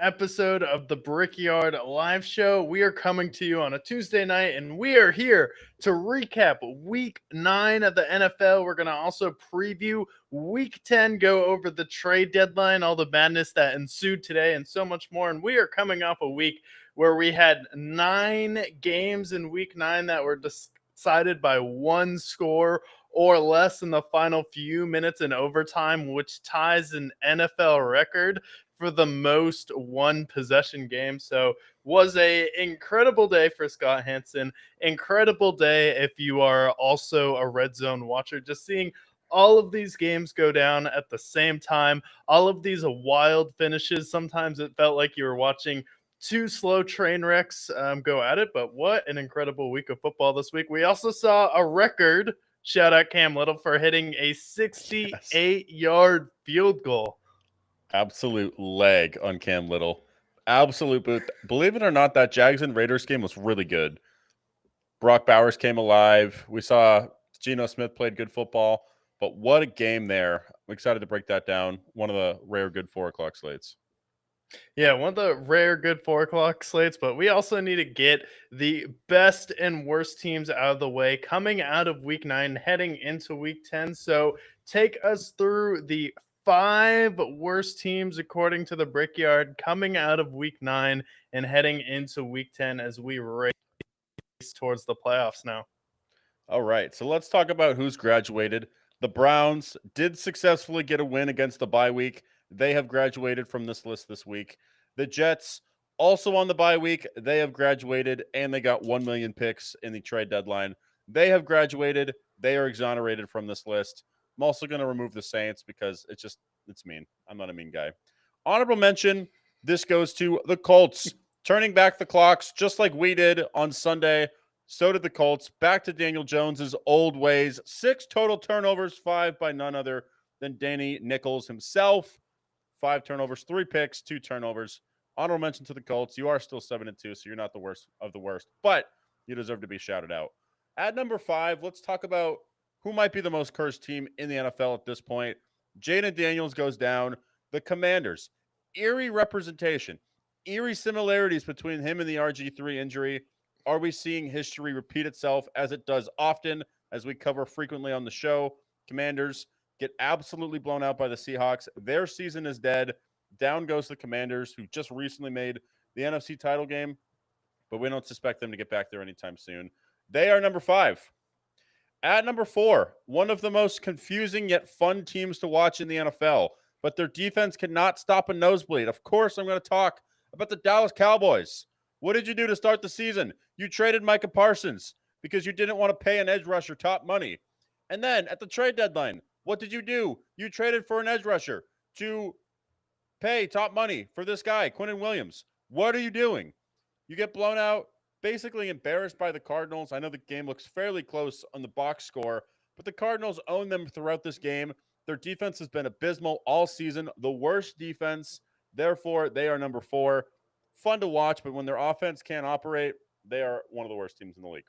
episode of the Brickyard live show. We are coming to you on a Tuesday night, and we are here to recap week 9 of the NFL. We're going to also preview week 10, go over the trade deadline, all the madness that ensued today, and so much more. And we are coming off a week where we had 9 games in week 9 that were decided by one score or less in the final few minutes in overtime, which ties an NFL record for the most one possession game. So was a incredible day for Scott Hanson. Incredible day if you are also a red zone watcher. Just seeing all of these games go down at the same time, all of these wild finishes. Sometimes it felt like you were watching two slow train wrecks go at it, but what an incredible week of football this week. We also saw a record. Shout out Cam Little for hitting a 68-yard field goal. Absolute leg on Cam Little. Absolute boot. Believe it or not, that Jags and Raiders game was really good. Brock Bowers came alive. We saw Geno Smith played good football. But what a game there. I'm excited to break that down. One of the rare good 4 o'clock slates. Yeah, one of the rare good 4 o'clock slates, but we also need to get the best and worst teams out of the way coming out of week 9, heading into week 10. So take us through the 5 worst teams according to the Brickyard coming out of week 9 and heading into week 10 as we race towards the playoffs now. All right, so let's talk about who's graduated. The Browns did successfully get a win against the bye week. They have graduated from this list this week. The Jets, also on the bye week, they have graduated, and they got 1 million picks in the trade deadline. They have graduated. They are exonerated from this list. I'm also going to remove the Saints because it's mean. I'm not a mean guy. Honorable mention, this goes to the Colts. Turning back the clocks, just like we did on Sunday, so did the Colts. Back to Daniel Jones's old ways. 6 total turnovers, 5 by none other than Danny Nichols himself. 5 turnovers, 3 picks, 2 turnovers. Honorable mention to the Colts. You are still 7-2, so you're not the worst of the worst, but you deserve to be shouted out. At number 5, let's talk about who might be the most cursed team in the NFL at this point. Jaden Daniels goes down. The Commanders. Eerie representation. Eerie similarities between him and the RG3 injury. Are we seeing history repeat itself as it does often, as we cover frequently on the show? Commanders get absolutely blown out by the Seahawks. Their season is dead. Down goes the Commanders, who just recently made the NFC title game, but we don't suspect them to get back there anytime soon. They are number 5. At number 4, one of the most confusing yet fun teams to watch in the NFL, but their defense cannot stop a nosebleed. Of course, I'm going to talk about the Dallas Cowboys. What did you do to start the season? You traded Micah Parsons because you didn't want to pay an edge rusher top money. And then at the trade deadline, what did you do? You traded for an edge rusher to pay top money for this guy, Quinnen Williams. What are you doing? You get blown out, basically embarrassed by the Cardinals. I know the game looks fairly close on the box score, but the Cardinals own them throughout this game. Their defense has been abysmal all season, the worst defense. Therefore, they are number 4. Fun to watch, but when their offense can't operate, they are one of the worst teams in the league.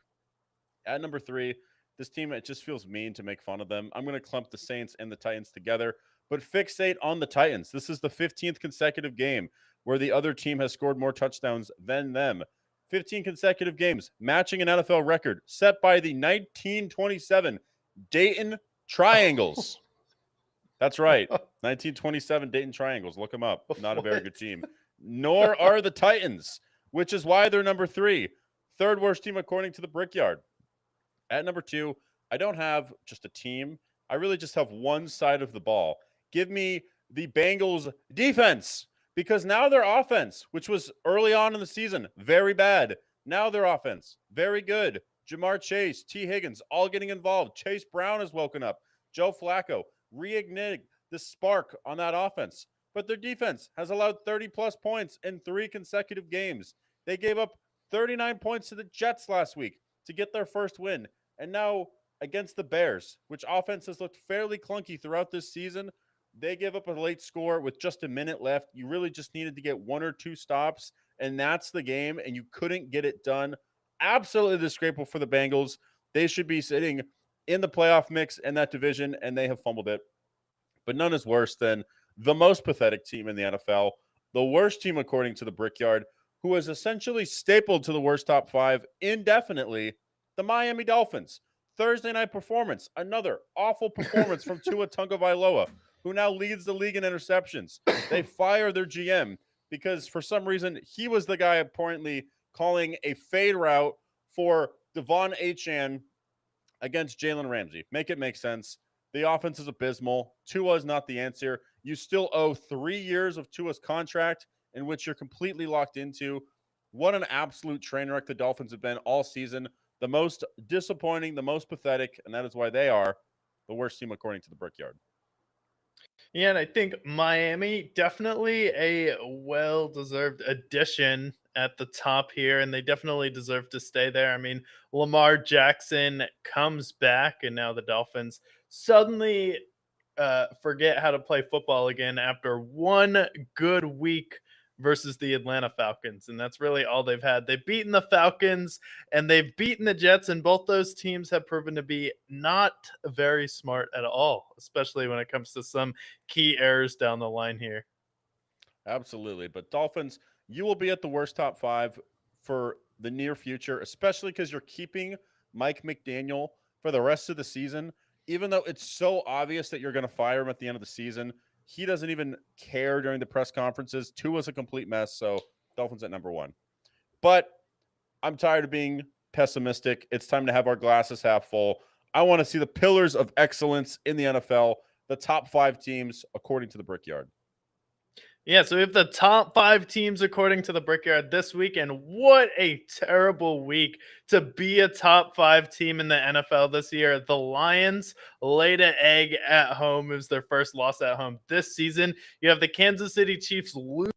At number 3, this team, it just feels mean to make fun of them. I'm going to clump the Saints and the Titans together, but fixate on the Titans. This is the 15th consecutive game where the other team has scored more touchdowns than them. 15 consecutive games, matching an NFL record set by the 1927 Dayton Triangles. That's right. 1927 Dayton Triangles. Look them up. Not a very good team. Nor are the Titans, which is why they're number 3. Third worst team according to the Brickyard. At number 2, I don't have just a team. I really just have one side of the ball. Give me the Bengals defense, because now their offense, which was early on in the season, very bad. Now their offense, very good. Jamar Chase, T. Higgins, all getting involved. Chase Brown has woken up. Joe Flacco reignited the spark on that offense. But their defense has allowed 30-plus points in 3 consecutive games. They gave up 39 points to the Jets last week to get their first win. And now against the Bears, which offense has looked fairly clunky throughout this season, they gave up a late score with just a minute left. You really just needed to get 1 or 2 stops, and that's the game, and you couldn't get it done. Absolutely disgraceful for the Bengals. They should be sitting in the playoff mix in that division, and they have fumbled it. But none is worse than the most pathetic team in the NFL. the worst team according to the Brickyard, who has essentially stapled to the worst top 5 indefinitely, the Miami Dolphins. Thursday night performance, another awful performance from Tua Tagovailoa, who now leads the league in interceptions. They fire their GM because for some reason he was the guy apparently calling a fade route for Devon Achane against Jalen Ramsey. Make it make sense. The offense is abysmal. Tua is not the answer. You still owe 3 years of Tua's contract in which you're completely locked into. What an absolute train wreck the Dolphins have been all season. The most disappointing, the most pathetic, and that is why they are the worst team according to the Brickyard. Yeah, and I think Miami definitely a well-deserved addition at the top here, and they definitely deserve to stay there. I mean, Lamar Jackson comes back, and now the Dolphins suddenly forget how to play football again after one good week versus the Atlanta Falcons. And that's really all they've had. They've beaten the Falcons and they've beaten the Jets, and both those teams have proven to be not very smart at all, especially when it comes to some key errors down the line here. Absolutely. But Dolphins, you will be at the worst top 5 for the near future, especially because you're keeping Mike McDaniel for the rest of the season. Even though it's so obvious that you're going to fire him at the end of the season, he doesn't even care during the press conferences. Tua's a complete mess. So Dolphins at number 1. But I'm tired of being pessimistic. It's time to have our glasses half full. I want to see the pillars of excellence in the NFL, the top 5 teams according to the Brickyard. Yeah, so we have the top 5 teams according to the Brickyard this week, and what a terrible week to be a top 5 team in the NFL this year. The Lions laid an egg at home. It was their first loss at home this season. You have the Kansas City Chiefs lose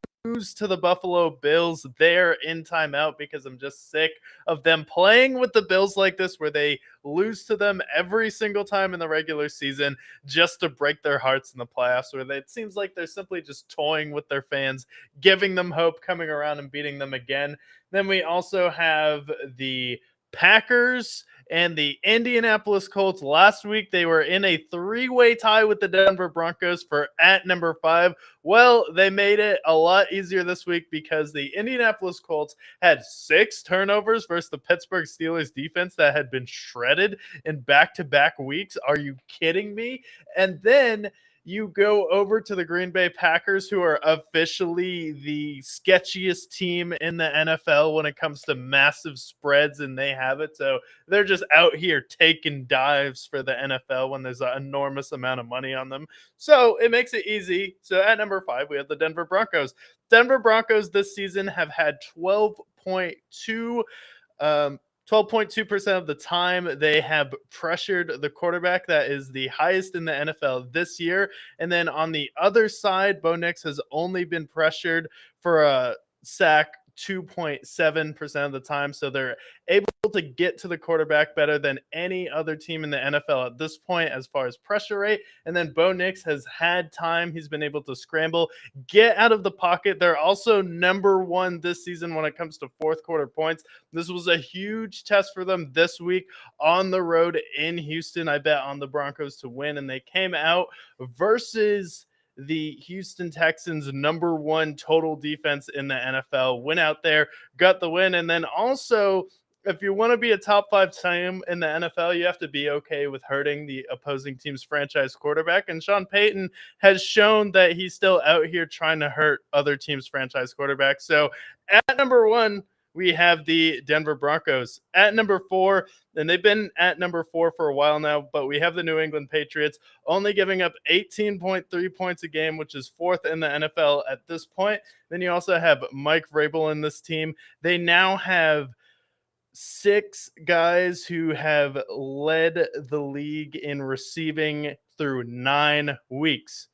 to the Buffalo Bills there in timeout because I'm just sick of them playing with the Bills like this, where they lose to them every single time in the regular season just to break their hearts in the playoffs, where it seems like they're simply just toying with their fans, giving them hope, coming around and beating them again. Then we also have the Packers and the Indianapolis Colts. Last week, they were in a 3-way tie with the Denver Broncos for at number 5. Well, they made it a lot easier this week because the Indianapolis Colts had 6 turnovers versus the Pittsburgh Steelers defense that had been shredded in back-to-back weeks. Are you kidding me? And then you go over to the Green Bay Packers, who are officially the sketchiest team in the NFL when it comes to massive spreads, and they have it. So they're just out here taking dives for the NFL when there's an enormous amount of money on them. So it makes it easy. So at number 5, we have the Denver Broncos. Denver Broncos this season have had 12.2 of the time they have pressured the quarterback. That is the highest in the NFL this year. And then on the other side, Bo Nix has only been pressured for a sack 2.7% of the time. So they're able to get to the quarterback better than any other team in the NFL at this point as far as pressure rate. And then Bo Nix has had time. He's been able to scramble, get out of the pocket. They're also number 1 this season when it comes to fourth quarter points. This was a huge test for them this week on the road in Houston. I bet on the Broncos to win, and they came out versus the Houston Texans, number 1 total defense in the NFL, went out there, got the win. And then also, if you want to be a top 5 team in the NFL, you have to be okay with hurting the opposing team's franchise quarterback. And Sean Payton has shown that he's still out here trying to hurt other teams' franchise quarterbacks. So at number 1, we have the Denver Broncos. At number 4, and they've been at number 4 for a while now, but we have the New England Patriots, only giving up 18.3 points a game, which is 4th in the NFL at this point. Then you also have Mike Vrabel in this team. They now have 6 guys who have led the league in receiving through 9 weeks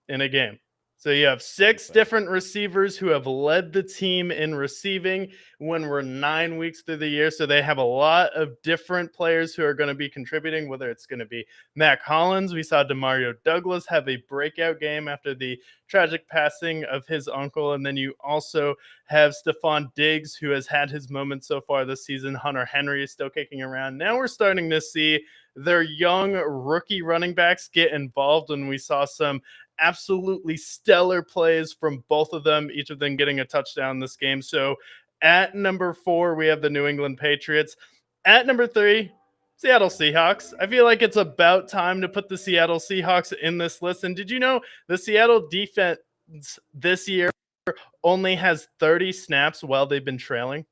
in a game. So you have 6 different receivers who have led the team in receiving when we're 9 weeks through the year. So they have a lot of different players who are going to be contributing, whether it's going to be Mac Hollins. We saw Demario Douglas have a breakout game after the tragic passing of his uncle. And then you also have Stephon Diggs, who has had his moments so far this season. Hunter Henry is still kicking around. Now we're starting to see their young rookie running backs get involved, and we saw some absolutely stellar plays from both of them, each of them getting a touchdown this game. So at number 4, we have the New England Patriots. At number 3, Seattle Seahawks. I feel like it's about time to put the Seattle Seahawks in this list. And did you know the Seattle defense this year only has 30 snaps while they've been trailing?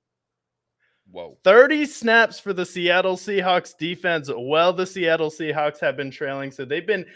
Whoa. 30 snaps for the Seattle Seahawks defense while the Seattle Seahawks have been trailing. So they've been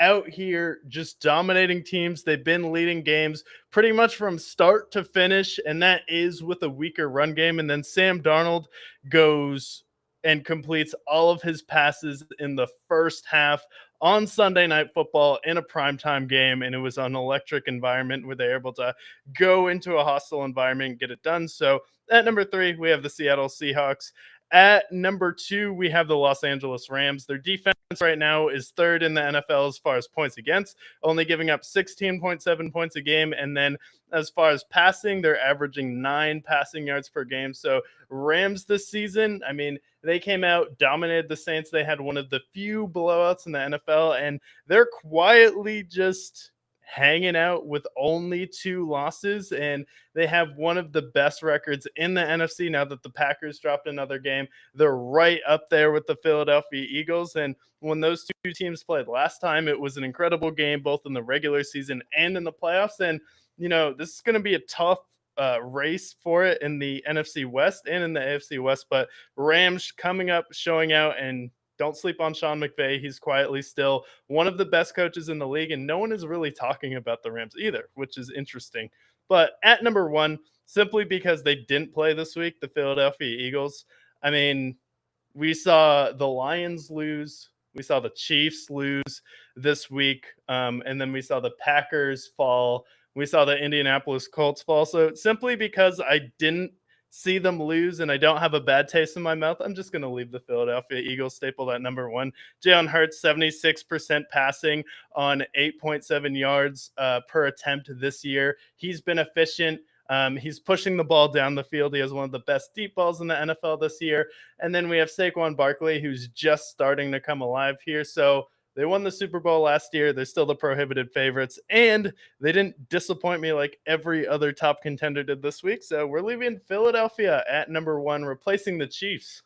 out here just dominating teams. They've been leading games pretty much from start to finish, and that is with a weaker run game. And then Sam Darnold goes and completes all of his passes in the first half on Sunday Night Football in a primetime game, and it was an electric environment where they're able to go into a hostile environment and get it done. So at number 3, we have the Seattle Seahawks. At number 2, we have the Los Angeles Rams. Their defense right now is 3rd in the NFL as far as points against, only giving up 16.7 points a game. And then as far as passing, they're averaging 9 passing yards per game. So Rams this season, I mean, they came out, dominated the Saints. They had one of the few blowouts in the NFL, and they're quietly just hanging out with only 2 losses, and they have one of the best records in the NFC now that the Packers dropped another game. They're right up there with the Philadelphia Eagles, and when those 2 teams played last time, it was an incredible game both in the regular season and in the playoffs. And this is going to be a tough race for it in the NFC West and in the AFC West, but Rams coming up, showing out, and don't sleep on Sean McVay. He's quietly still one of the best coaches in the league, and no one is really talking about the Rams either, which is interesting. But at number 1, simply because they didn't play this week, the Philadelphia Eagles. I mean, we saw the Lions lose. We saw the Chiefs lose this week. And then we saw the Packers fall. We saw the Indianapolis Colts fall. So simply because I didn't see them lose and I don't have a bad taste in my mouth, I'm just going to leave the Philadelphia Eagles stapled at number 1. Jalen Hurts, 76% passing on 8.7 yards per attempt this year. He's been efficient. He's pushing the ball down the field. He has one of the best deep balls in the NFL this year. And then we have Saquon Barkley, who's just starting to come alive here. So they won the Super Bowl last year. They're still the prohibited favorites, and they didn't disappoint me like every other top contender did this week. So we're leaving Philadelphia at number 1, replacing the Chiefs.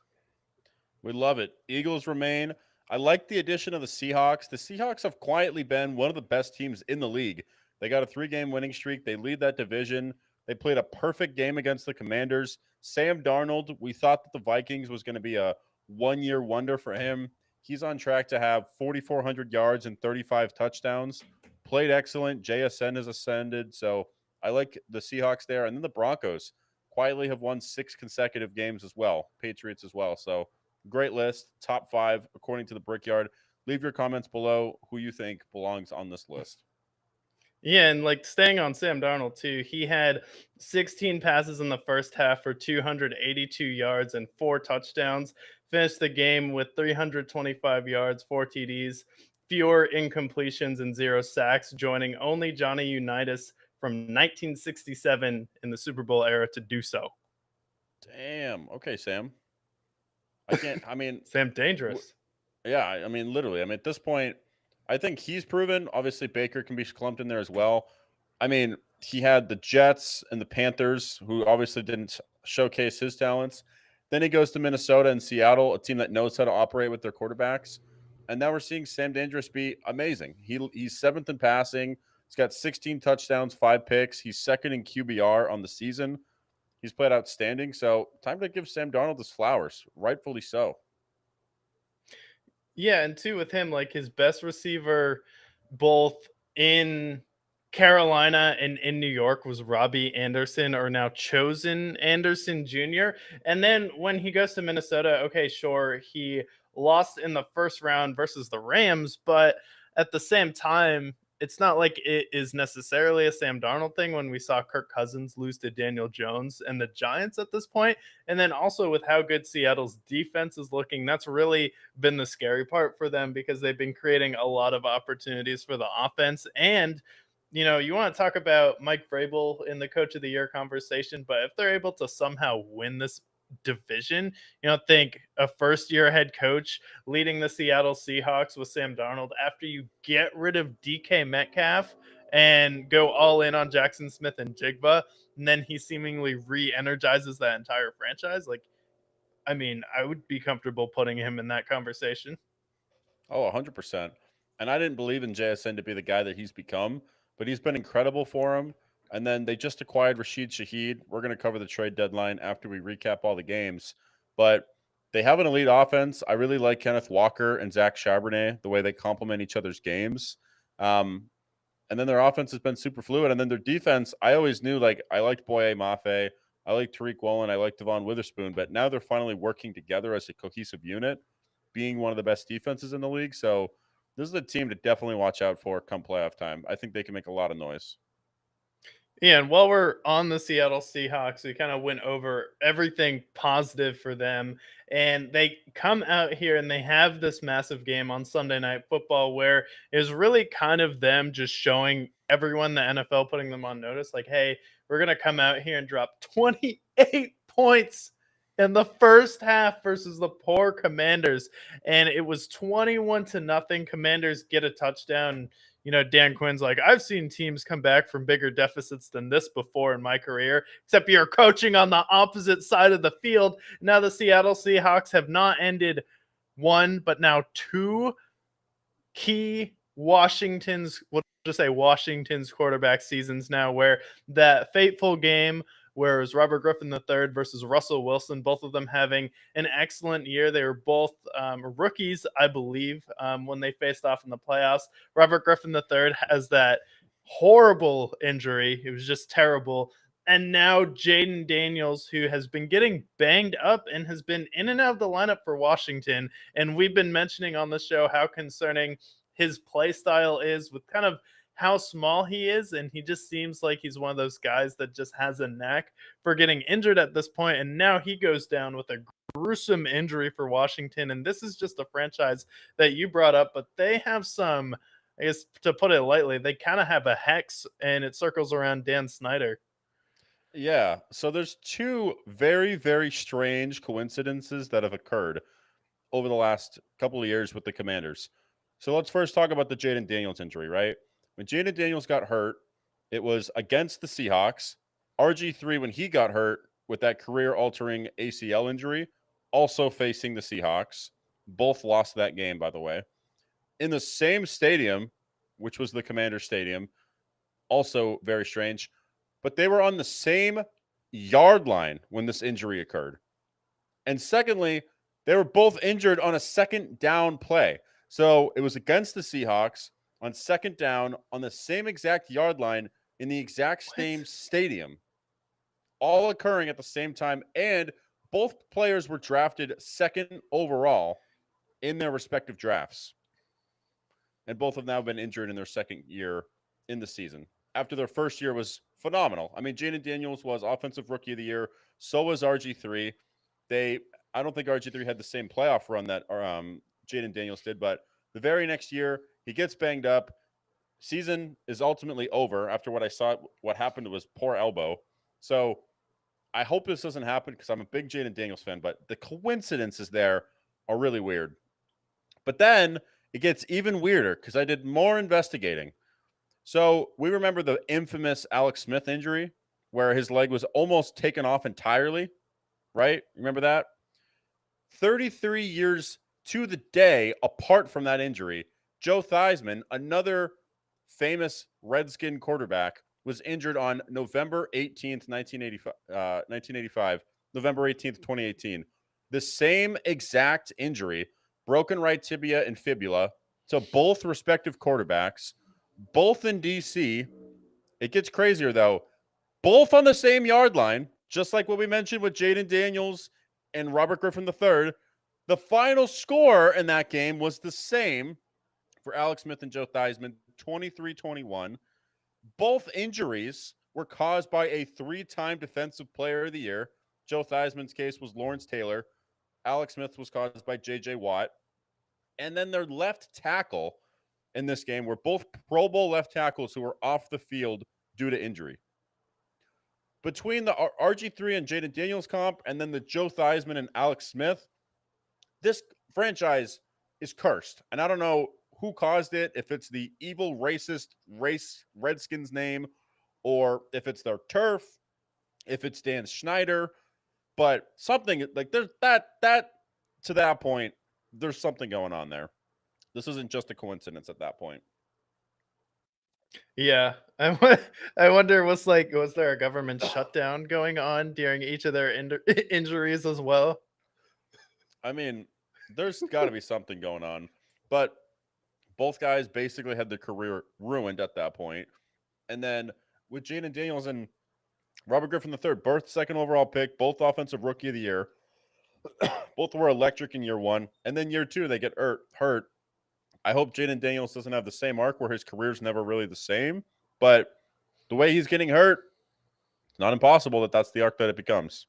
We love it. Eagles remain. I like the addition of the Seahawks. The Seahawks have quietly been one of the best teams in the league. They got a 3-game winning streak. They lead that division. They played a perfect game against the Commanders. Sam Darnold, we thought that the Vikings was going to be a one-year wonder for him. He's on track to have 4,400 yards and 35 touchdowns. Played excellent. JSN has ascended. So I like the Seahawks there. And then the Broncos quietly have won 6 consecutive games as well. Patriots as well. So great list. Top 5 according to the Brickyard. Leave your comments below who you think belongs on this list. Yeah, and like staying on Sam Darnold too, he had 16 passes in the first half for 282 yards and 4 touchdowns. Finished the game with 325 yards, 4 TDs, fewer incompletions, and 0 sacks, joining only Johnny Unitas from 1967 in the Super Bowl era to do so. Damn. Okay, Sam. Sam dangerous. Yeah, I mean, literally. I mean, at this point, I think he's proven. Obviously, Baker can be clumped in there as well. I mean, he had the Jets and the Panthers, who obviously didn't showcase his talents. Then he goes to Minnesota and Seattle, a team that knows how to operate with their quarterbacks. And now we're seeing Sam Dangerous be amazing. He's 7th in passing. He's got 16 touchdowns, 5 picks. He's 2nd in QBR on the season. He's played outstanding. So time to give Sam Darnold his flowers, rightfully so. Yeah, and too with him, like his best receiver both in Carolina and in New York was Robbie Anderson, or now Chosen Anderson Jr. And then when he goes to Minnesota, okay, sure, he lost in the first round versus the Rams, but at the same time, it's not like it is necessarily a Sam Darnold thing when we saw Kirk Cousins lose to Daniel Jones and the Giants at this point. And then also with how good Seattle's defense is looking, that's really been the scary part for them because they've been creating a lot of opportunities for the offense. And you want to talk about Mike Vrabel in the Coach of the Year conversation, but if they're able to somehow win this division. Think a first-year head coach leading the Seattle Seahawks with Sam Darnold after you get rid of DK Metcalf and go all in on Jackson Smith and Jigba, and then he seemingly re-energizes that entire franchise. Like, I mean, I would be comfortable putting him in that conversation. Oh, 100%. And I didn't believe in JSN to be the guy that he's become, but he's been incredible for him. And then they just acquired Rashid Shaheed. We're going to cover the trade deadline after we recap all the games. But they have an elite offense. I really like Kenneth Walker and Zach Charbonnet, the way they complement each other's games. And then their offense has been super fluid. And then their defense, I always knew, like, I liked Boye Mafe. I like Tariq Woolen. I like Devon Witherspoon. But now they're finally working together as a cohesive unit, being one of the best defenses in the league. So this is a team to definitely watch out for come playoff time. I think they can make a lot of noise. Yeah, and while we're on the Seattle Seahawks, we kind of went over everything positive for them. And they come out here and they have this massive game on Sunday Night Football where it was really kind of them just showing everyone, the NFL, putting them on notice like, hey, we're going to come out here and drop 28 points in the first half versus the poor Commanders. And it was 21-0. Commanders get a touchdown. Dan Quinn's like, I've seen teams come back from bigger deficits than this before in my career, except you're coaching on the opposite side of the field. Now the Seattle Seahawks have not ended one, but now two key Washington's quarterback seasons now, where that fateful game where it was Robert Griffin III versus Russell Wilson, both of them having an excellent year. They were both rookies, I believe, when they faced off in the playoffs. Robert Griffin III has that horrible injury. It was just terrible. And now Jaden Daniels, who has been getting banged up and has been in and out of the lineup for Washington. And we've been mentioning on the show how concerning his play style is with kind of how small he is, and he just seems like he's one of those guys that just has a knack for getting injured at this point. And now he goes down with a gruesome injury for Washington. And this is just a franchise that you brought up, but they have some, I guess to put it lightly, they kind of have a hex, and it circles around Dan Snyder. Yeah. So there's two very, very strange coincidences that have occurred over the last couple of years with the Commanders. So let's first talk about the Jaden Daniels injury, right? When Jaden Daniels got hurt, it was against the Seahawks. RG3, when he got hurt with that career-altering ACL injury, also facing the Seahawks. Both lost that game, by the way. In the same stadium, which was the Commander Stadium, also very strange, but they were on the same yard line when this injury occurred. And secondly, they were both injured on a second down play. So it was against the Seahawks on second down on the same exact yard line in the exact same stadium, all occurring at the same time. And both players were drafted second overall in their respective drafts. And both have now been injured in their second year in the season. After their first year was phenomenal. I mean, Jaden Daniels was Offensive Rookie of the Year. So was RG3. I don't think RG3 had the same playoff run that Jaden Daniels did, but the very next year, he gets banged up. Season is ultimately over after what I saw. What happened to his poor elbow. So I hope this doesn't happen because I'm a big Jaden Daniels fan, but the coincidences there are really weird. But then it gets even weirder because I did more investigating. So we remember the infamous Alex Smith injury where his leg was almost taken off entirely, right? Remember that? 33 years to the day apart from that injury, Joe Theismann, another famous Redskin quarterback, was injured on November 18th, 1985, November 18th, 2018. The same exact injury, broken right tibia and fibula, to both respective quarterbacks, both in D.C. It gets crazier, though. Both on the same yard line, just like what we mentioned with Jaden Daniels and Robert Griffin III. The final score in that game was the same for Alex Smith and Joe Theismann, 23-21. Both injuries were caused by a three-time Defensive Player of the Year. Joe Theismann's case was Lawrence Taylor. Alex Smith was caused by J.J. Watt. And then their left tackle in this game were both Pro Bowl left tackles who were off the field due to injury. between the RG3 and Jaden Daniels comp, and then the Joe Theismann and Alex Smith, this franchise is cursed. And I don't know who caused it, if it's the evil racist race Redskins name, or if it's their turf, if it's Dan Schneider, but something like there's that to that point, there's something going on there. This isn't just a coincidence at that point. Yeah, I wonder was there a government shutdown going on during each of their injuries as well? I mean, there's got to be something going on, but both guys basically had their career ruined at that point. And then with Jaden Daniels and Robert Griffin III, birth second overall pick, both offensive rookie of the year, both were electric in year one, and then year two they get hurt. I hope Jaden Daniels doesn't have the same arc where his career's never really the same, but the way he's getting hurt, it's not impossible that that's the arc that it becomes.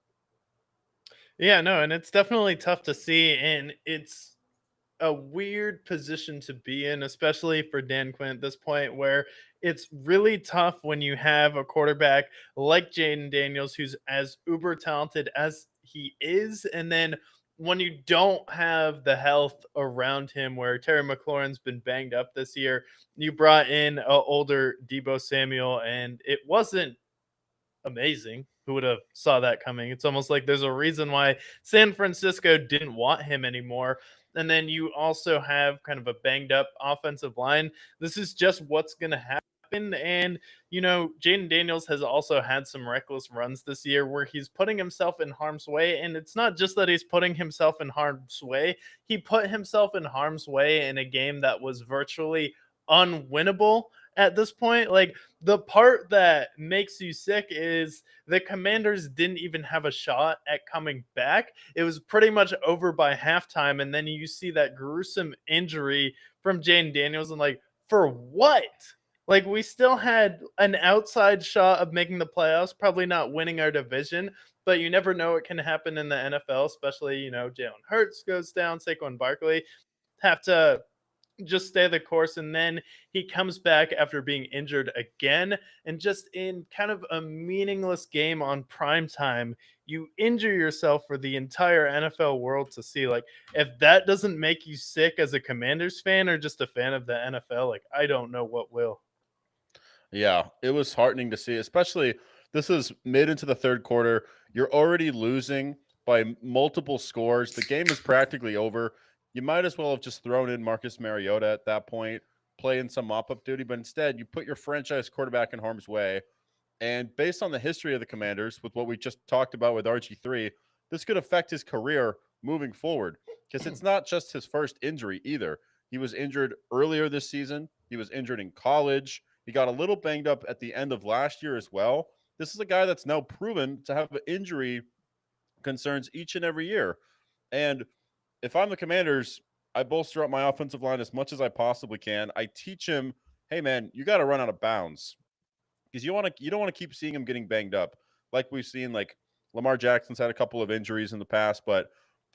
Yeah, no, and it's definitely tough to see, and it's a weird position to be in, especially for Dan Quinn at this point, where it's really tough when you have a quarterback like Jaden Daniels, who's as uber talented as he is, and then when you don't have the health around him, where Terry McLaurin's been banged up this year, you brought in a older Debo Samuel, and it wasn't amazing. Who would have saw that coming? It's almost like there's a reason why San Francisco didn't want him anymore. And then you also have kind of a banged up offensive line. This is just what's going to happen. And, Jaden Daniels has also had some reckless runs this year where he's putting himself in harm's way. And it's not just that he's putting himself in harm's way, he put himself in harm's way in a game that was virtually unwinnable at this point. Like, the part that makes you sick is the Commanders didn't even have a shot at coming back. It was pretty much over by halftime, and then you see that gruesome injury from Jane Daniels, and like, for what? Like, we still had an outside shot of making the playoffs, probably not winning our division, but you never know what can happen in the NFL, especially, Jalen Hurts goes down, Saquon Barkley have to just stay the course, and then he comes back after being injured again, and just in kind of a meaningless game on prime time, you injure yourself for the entire NFL world to see. Like, if that doesn't make you sick as a Commanders fan or just a fan of the NFL, like, I don't know what will. Yeah, it was heartening to see, especially this is mid into the third quarter. You're already losing by multiple scores. The game is practically over. You might as well have just thrown in Marcus Mariota at that point, playing some mop-up duty, but instead you put your franchise quarterback in harm's way. And based on the history of the Commanders, with what we just talked about with RG3, this could affect his career moving forward because it's not just his first injury either. He was injured earlier this season, he was injured in college. He got a little banged up at the end of last year as well. This is a guy that's now proven to have injury concerns each and every year. And if I'm the Commanders, I bolster up my offensive line as much as I possibly can. I teach him, hey man, you got to run out of bounds because you don't want to keep seeing him getting banged up like we've seen. Like Lamar Jackson's had a couple of injuries in the past, but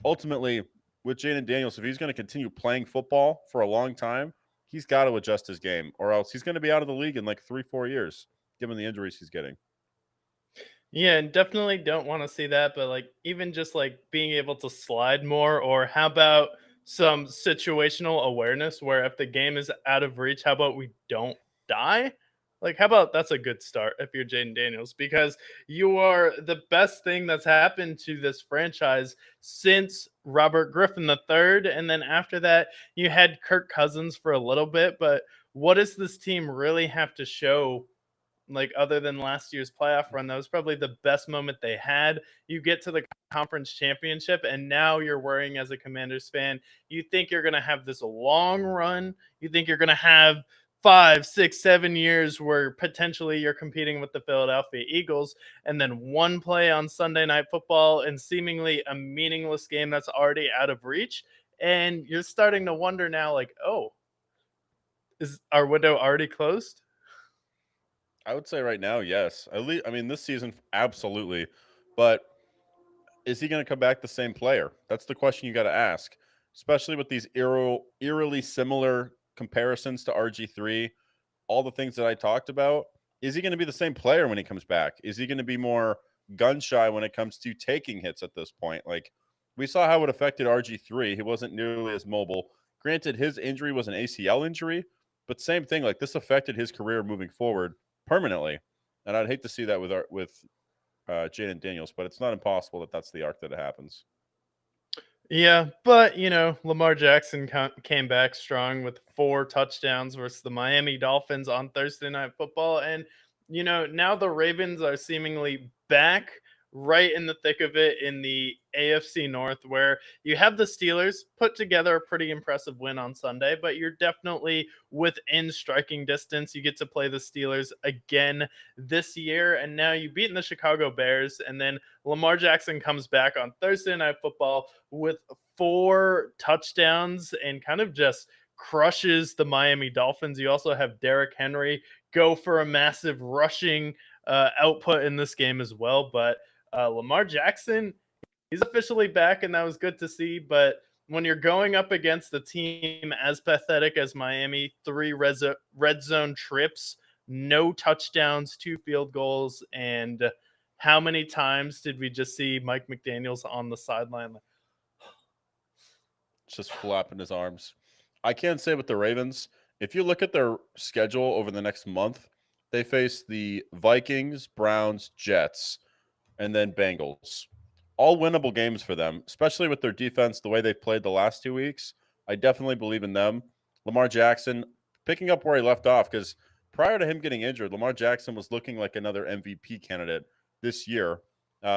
ultimately with Jaden Daniels, if he's going to continue playing football for a long time, he's got to adjust his game, or else he's going to be out of the league in like 3-4 years, given the injuries he's getting. Yeah, and definitely don't want to see that, but like, even just like being able to slide more, or how about some situational awareness where if the game is out of reach, how about we don't die? Like, how about that's a good start if you're Jaden Daniels, because you are the best thing that's happened to this franchise since Robert Griffin III. And then after that, you had Kirk Cousins for a little bit. But what does this team really have to show, like, other than last year's playoff run? That was probably the best moment they had. You get to the conference championship, and now you're worrying as a Commanders fan. You think you're going to have this long run. You think you're going to have 5, 6, 7 years where potentially you're competing with the Philadelphia Eagles, and then one play on Sunday Night Football and seemingly a meaningless game that's already out of reach. And you're starting to wonder now, like, oh, is our window already closed? I would say right now, yes. At least, I mean, this season, absolutely. But is he going to come back the same player? That's the question you got to ask, especially with these eerily similar comparisons to RG3. All the things that I talked about. is he going to be the same player when he comes back? Is he going to be more gun shy when it comes to taking hits at this point? Like, we saw how it affected RG3. He wasn't nearly as mobile. Granted, his injury was an ACL injury, but same thing. Like, this affected his career moving forward permanently. And I'd hate to see that with Jaden Daniels, but it's not impossible that that's the arc that it happens. Yeah, but Lamar Jackson came back strong with 4 touchdowns versus the Miami Dolphins on Thursday Night Football, and now the Ravens are seemingly back right in the thick of it in the AFC North, where you have the Steelers put together a pretty impressive win on Sunday, but you're definitely within striking distance. You get to play the Steelers again this year, and now you've beaten the Chicago Bears, and then Lamar Jackson comes back on Thursday Night Football with 4 touchdowns and kind of just crushes the Miami Dolphins. You also have Derrick Henry go for a massive rushing output in this game as well. But Lamar Jackson, he's officially back, and that was good to see. But when you're going up against a team as pathetic as Miami, 3 red zone trips, no touchdowns, 2 field goals, and how many times did we just see Mike McDaniels on the sideline? Just flapping his arms. I can't say with the Ravens. If you look at their schedule over the next month, they face the Vikings, Browns, Jets, and then Bengals. All winnable games for them, especially with their defense, the way they've played the last 2 weeks. I definitely believe in them. Lamar Jackson picking up where he left off, because prior to him getting injured, Lamar Jackson was looking like another MVP candidate this year.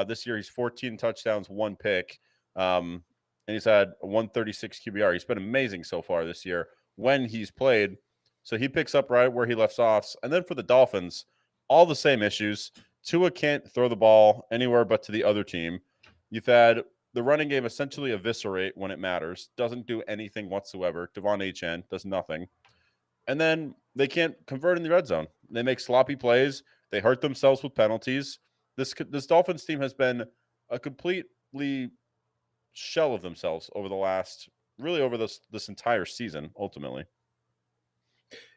This year, he's 14 touchdowns, 1 pick, and he's had 136 QBR. He's been amazing so far this year when he's played. So he picks up right where he left off. And then for the Dolphins, all the same issues. Tua can't throw the ball anywhere but to the other team. You've had the running game essentially eviscerate when it matters. Doesn't do anything whatsoever. Devon Achane does nothing. And then they can't convert in the red zone. They make sloppy plays. They hurt themselves with penalties. This Dolphins team has been a completely shell of themselves over this entire season, ultimately.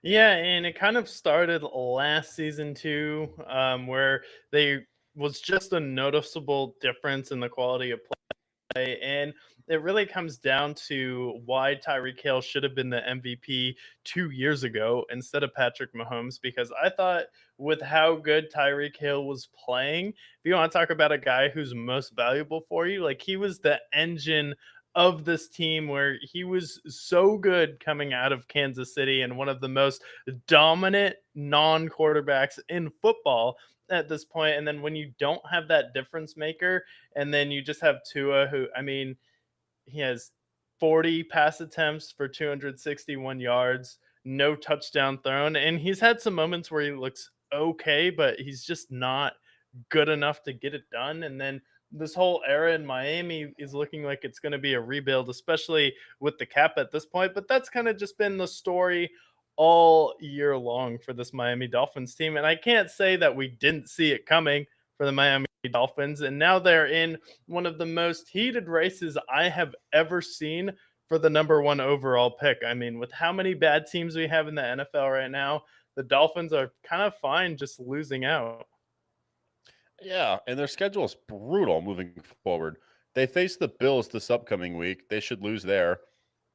Yeah, and it kind of started last season too, where they was just a noticeable difference in the quality of play, and it really comes down to why Tyreek Hill should have been the MVP 2 years ago instead of Patrick Mahomes. Because I thought with how good Tyreek Hill was playing, if you want to talk about a guy who's most valuable for you, like he was the engine of this team where he was so good coming out of Kansas City and one of the most dominant non-quarterbacks in football at this point. And then when you don't have that difference maker, and then you just have Tua, who, I mean, he has 40 pass attempts for 261 yards, no touchdown thrown. And he's had some moments where he looks okay, but he's just not good enough to get it done. And then this whole era in Miami is looking like it's going to be a rebuild, especially with the cap at this point. But that's kind of just been the story all year long for this Miami Dolphins team. And I can't say that we didn't see it coming for the Miami Dolphins. And now they're in one of the most heated races I have ever seen for the #1 overall pick. I mean, with how many bad teams we have in the NFL right now, the Dolphins are kind of fine just losing out. Yeah, and their schedule is brutal moving forward. They face the Bills this upcoming week. They should lose there.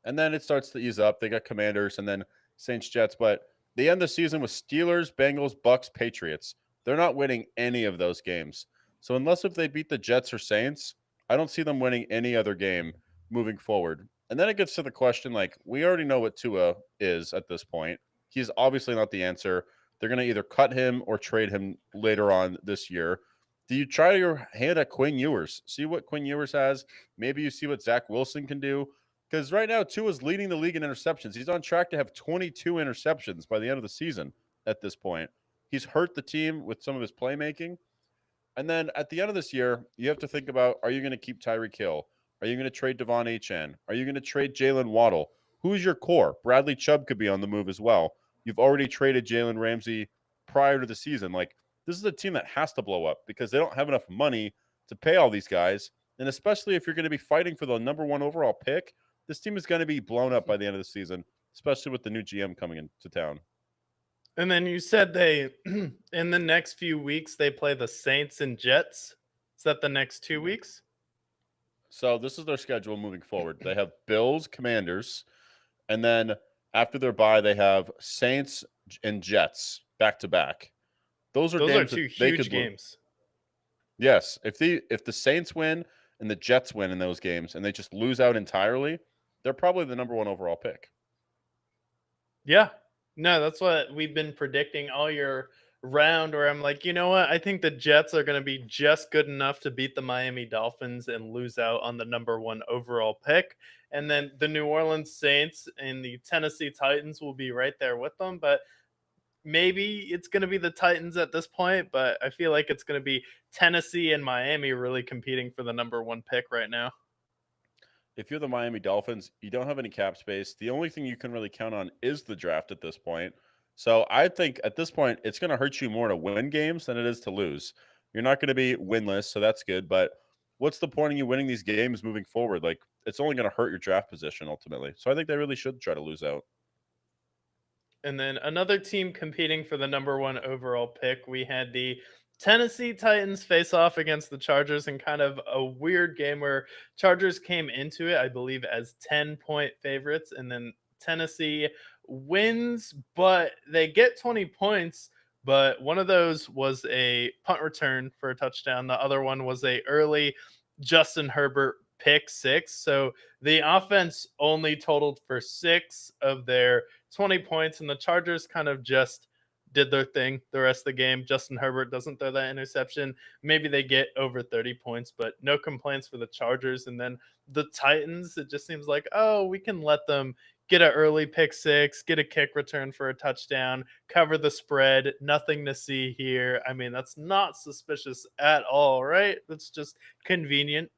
And then it starts to ease up. They got Commanders and then Saints, Jets. But they end the season with Steelers, Bengals, Bucks, Patriots. They're not winning any of those games. So unless if they beat the Jets or Saints, I don't see them winning any other game moving forward. And then it gets to the question, like, we already know what Tua is at this point. He's obviously not the answer. They're going to either cut him or trade him later on this year. Do you try your hand at Quinn Ewers? See what Quinn Ewers has? Maybe you see what Zach Wilson can do. Because right now, Tua's leading the league in interceptions. He's on track to have 22 interceptions by the end of the season at this point. He's hurt the team with some of his playmaking. And then at the end of this year, you have to think about, are you going to keep Tyreek Hill? Are you going to trade Devon Achane? Are you going to trade Jalen Waddle? Who's your core? Bradley Chubb could be on the move as well. You've already traded Jalen Ramsey prior to the season. Like, this is a team that has to blow up because they don't have enough money to pay all these guys. And especially if you're going to be fighting for the #1 overall pick, this team is going to be blown up by the end of the season, especially with the new GM coming into town. And then you said they in the next few weeks they play the Saints and Jets. Is that the next 2 weeks? So this is their schedule moving forward. They have Bills, Commanders, and then after their bye, they have Saints and Jets back to back. Those are Those are games two that they huge could lose. games. Yes, if the Saints win and the Jets win in those games and they just lose out entirely, they're probably the number one overall pick. Yeah. No, that's what we've been predicting all year round, where I'm like, you know what? I think the Jets are going to be just good enough to beat the Miami Dolphins and lose out on the number one overall pick. And then the New Orleans Saints and the Tennessee Titans will be right there with them. But maybe it's going to be the Titans at this point. But I feel like it's going to be Tennessee and Miami really competing for the number one pick right now. If you're the Miami Dolphins, you don't have any cap space. The only thing you can really count on is the draft at this point. So I think at this point, it's going to hurt you more to win games than it is to lose. You're not going to be winless, so that's good. But what's the point of you winning these games moving forward? Like, it's only going to hurt your draft position ultimately. So I think they really should try to lose out. And then another team competing for the number one overall pick, we had the Tennessee Titans face off against the Chargers in kind of a weird game where Chargers came into it, I believe, as 10-point favorites. And then Tennessee wins, but they get 20 points. But one of those was a punt return for a touchdown. The other one was a early Justin Herbert pick six. So the offense only totaled for six of their 20 points, and the Chargers kind of just did their thing the rest of the game. Justin Herbert doesn't throw that interception. Maybe they get over 30 points, but no complaints for the Chargers. And then the Titans, it just seems like, oh, we can let them get an early pick six, get a kick return for a touchdown, cover the spread. Nothing to see here. I mean, that's not suspicious at all, right? That's just convenient.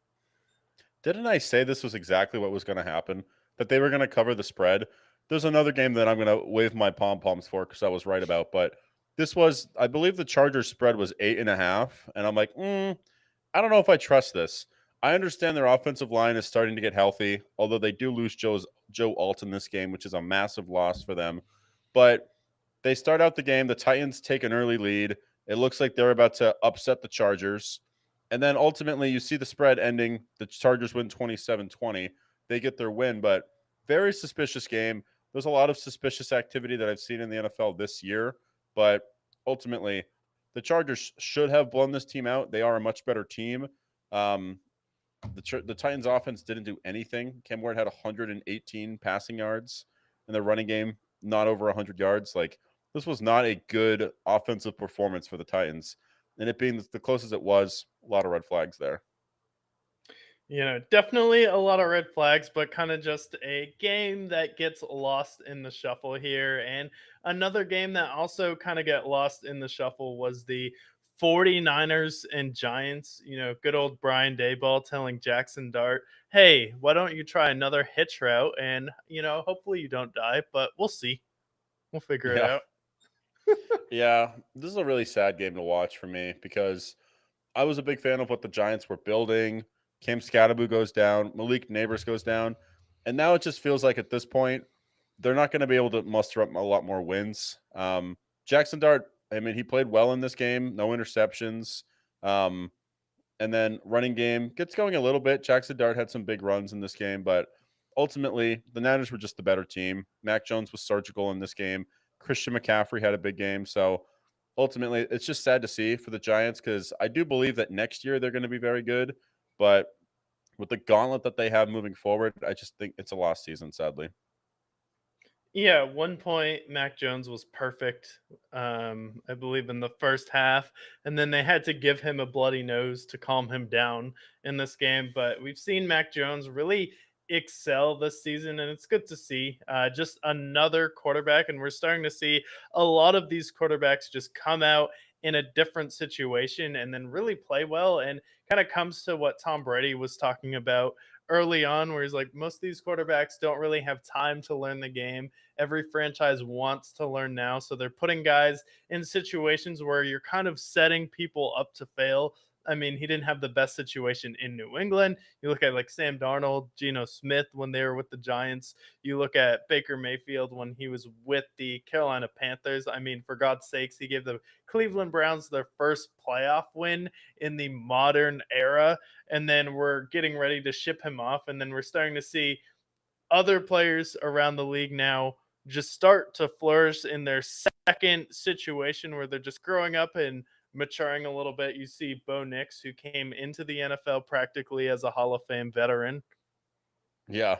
Didn't I say this was exactly what was going to happen? That they were going to cover the spread? There's another game that I'm going to wave my pom poms for because I was right about. But this was, I believe the Chargers spread was 8.5. And I'm like, I don't know if I trust this. I understand their offensive line is starting to get healthy, although they do lose Joe Alt in this game, which is a massive loss for them. But they start out the game. The Titans take an early lead. It looks like they're about to upset the Chargers. And then ultimately, you see the spread ending. The Chargers win 27-20. They get their win, but very suspicious game. There's a lot of suspicious activity that I've seen in the NFL this year, but ultimately, the Chargers should have blown this team out. They are a much better team. Um, the Titans offense didn't do anything. Cam Ward had 118 passing yards in the running game, not over 100 yards. Like, this was not a good offensive performance for the Titans. And it being the closest it was, a lot of red flags there. Definitely a lot of red flags, but kind of just a game that gets lost in the shuffle here. And another game that also kind of get lost in the shuffle was the 49ers and Giants. Good old Brian Dayball telling Jackson Dart, hey, why don't you try another hitch route? And, hopefully you don't die, but we'll see. We'll figure it Yeah. out. Yeah. This is a really sad game to watch for me because I was a big fan of what the Giants were building. Cam Scatterbu goes down, Malik Neighbors goes down, and now it just feels like at this point they're not going to be able to muster up a lot more wins. Jackson Dart, I mean, he played well in this game, no interceptions, and then running game gets going a little bit. Jackson Dart had some big runs in this game, but ultimately the Niners were just the better team. Mac Jones was surgical in this game. Christian McCaffrey had a big game, so ultimately, it's just sad to see for the Giants because I do believe that next year they're going to be very good. But with the gauntlet that they have moving forward, I just think it's a lost season, sadly. Yeah, at one point Mac Jones was perfect. I believe in the first half, and then they had to give him a bloody nose to calm him down in this game. But we've seen Mac Jones really excel this season, and it's good to see. Just another quarterback, and we're starting to see a lot of these quarterbacks just come out in a different situation and then really play well. And kind of comes to what Tom Brady was talking about early on, where he's like, most of these quarterbacks don't really have time to learn the game. every franchise wants to learn now. So they're putting guys in situations where you're kind of setting people up to fail. I mean, he didn't have the best situation in New England. You look at like Sam Darnold, Geno Smith when they were with the Giants. You look at Baker Mayfield when he was with the Carolina Panthers. I mean, for God's sakes, he gave the Cleveland Browns their first playoff win in the modern era. And then we're getting ready to ship him off. And then we're starting to see other players around the league now just start to flourish in their second situation where they're just growing up and maturing a little bit. You see Bo Nix, who came into the NFL practically as a Hall of Fame veteran. Yeah.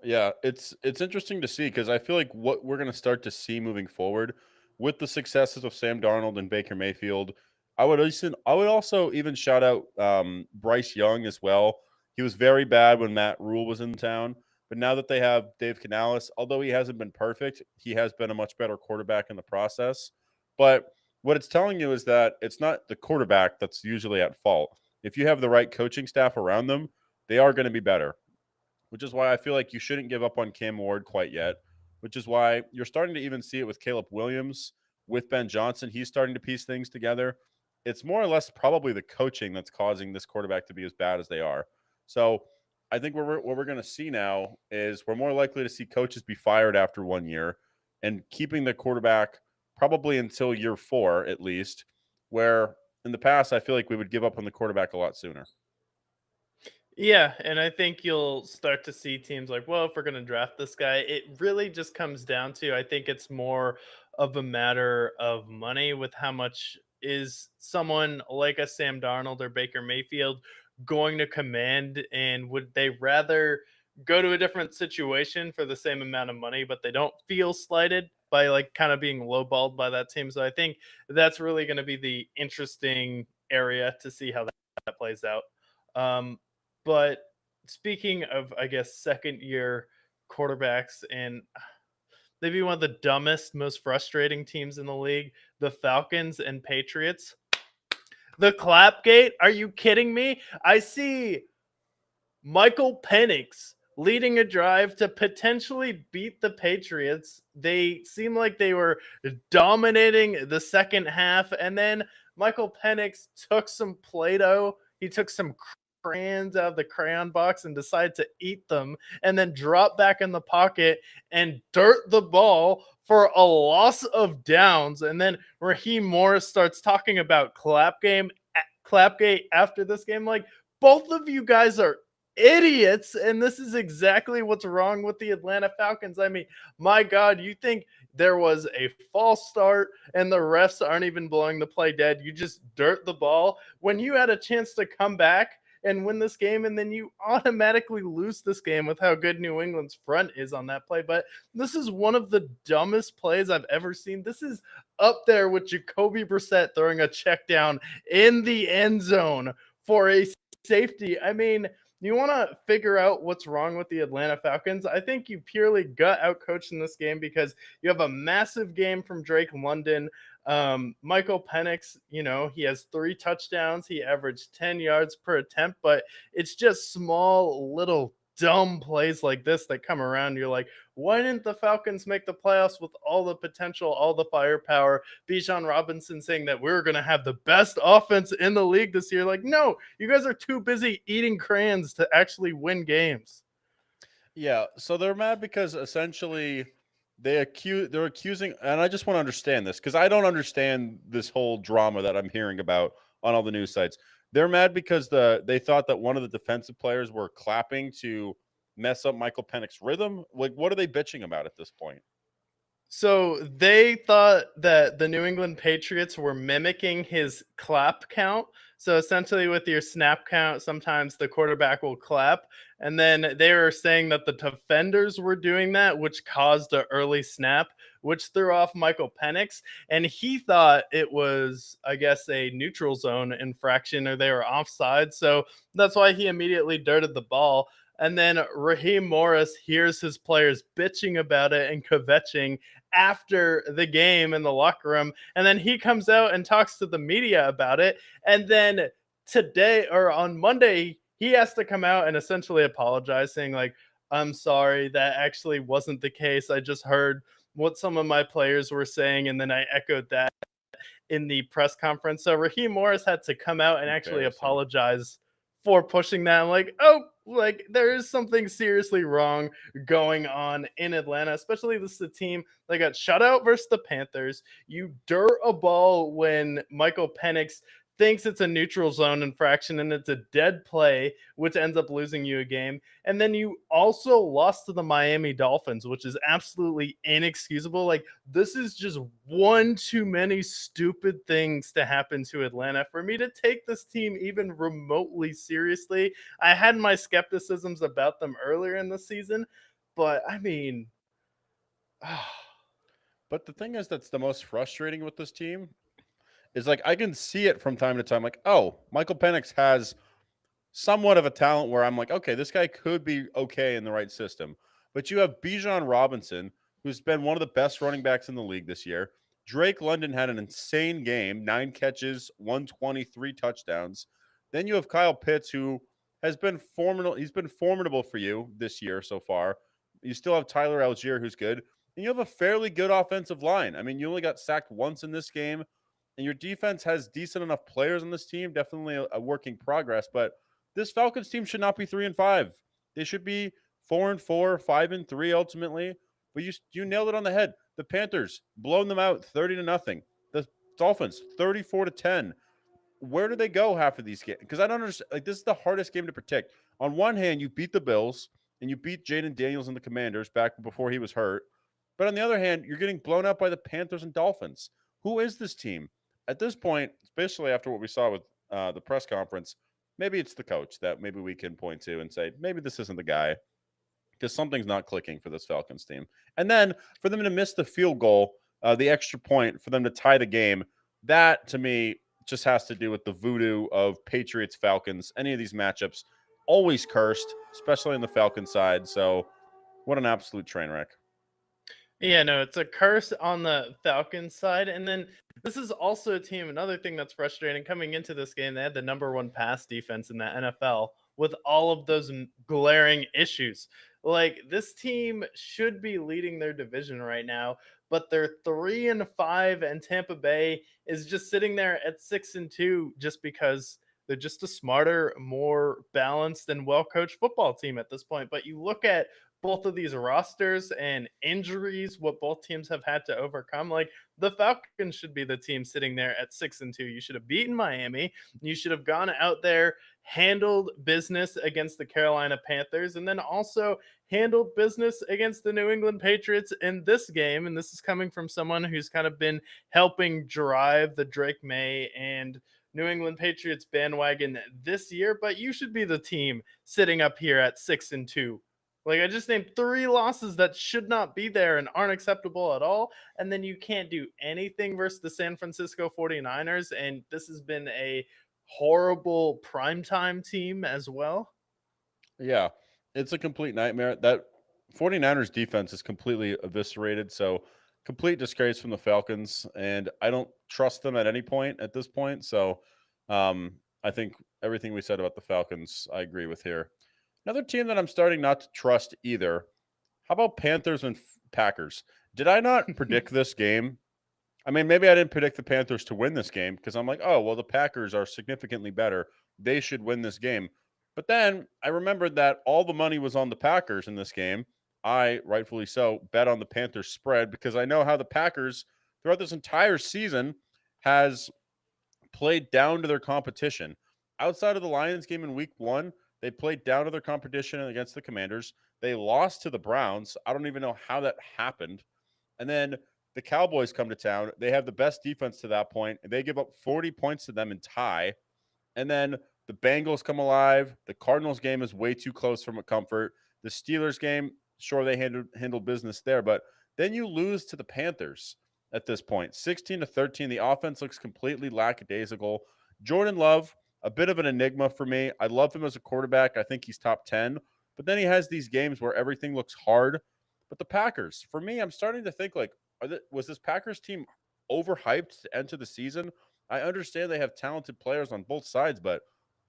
Yeah, it's interesting to see because I feel like what we're going to start to see moving forward with the successes of Sam Darnold and Baker Mayfield. I would also even shout out Bryce Young as well. He was very bad when Matt Rule was in town, but now that they have Dave Canales, although he hasn't been perfect, he has been a much better quarterback in the process. But what it's telling you is that it's not the quarterback that's usually at fault. If you have the right coaching staff around them, they are going to be better, which is why I feel like you shouldn't give up on Cam Ward quite yet, which is why you're starting to even see it with Caleb Williams, with Ben Johnson. He's starting to piece things together. It's more or less probably the coaching that's causing this quarterback to be as bad as they are. So I think what we're going to see now is we're more likely to see coaches be fired after 1 year and keeping the quarterback probably until year 4 at least, where in the past I feel like we would give up on the quarterback a lot sooner. Yeah, and I think you'll start to see teams like, well, if we're going to draft this guy, it really just comes down to, I think it's more of a matter of money with how much is someone like a Sam Darnold or Baker Mayfield going to command, and would they rather go to a different situation for the same amount of money, but they don't feel slighted by like kind of being lowballed by that team. So I think that's really going to be the interesting area to see how that plays out. Um, but speaking of, I guess, second year quarterbacks, and they'd be one of the dumbest, most frustrating teams in the league, the Falcons and Patriots. The Clapgate? Are you kidding me? I see Michael Pennix leading a drive to potentially beat the Patriots. They seem like they were dominating the second half, and then Michael Pennix took some Play-Doh. He took some crayons out of the crayon box and decided to eat them, and then drop back in the pocket and dirt the ball for a loss of downs. And then Raheem Morris starts talking about Clapgate after this game. Like, both of you guys are idiots, and this is exactly what's wrong with the Atlanta Falcons. I mean, my God, you think there was a false start and the refs aren't even blowing the play dead? You just dirt the ball when you had a chance to come back and win this game, and then you automatically lose this game with how good New England's front is on that play. But this is one of the dumbest plays I've ever seen. This is up there with Jacoby Brissett throwing a check down in the end zone for a safety. I mean, you want to figure out what's wrong with the Atlanta Falcons? I think you purely got outcoached in this game because you have a massive game from Drake London. Michael Pennix, he has 3 touchdowns. He averaged 10 yards per attempt, but it's just small, little dumb plays like this that come around. You're like, why didn't the Falcons make the playoffs with all the potential, all the firepower? Bijan Robinson saying that we're going to have the best offense in the league this year. Like, no, you guys are too busy eating crayons to actually win games. Yeah, so they're mad because essentially they're accusing, and I just want to understand this because I don't understand this whole drama that I'm hearing about on all the news sites. They're mad because they thought that one of the defensive players were clapping to mess up Michael Penix's rhythm. Like, what are they bitching about at this point? So they thought that the New England Patriots were mimicking his clap count. So essentially, with your snap count, sometimes the quarterback will clap. And then they were saying that the defenders were doing that, which caused an early snap, which threw off Michael Penix. And he thought it was, I guess, a neutral zone infraction or they were offside. So that's why he immediately dirted the ball. And then Raheem Morris hears his players bitching about it and kvetching after the game in the locker room. And then he comes out and talks to the media about it. And then today or on Monday, he has to come out and essentially apologize, saying, like, I'm sorry, that actually wasn't the case. I just heard what some of my players were saying, and then I echoed that in the press conference. So Raheem Morris had to come out and actually Embarrassing. apologize for pushing that. I'm like, oh, like there is something seriously wrong going on in Atlanta, especially this is a team that got shut out versus the Panthers. You dirt a ball when Michael Pennix thinks it's a neutral zone infraction and it's a dead play, which ends up losing you a game. And then you also lost to the Miami Dolphins, which is absolutely inexcusable. Like, this is just one too many stupid things to happen to Atlanta for me to take this team even remotely seriously. I had my skepticisms about them earlier in the season, but I mean, But the thing is, that's the most frustrating with this team is like I can see it from time to time. Like, oh, Michael Penix has somewhat of a talent where I'm like, okay, this guy could be okay in the right system. But you have Bijan Robinson, who's been one of the best running backs in the league this year. Drake London had an insane game, 9 catches, 123 touchdowns. Then you have Kyle Pitts, who has been formidable. He's been formidable for you this year so far. You still have Tyler Algier, who's good. And you have a fairly good offensive line. I mean, you only got sacked once in this game, and your defense has decent enough players on this team. Definitely a work in progress, but this Falcons team should not be 3-5. They should be 4-4, 5-3 ultimately. But you nailed it on the head. The Panthers blown them out 30-0. The Dolphins 34-10. Where do they go half of these games? Because I don't understand. Like, this is the hardest game to protect. On one hand, you beat the Bills and you beat Jaden Daniels and the Commanders back before he was hurt. But on the other hand, you're getting blown out by the Panthers and Dolphins. Who is this team? At this point, especially after what we saw with the press conference, maybe it's the coach that maybe we can point to and say, maybe this isn't the guy because something's not clicking for this Falcons team. And then for them to miss the field goal, the extra point, for them to tie the game, that to me just has to do with the voodoo of Patriots, Falcons. Any of these matchups always cursed, especially on the Falcons side. So what an absolute train wreck. yeah, no, it's a curse on the Falcons side. And then this is also a team, another thing that's frustrating coming into this game, they had the number one pass defense in the NFL with all of those glaring issues. Like, this team should be leading their division right now, but they're 3-5, and Tampa Bay is just sitting there at 6-2 just because they're just a smarter, more balanced, and well coached football team at this point. But you look at both of these rosters and injuries, what both teams have had to overcome. Like, the Falcons should be the team sitting there at 6-2. You should have beaten Miami. You should have gone out there, handled business against the Carolina Panthers, and then also handled business against the New England Patriots in this game. And this is coming from someone who's kind of been helping drive the Drake May and New England Patriots bandwagon this year, but you should be the team sitting up here at 6-2. Like, I just named three losses that should not be there and aren't acceptable at all. And then you can't do anything versus the San Francisco 49ers. And this has been a horrible primetime team as well. Yeah, it's a complete nightmare. That 49ers defense is completely eviscerated. So, complete disgrace from the Falcons. And I don't trust them at any point at this point. So, I think everything we said about the Falcons, I agree with here. Another team that I'm starting not to trust either. How about Panthers and Packers? Did I not predict this game? I mean, maybe I didn't predict the Panthers to win this game because I'm like, oh, well, the Packers are significantly better. They should win this game. But then I remembered that all the money was on the Packers in this game. I, rightfully so, bet on the Panthers spread because I know how the Packers, throughout this entire season, has played down to their competition. Outside of the Lions game in week 1, they played down to their competition against the Commanders. They lost to the Browns. I don't even know how that happened. And then the Cowboys come to town. They have the best defense to that point. And they give up 40 points to them and tie. And then the Bengals come alive. The Cardinals game is way too close from a comfort. The Steelers game, sure, they handled business there. But then you lose to the Panthers at this point. 16-13. The offense looks completely lackadaisical. Jordan Love, a bit of an enigma for me. I love him as a quarterback. I think he's top 10. But then he has these games where everything looks hard. But the Packers, for me, I'm starting to think like, was this Packers team overhyped to enter the season? I understand they have talented players on both sides, but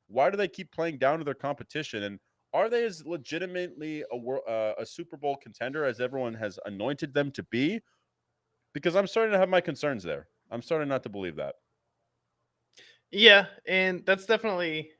why do they keep playing down to their competition? And are they as legitimately a Super Bowl contender as everyone has anointed them to be? Because I'm starting to have my concerns there. I'm starting not to believe that. Yeah, and that's definitely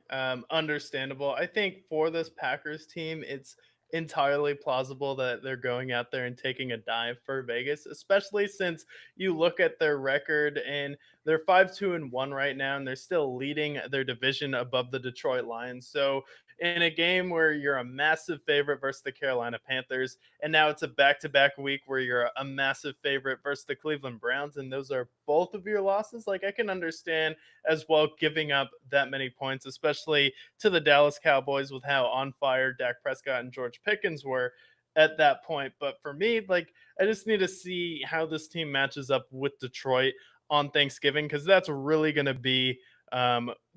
understandable. I think for this Packers team, it's entirely plausible that they're going out there and taking a dive for Vegas, especially since you look at their record and they're 5-2-1 right now, and they're still leading their division above the Detroit Lions. So, in a game where you're a massive favorite versus the Carolina Panthers, and now it's a back to back week where you're a massive favorite versus the Cleveland Browns, and those are both of your losses, like I can understand as well giving up that many points, especially to the Dallas Cowboys with how on fire Dak Prescott and George Pickens were at that point. But for me, like I just need to see how this team matches up with Detroit on Thanksgiving because that's really going to be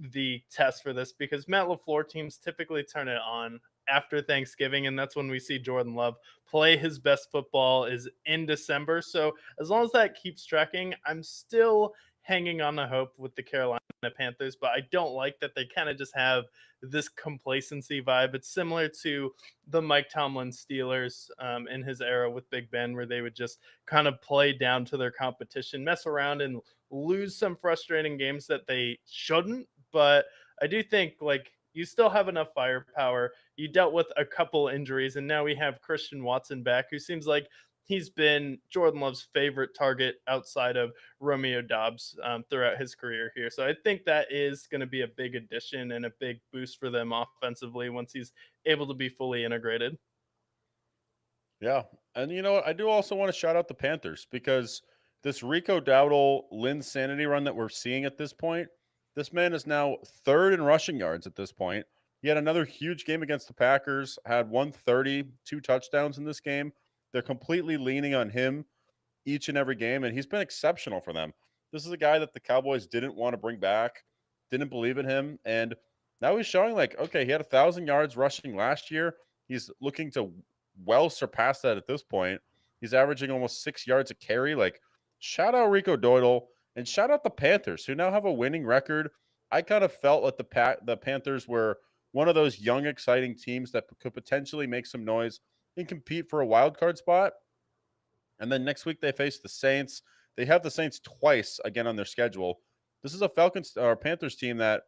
the test for this because Matt LaFleur teams typically turn it on after Thanksgiving, and that's when we see Jordan Love play his best football is in December. So as long as that keeps tracking, I'm still hanging on the hope with the Carolina Panthers, but I don't like that they kind of just have this complacency vibe. It's similar to the Mike Tomlin Steelers in his era with Big Ben, where they would just kind of play down to their competition, mess around, and lose some frustrating games that they shouldn't. But I do think like you still have enough firepower. You dealt with a couple injuries, and now we have Christian Watson back, who seems like he's been Jordan Love's favorite target outside of Romeo Dobbs throughout his career here. So I think that is going to be a big addition and a big boost for them offensively once he's able to be fully integrated. Yeah. And you know what? I do also want to shout out the Panthers because this Rico Dowdle Linsanity run that we're seeing at this point, this man is now third in rushing yards at this point. He had another huge game against the Packers, had 130, 2 touchdowns in this game. They're completely leaning on him each and every game, and he's been exceptional for them. This is a guy that the Cowboys didn't want to bring back, didn't believe in him, and now he's showing like, okay, he had 1,000 yards rushing last year. He's looking to well surpass that at this point. He's averaging almost 6 yards a carry. Like, shout out Rico Doidle and shout out the Panthers, who now have a winning record. I kind of felt that the Panthers were one of those young, exciting teams that could potentially make some noise and compete for a wild card spot. And then next week they face the Saints. They have the Saints twice again on their schedule. This is a Falcons or Panthers team that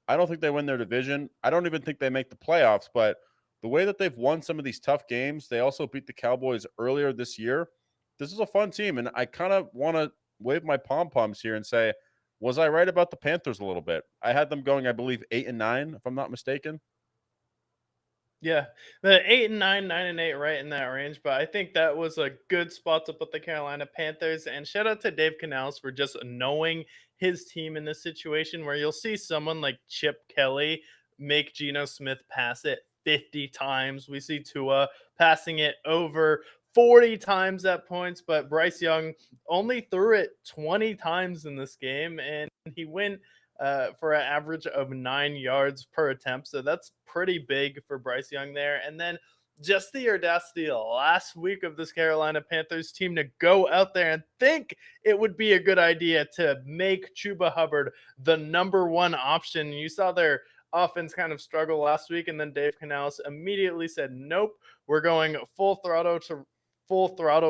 I don't think they win their division. I don't even think they make the playoffs, but the way that they've won some of these tough games, they also beat the Cowboys earlier this year. This is a fun team, and I kind of want to wave my pom poms here and say, was I right about the Panthers a little bit? I had them going, I believe, 8-9, if I'm not mistaken. Yeah, the 8-9, 9-8, right in that range. But I think that was a good spot to put the Carolina Panthers. And shout out to Dave Canales for just knowing his team in this situation where you'll see someone like Chip Kelly make Geno Smith pass it 50 times. We see Tua passing it over 40 times at points, but Bryce Young only threw it 20 times in this game, and he went for an average of 9 yards per attempt. So that's pretty big for Bryce Young there. And then just the audacity last week of this Carolina Panthers team to go out there and think it would be a good idea to make Chuba Hubbard the number one option. You saw their offense kind of struggle last week, and then Dave Canales immediately said, "Nope, we're going full throttle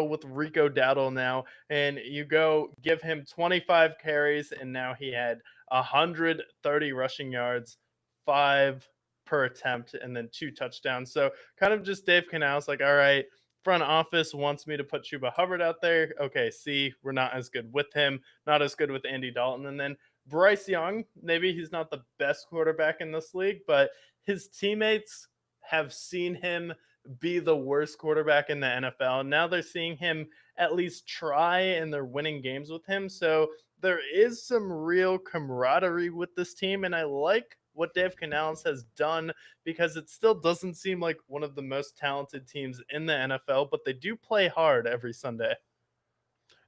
with Rico Dowdle now." And you go give him 25 carries, and now he had 130 rushing yards, 5 per attempt, and then 2 touchdowns. So kind of just Dave Canales like, all right, front office wants me to put Chuba Hubbard out there. Okay, see, we're not as good with him, not as good with Andy Dalton. And then Bryce Young, maybe he's not the best quarterback in this league, but his teammates have seen him be the worst quarterback in the NFL. And now they're seeing him at least try and they're winning games with him. So there is some real camaraderie with this team. And I like what Dave Canales has done because it still doesn't seem like one of the most talented teams in the NFL, but they do play hard every Sunday.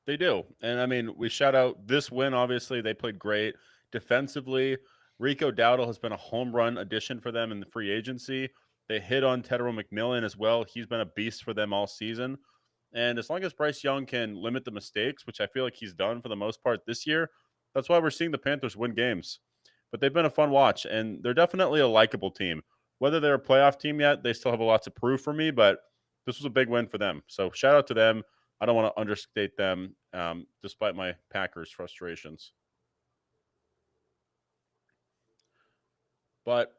They do. And I mean, we shout out this win. Obviously, they played great defensively. Rico Dowdle has been a home run addition for them in the free agency. They hit on Tedero McMillan as well. He's been a beast for them all season. And as long as Bryce Young can limit the mistakes, which I feel like he's done for the most part this year, that's why we're seeing the Panthers win games. But they've been a fun watch, and they're definitely a likable team. Whether they're a playoff team yet, they still have a lot to prove for me, but this was a big win for them. So shout out to them. I don't want to understate them, despite my Packers frustrations. But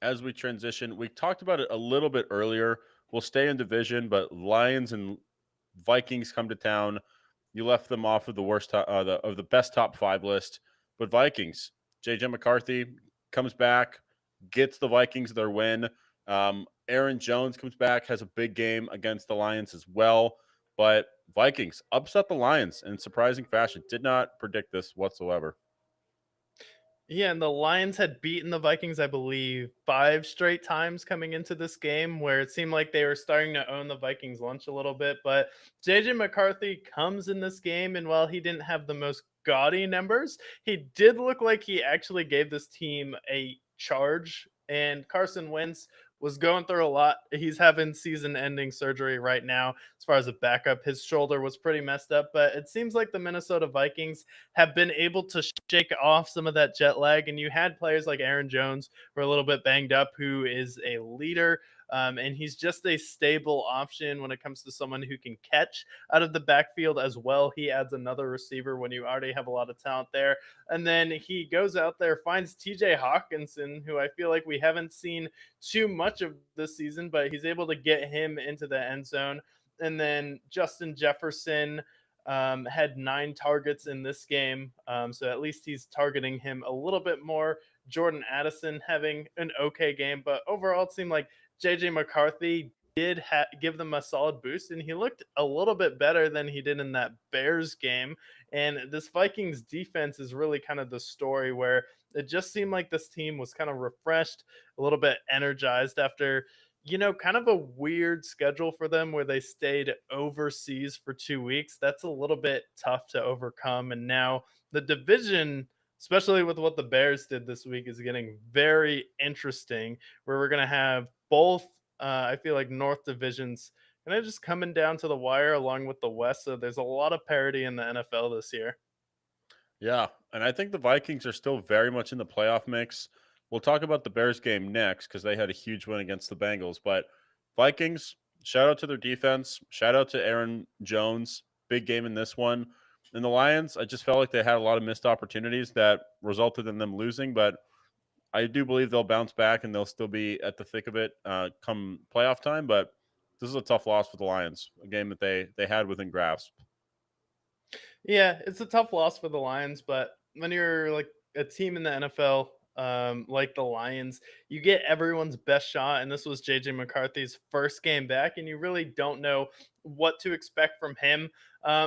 as we transition, we talked about it a little bit earlier. We'll stay in division, but Lions and Vikings come to town. You left them off of the of the best top five list, but Vikings. JJ McCarthy comes back, gets the Vikings their win. Aaron Jones comes back, has a big game against the Lions as well. But Vikings upset the Lions in surprising fashion. Did not predict this whatsoever. Yeah, and the Lions had beaten the Vikings, I believe, 5 straight times coming into this game, where it seemed like they were starting to own the Vikings' lunch a little bit. But JJ McCarthy comes in this game, and while he didn't have the most gaudy numbers, he did look like he actually gave this team a charge. And Carson Wentz was going through a lot. He's having season-ending surgery right now. As far as a backup, his shoulder was pretty messed up, but it seems like the Minnesota Vikings have been able to shake off some of that jet lag. And you had players like Aaron Jones, who are a little bit banged up, who is a leader. And he's just a stable option when it comes to someone who can catch out of the backfield as well. He adds another receiver when you already have a lot of talent there. And then he goes out there, finds TJ Hawkinson, who I feel like we haven't seen too much of this season, but he's able to get him into the end zone. And then Justin Jefferson had 9 targets in this game. So at least he's targeting him a little bit more. Jordan Addison having an okay game, but overall it seemed like JJ McCarthy did give them a solid boost, and he looked a little bit better than he did in that Bears game. And this Vikings defense is really kind of the story where it just seemed like this team was kind of refreshed, a little bit energized after kind of a weird schedule for them where they stayed overseas for 2 weeks. That's a little bit tough to overcome. And now the division, especially with what the Bears did this week, is getting very interesting, where we're going to have both, I feel like, North divisions kind of just coming down to the wire along with the West. So there's a lot of parity in the NFL this year. Yeah, and I think the Vikings are still very much in the playoff mix. We'll talk about the Bears game next because they had a huge win against the Bengals. But Vikings, shout out to their defense. Shout out to Aaron Jones. Big game in this one. And the Lions, I just felt like they had a lot of missed opportunities that resulted in them losing. But I do believe they'll bounce back and they'll still be at the thick of it come playoff time. But this is a tough loss for the Lions, a game that they had within grasp. Yeah, it's a tough loss for the Lions, but when you're like a team in the NFL, like the Lions, you get everyone's best shot. And this was JJ McCarthy's first game back, and you really don't know what to expect from him.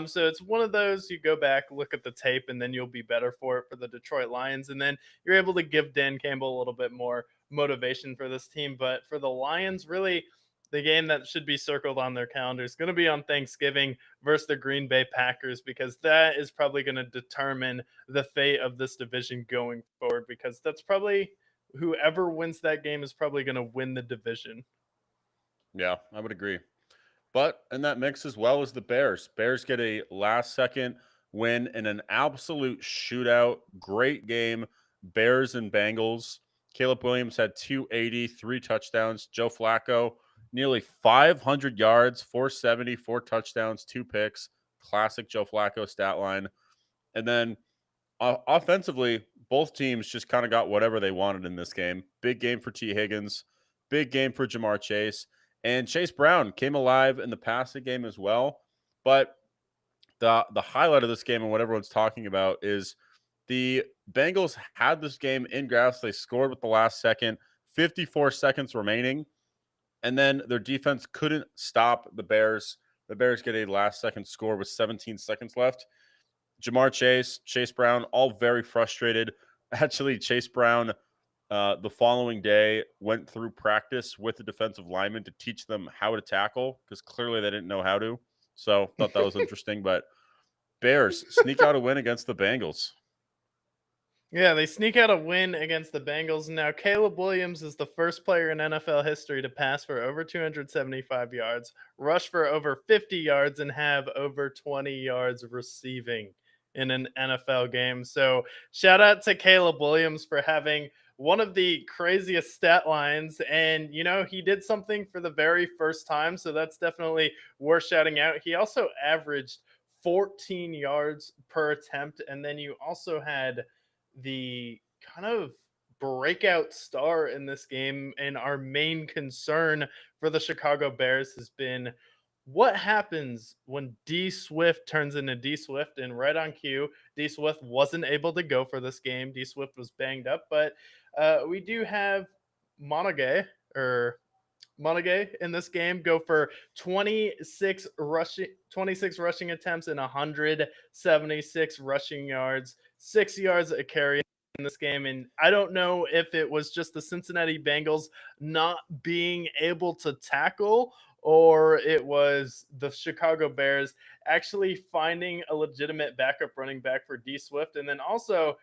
So it's one of those, you go back, look at the tape, and then you'll be better for it for the Detroit Lions. And then you're able to give Dan Campbell a little bit more motivation for this team. But for the Lions, really, the game that should be circled on their calendar is going to be on Thanksgiving versus the Green Bay Packers, because that is probably going to determine the fate of this division going forward, because that's probably whoever wins that game is probably going to win the division. Yeah, I would agree. But in that mix as well as the Bears. Bears get a last second win in an absolute shootout. Great game. Bears and Bengals. Caleb Williams had 280, 3 touchdowns. Joe Flacco, nearly 500 yards, 470, 4 touchdowns, 2 picks. Classic Joe Flacco stat line. And then offensively, both teams just kind of got whatever they wanted in this game. Big game for T. Higgins, big game for Jamar Chase, and Chase Brown came alive in the passing game as well. But the highlight of this game and what everyone's talking about is the Bengals had this game in grasp. They scored with the last second, 54 seconds remaining, and then their defense couldn't stop the Bears. The Bears get a last second score with 17 seconds left. Jamar Chase, Chase Brown, all very frustrated. Actually, Chase Brown, the following day, went through practice with the defensive lineman to teach them how to tackle because clearly they didn't know how to. So thought that was interesting. But Bears sneak out a win against the Bengals. Yeah, they sneak out a win against the Bengals. Now, Caleb Williams is the first player in NFL history to pass for over 275 yards, rush for over 50 yards, and have over 20 yards receiving in an NFL game. So, shout out to Caleb Williams for having one of the craziest stat lines. And, he did something for the very first time. So that's definitely worth shouting out. He also averaged 14 yards per attempt. And then you also had the kind of breakout star in this game. And our main concern for the Chicago Bears has been what happens when D Swift turns into D Swift. And right on cue, D Swift wasn't able to go for this game. D Swift was banged up, but we do have Monagay or Monagay in this game go for 26 rushing attempts and 176 rushing yards, 6 yards a carry in this game. And I don't know if it was just the Cincinnati Bengals not being able to tackle, or it was the Chicago Bears actually finding a legitimate backup running back for D Swift. And then also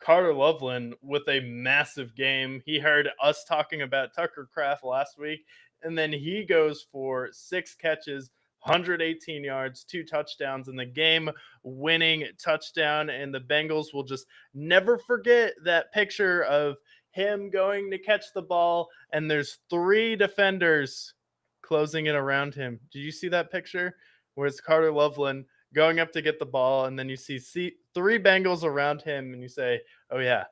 Carter Loveland with a massive game. He heard us talking about Tucker Kraft last week, and then he goes for 6 catches, 118 yards, 2 touchdowns, in the game winning touchdown. And the Bengals will just never forget that picture of him going to catch the ball, and there's 3 defenders closing it around him. Did you see that picture where it's Carter Loveland going up to get the ball, and then you see 3 Bengals around him, and you say, oh yeah,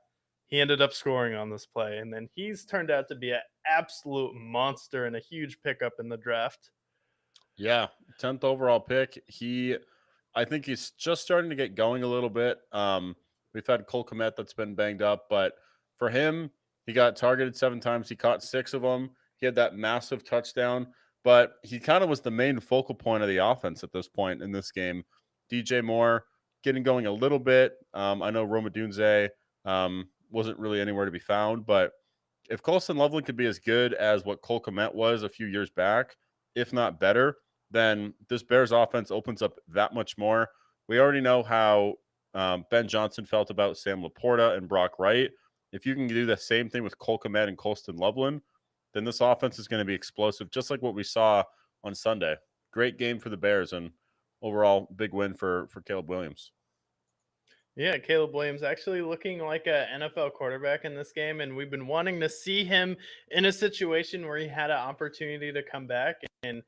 he ended up scoring on this play. And then he's turned out to be an absolute monster and a huge pickup in the draft. Yeah, 10th overall pick. I think he's just starting to get going a little bit. We've had Cole Kmet that's been banged up, but for him, he got targeted 7 times. He caught 6 of them. He had that massive touchdown, but he kind of was the main focal point of the offense at this point in this game. DJ Moore getting going a little bit. I know Roma Dunze wasn't really anywhere to be found, but if Colston Loveland could be as good as what Cole Kmet was a few years back, if not better, then this Bears offense opens up that much more. We already know how Ben Johnson felt about Sam Laporta and Brock Wright. If you can do the same thing with Cole Kmet and Colston Loveland, then this offense is going to be explosive, just like what we saw on Sunday. Great game for the Bears, and overall big win for Caleb Williams. Yeah, Caleb Williams actually looking like an NFL quarterback in this game, and we've been wanting to see him in a situation where he had an opportunity to come back. And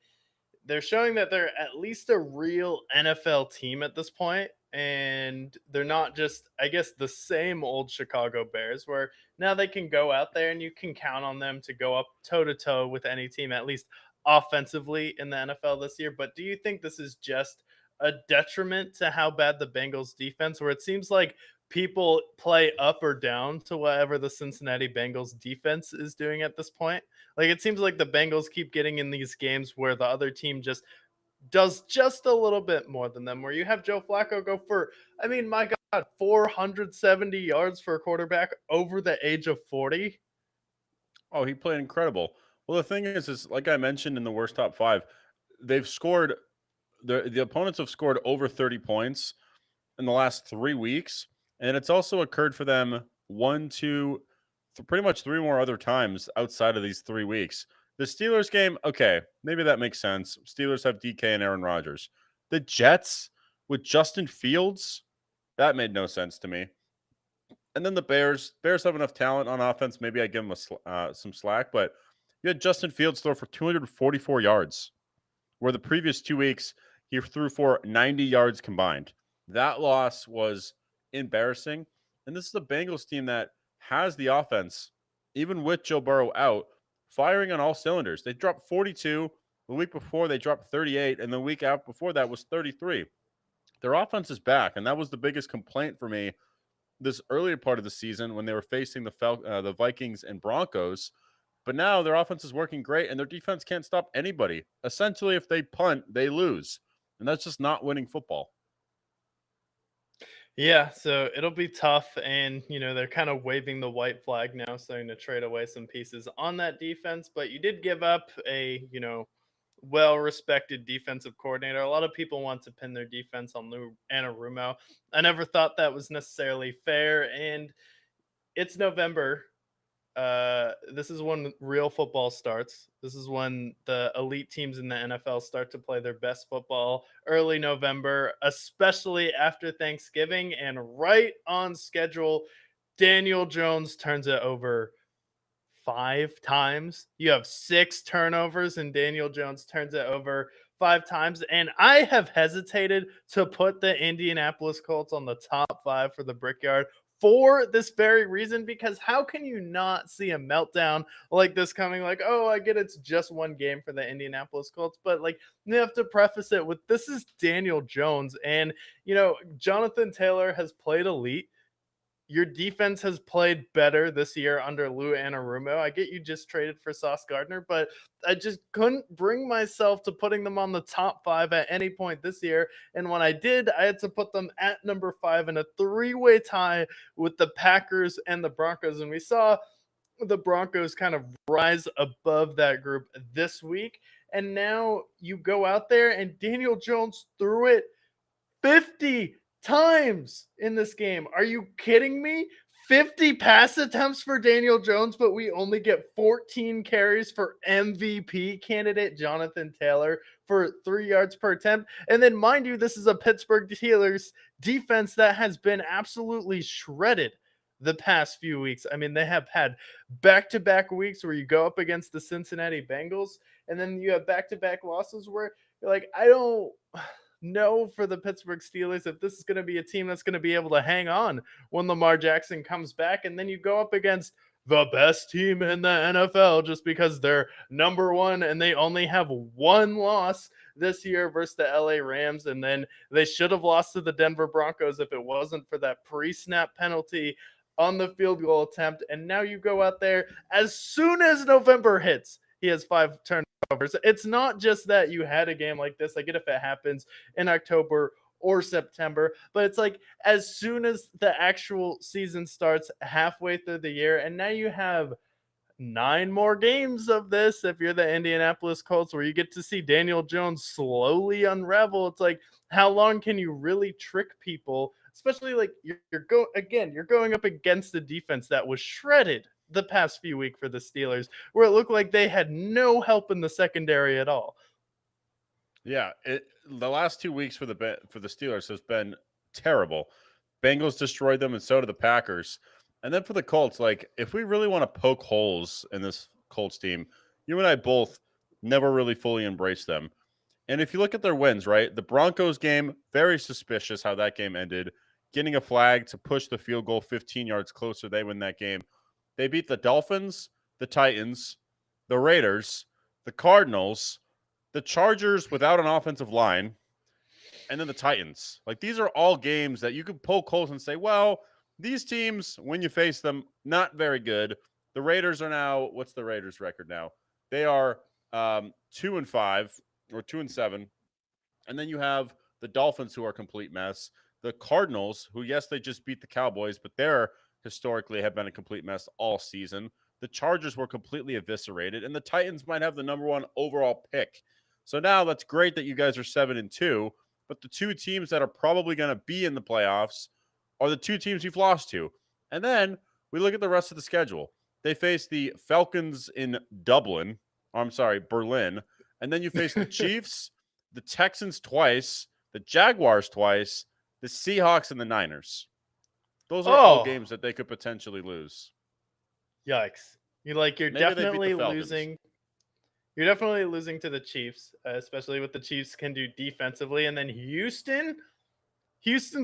they're showing that they're at least a real NFL team at this point, and they're not just, I guess, the same old Chicago Bears where now they can go out there and you can count on them to go up toe to toe with any team, at least offensively in the NFL this year. But do you think this is just a detriment to how bad the Bengals defense, where it seems like people play up or down to whatever the Cincinnati Bengals defense is doing at this point? Like, it seems like the Bengals keep getting in these games where the other team just does just a little bit more than them, where you have Joe Flacco go for, I mean, my God, 470 yards for a quarterback over the age of 40. Oh, he played incredible. Well, the thing is like I mentioned in the worst top 5, they've scored the opponents have scored over 30 points in the last 3 weeks, and it's also occurred for them pretty much 3 more other times outside of these 3 weeks. The Steelers game, okay, maybe that makes sense. Steelers have DK and Aaron Rodgers. The Jets with Justin Fields, that made no sense to me. And then the Bears have enough talent on offense. Maybe I give them some slack, but you had Justin Fields throw for 244 yards, where the previous 2 weeks he threw for 90 yards combined. That loss was embarrassing. And this is a Bengals team that has the offense, even with Joe Burrow out, firing on all cylinders. They dropped 42. The week before, they dropped 38. And the week out before that was 33. Their offense is back. And that was the biggest complaint for me this earlier part of the season when they were facing the Vikings and Broncos. But now their offense is working great, and their defense can't stop anybody. Essentially, if they punt, they lose. And that's just not winning football. Yeah, so it'll be tough. And, they're kind of waving the white flag now, starting to trade away some pieces on that defense. But you did give up a, well respected defensive coordinator. A lot of people want to pin their defense on Lou Anarumo. I never thought that was necessarily fair. And it's November. This is when real football starts. This is when the elite teams in the NFL start to play their best football, early November, especially after Thanksgiving, and right on schedule Daniel Jones turns it over 5 times. You have 6 turnovers, and Daniel Jones turns it over 5 times. And I have hesitated to put the Indianapolis Colts on the top 5 for the Brickyard for this very reason, because how can you not see a meltdown like this coming? Like, oh, I get it's just one game for the Indianapolis Colts, but like you have to preface it with this is Daniel Jones. And, Jonathan Taylor has played elite. Your defense has played better this year under Lou Anarumo. I get you just traded for Sauce Gardner, but I just couldn't bring myself to putting them on the top 5 at any point this year. And when I did, I had to put them at number 5 in a 3-way tie with the Packers and the Broncos. And we saw the Broncos kind of rise above that group this week. And now you go out there and Daniel Jones threw it 50 times in this game. Are you kidding me? 50 pass attempts for Daniel Jones, but we only get 14 carries for MVP candidate Jonathan Taylor for 3 yards per attempt. And then, mind you, this is a Pittsburgh Steelers defense that has been absolutely shredded the past few weeks. I mean, they have had back-to-back weeks where you go up against the Cincinnati Bengals, and then you have back-to-back losses where you're like, I don't know for the Pittsburgh Steelers if this is going to be a team that's going to be able to hang on when Lamar Jackson comes back. And then you go up against the best team in the NFL just because they're number 1 and they only have 1 loss this year versus the LA Rams. And then they should have lost to the Denver Broncos if it wasn't for that pre-snap penalty on the field goal attempt. And now you go out there as soon as November hits, he has 5 turnovers. It's not just that you had a game like this. I get if it happens in October or September, but it's like as soon as the actual season starts halfway through the year, and now you have 9 more games of this if you're the Indianapolis Colts where you get to see Daniel Jones slowly unravel. It's like, how long can you really trick people? Especially like you're going up against a defense that was shredded the past few weeks for the Steelers, where it looked like they had no help in the secondary at all. Yeah, the last 2 weeks for the Steelers has been terrible. Bengals destroyed them, and so did the Packers. And then for the Colts, like if we really want to poke holes in this Colts team, you and I both never really fully embraced them. And if you look at their wins, right, the Broncos game, very suspicious how that game ended. Getting a flag to push the field goal 15 yards closer, they win that game. They beat the Dolphins, the Titans, the Raiders, the Cardinals, the Chargers without an offensive line, and then the Titans. Like these are all games that you could poke holes and say, well, these teams, when you face them, not very good. The Raiders are now, what's the Raiders record now? They are 2-5 or 2-7. And then you have the Dolphins, who are a complete mess. The Cardinals, who, yes, they just beat the Cowboys, but they're historically have been a complete mess all season. The Chargers were completely eviscerated, and the Titans might have the number 1 overall pick. So now that's great that you guys are 7-2, but the 2 teams that are probably going to be in the playoffs are the 2 teams you've lost to. And then we look at the rest of the schedule. They face the Falcons in Berlin, and then you face the Chiefs, the Texans twice, the Jaguars twice, the Seahawks, and the Niners. Those are all games that they could potentially lose. Yikes. You're definitely losing. You're definitely losing to the Chiefs, especially what the Chiefs can do defensively. And then Houston's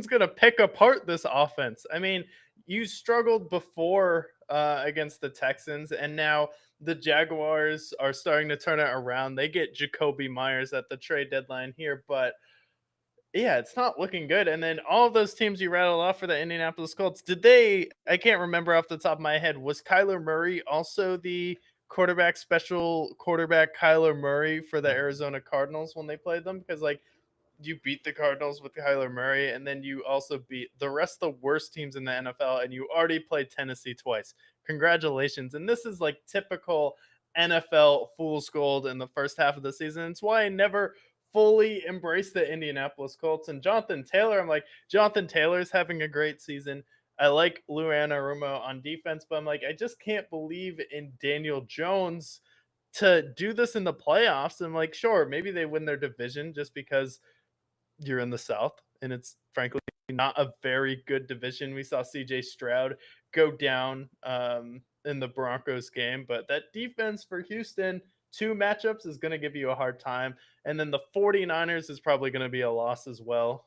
going to pick apart this offense. I mean, you struggled before against the Texans, and now the Jaguars are starting to turn it around. They get Jacoby Myers at the trade deadline here, but yeah, it's not looking good. And then all of those teams you rattled off for the Indianapolis Colts, I can't remember off the top of my head, was Kyler Murray also the special quarterback Kyler Murray for the Arizona Cardinals when they played them? Because like you beat the Cardinals with Kyler Murray, and then you also beat the rest of the worst teams in the NFL, and you already played Tennessee twice. Congratulations. And this is like typical NFL fool's gold in the first half of the season. It's why I never fully embrace the Indianapolis Colts. And Jonathan Taylor, I'm like, Jonathan Taylor's having a great season. I like Lou Anarumo on defense, but I'm like, I just can't believe in Daniel Jones to do this in the playoffs. And like, sure, maybe they win their division just because you're in the South and it's frankly not a very good division. We saw CJ Stroud go down in the Broncos game. But that defense for Houston, two matchups is going to give you a hard time. And then the 49ers is probably going to be a loss as well.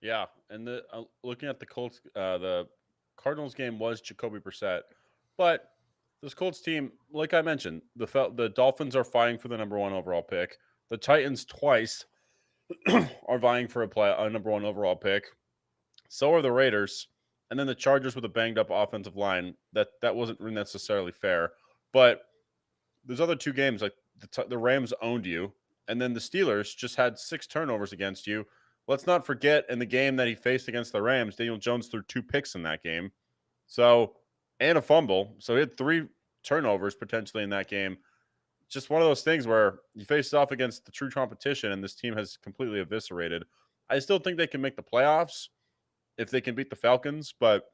Yeah, and the looking at the Colts, the Cardinals game was Jacoby Brissett, but this Colts team, like I mentioned, the Dolphins are fighting for the number one overall pick. The Titans twice are vying for a number one overall pick. So are the Raiders, and then the Chargers with a banged up offensive line. That wasn't necessarily fair, but there's other two games like the Rams owned you, and then the Steelers just had 6 turnovers against you. Let's not forget in the game that he faced against the Rams, Daniel Jones threw 2 picks in that game, so and a fumble. So he had 3 turnovers potentially in that game. Just one of those things where you face off against the true competition, and this team has completely eviscerated. I still think they can make the playoffs if they can beat the Falcons, but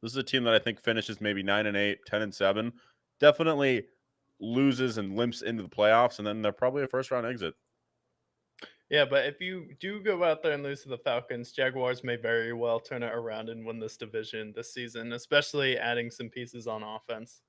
this is a team that I think finishes maybe 9-8, 10-7. Definitely loses and limps into the playoffs, and then they're probably a first round exit. Yeah, but if you do go out there and lose to the Falcons, Jaguars may very well turn it around and win this division this season, especially adding some pieces on offense.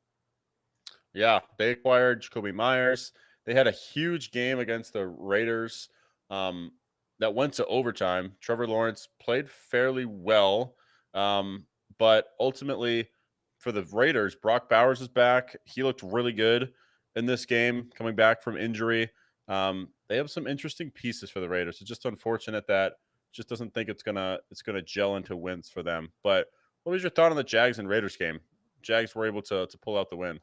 Yeah, they acquired Jacoby Myers. They had a huge game against the Raiders um, that went to overtime. Trevor Lawrence played fairly well, but ultimately for the Raiders, Brock Bowers is back. He looked really good in this game, coming back from injury. They have some interesting pieces for the Raiders. It's just unfortunate that just doesn't think it's gonna gel into wins for them. But what was your thought on the Jags and Raiders game? Jags were able to pull out the win.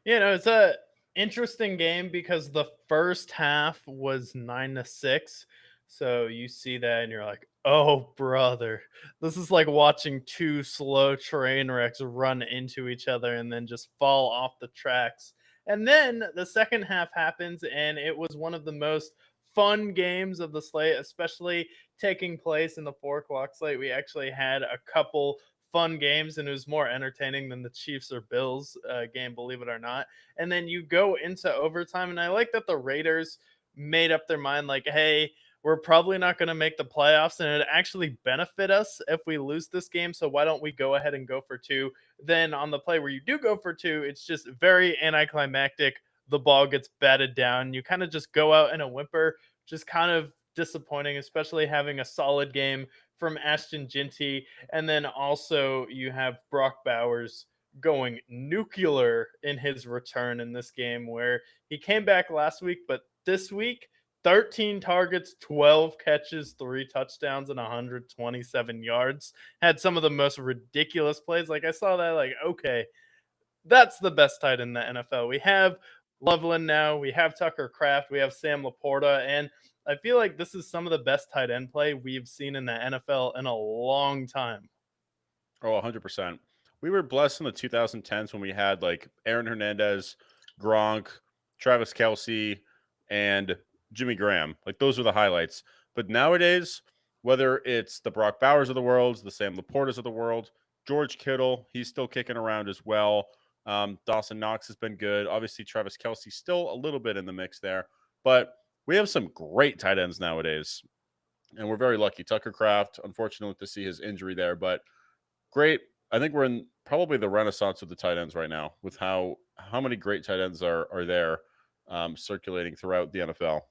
You know, it's a interesting game because the first half was 9-6. So you see that and you're like, oh brother, this is like watching two slow train wrecks run into each other and then just fall off the tracks. And then the second half happens, and it was one of the most fun games of the slate, especially taking place in the 4 o'clock slate. We actually had a couple fun games, and it was more entertaining than the Chiefs or Bills game, believe it or not. And then you go into overtime, and I like that the Raiders made up their mind, like, hey, we're probably not going to make the playoffs, and it actually benefit us if we lose this game. So why don't we go ahead and go for two? Then on the play where you do go for two, it's just very anticlimactic. The ball gets batted down. You kind of just go out in a whimper, just kind of disappointing, especially having a solid game from Ashton Ginty. And then also you have Brock Bowers going nuclear in his return in this game, where he came back last week, but this week 13 targets, 12 catches, 3 touchdowns, and 127 yards. Had some of the most ridiculous plays. Like, I saw that, like, okay, that's the best tight end in the NFL. We have Loveland now, we have Tucker Kraft, we have Sam Laporta, and I feel like this is some of the best tight end play we've seen in the NFL in a long time. Oh, 100%. We were blessed in the 2010s when we had like Aaron Hernandez, Gronk, Travis Kelsey, and Jimmy Graham. Like those are the highlights. But nowadays, whether it's the Brock Bowers of the world, the Sam Laportas of the world, George Kittle, he's still kicking around as well. Dawson Knox has been good. Obviously, Travis Kelsey still a little bit in the mix there. But we have some great tight ends nowadays. And we're very lucky. Tucker Kraft, unfortunately, to see his injury there, but great. I think we're in probably the renaissance of the tight ends right now with how many great tight ends are there circulating throughout the NFL.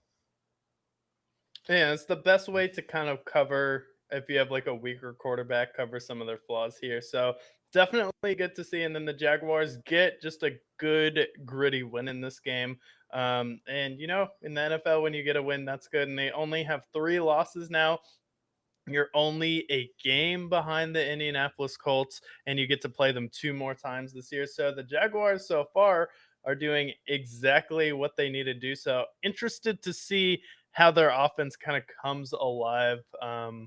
Yeah, it's the best way to kind of cover if you have like a weaker quarterback, cover some of their flaws here. So definitely good to see. And then the Jaguars get just a good gritty win in this game. And you know, in the NFL, when you get a win, that's good. And they only have 3 losses now. You're only a game behind the Indianapolis Colts, and you get to play them 2 more times this year. So the Jaguars so far are doing exactly what they need to do. So interested to see how their offense kind of comes alive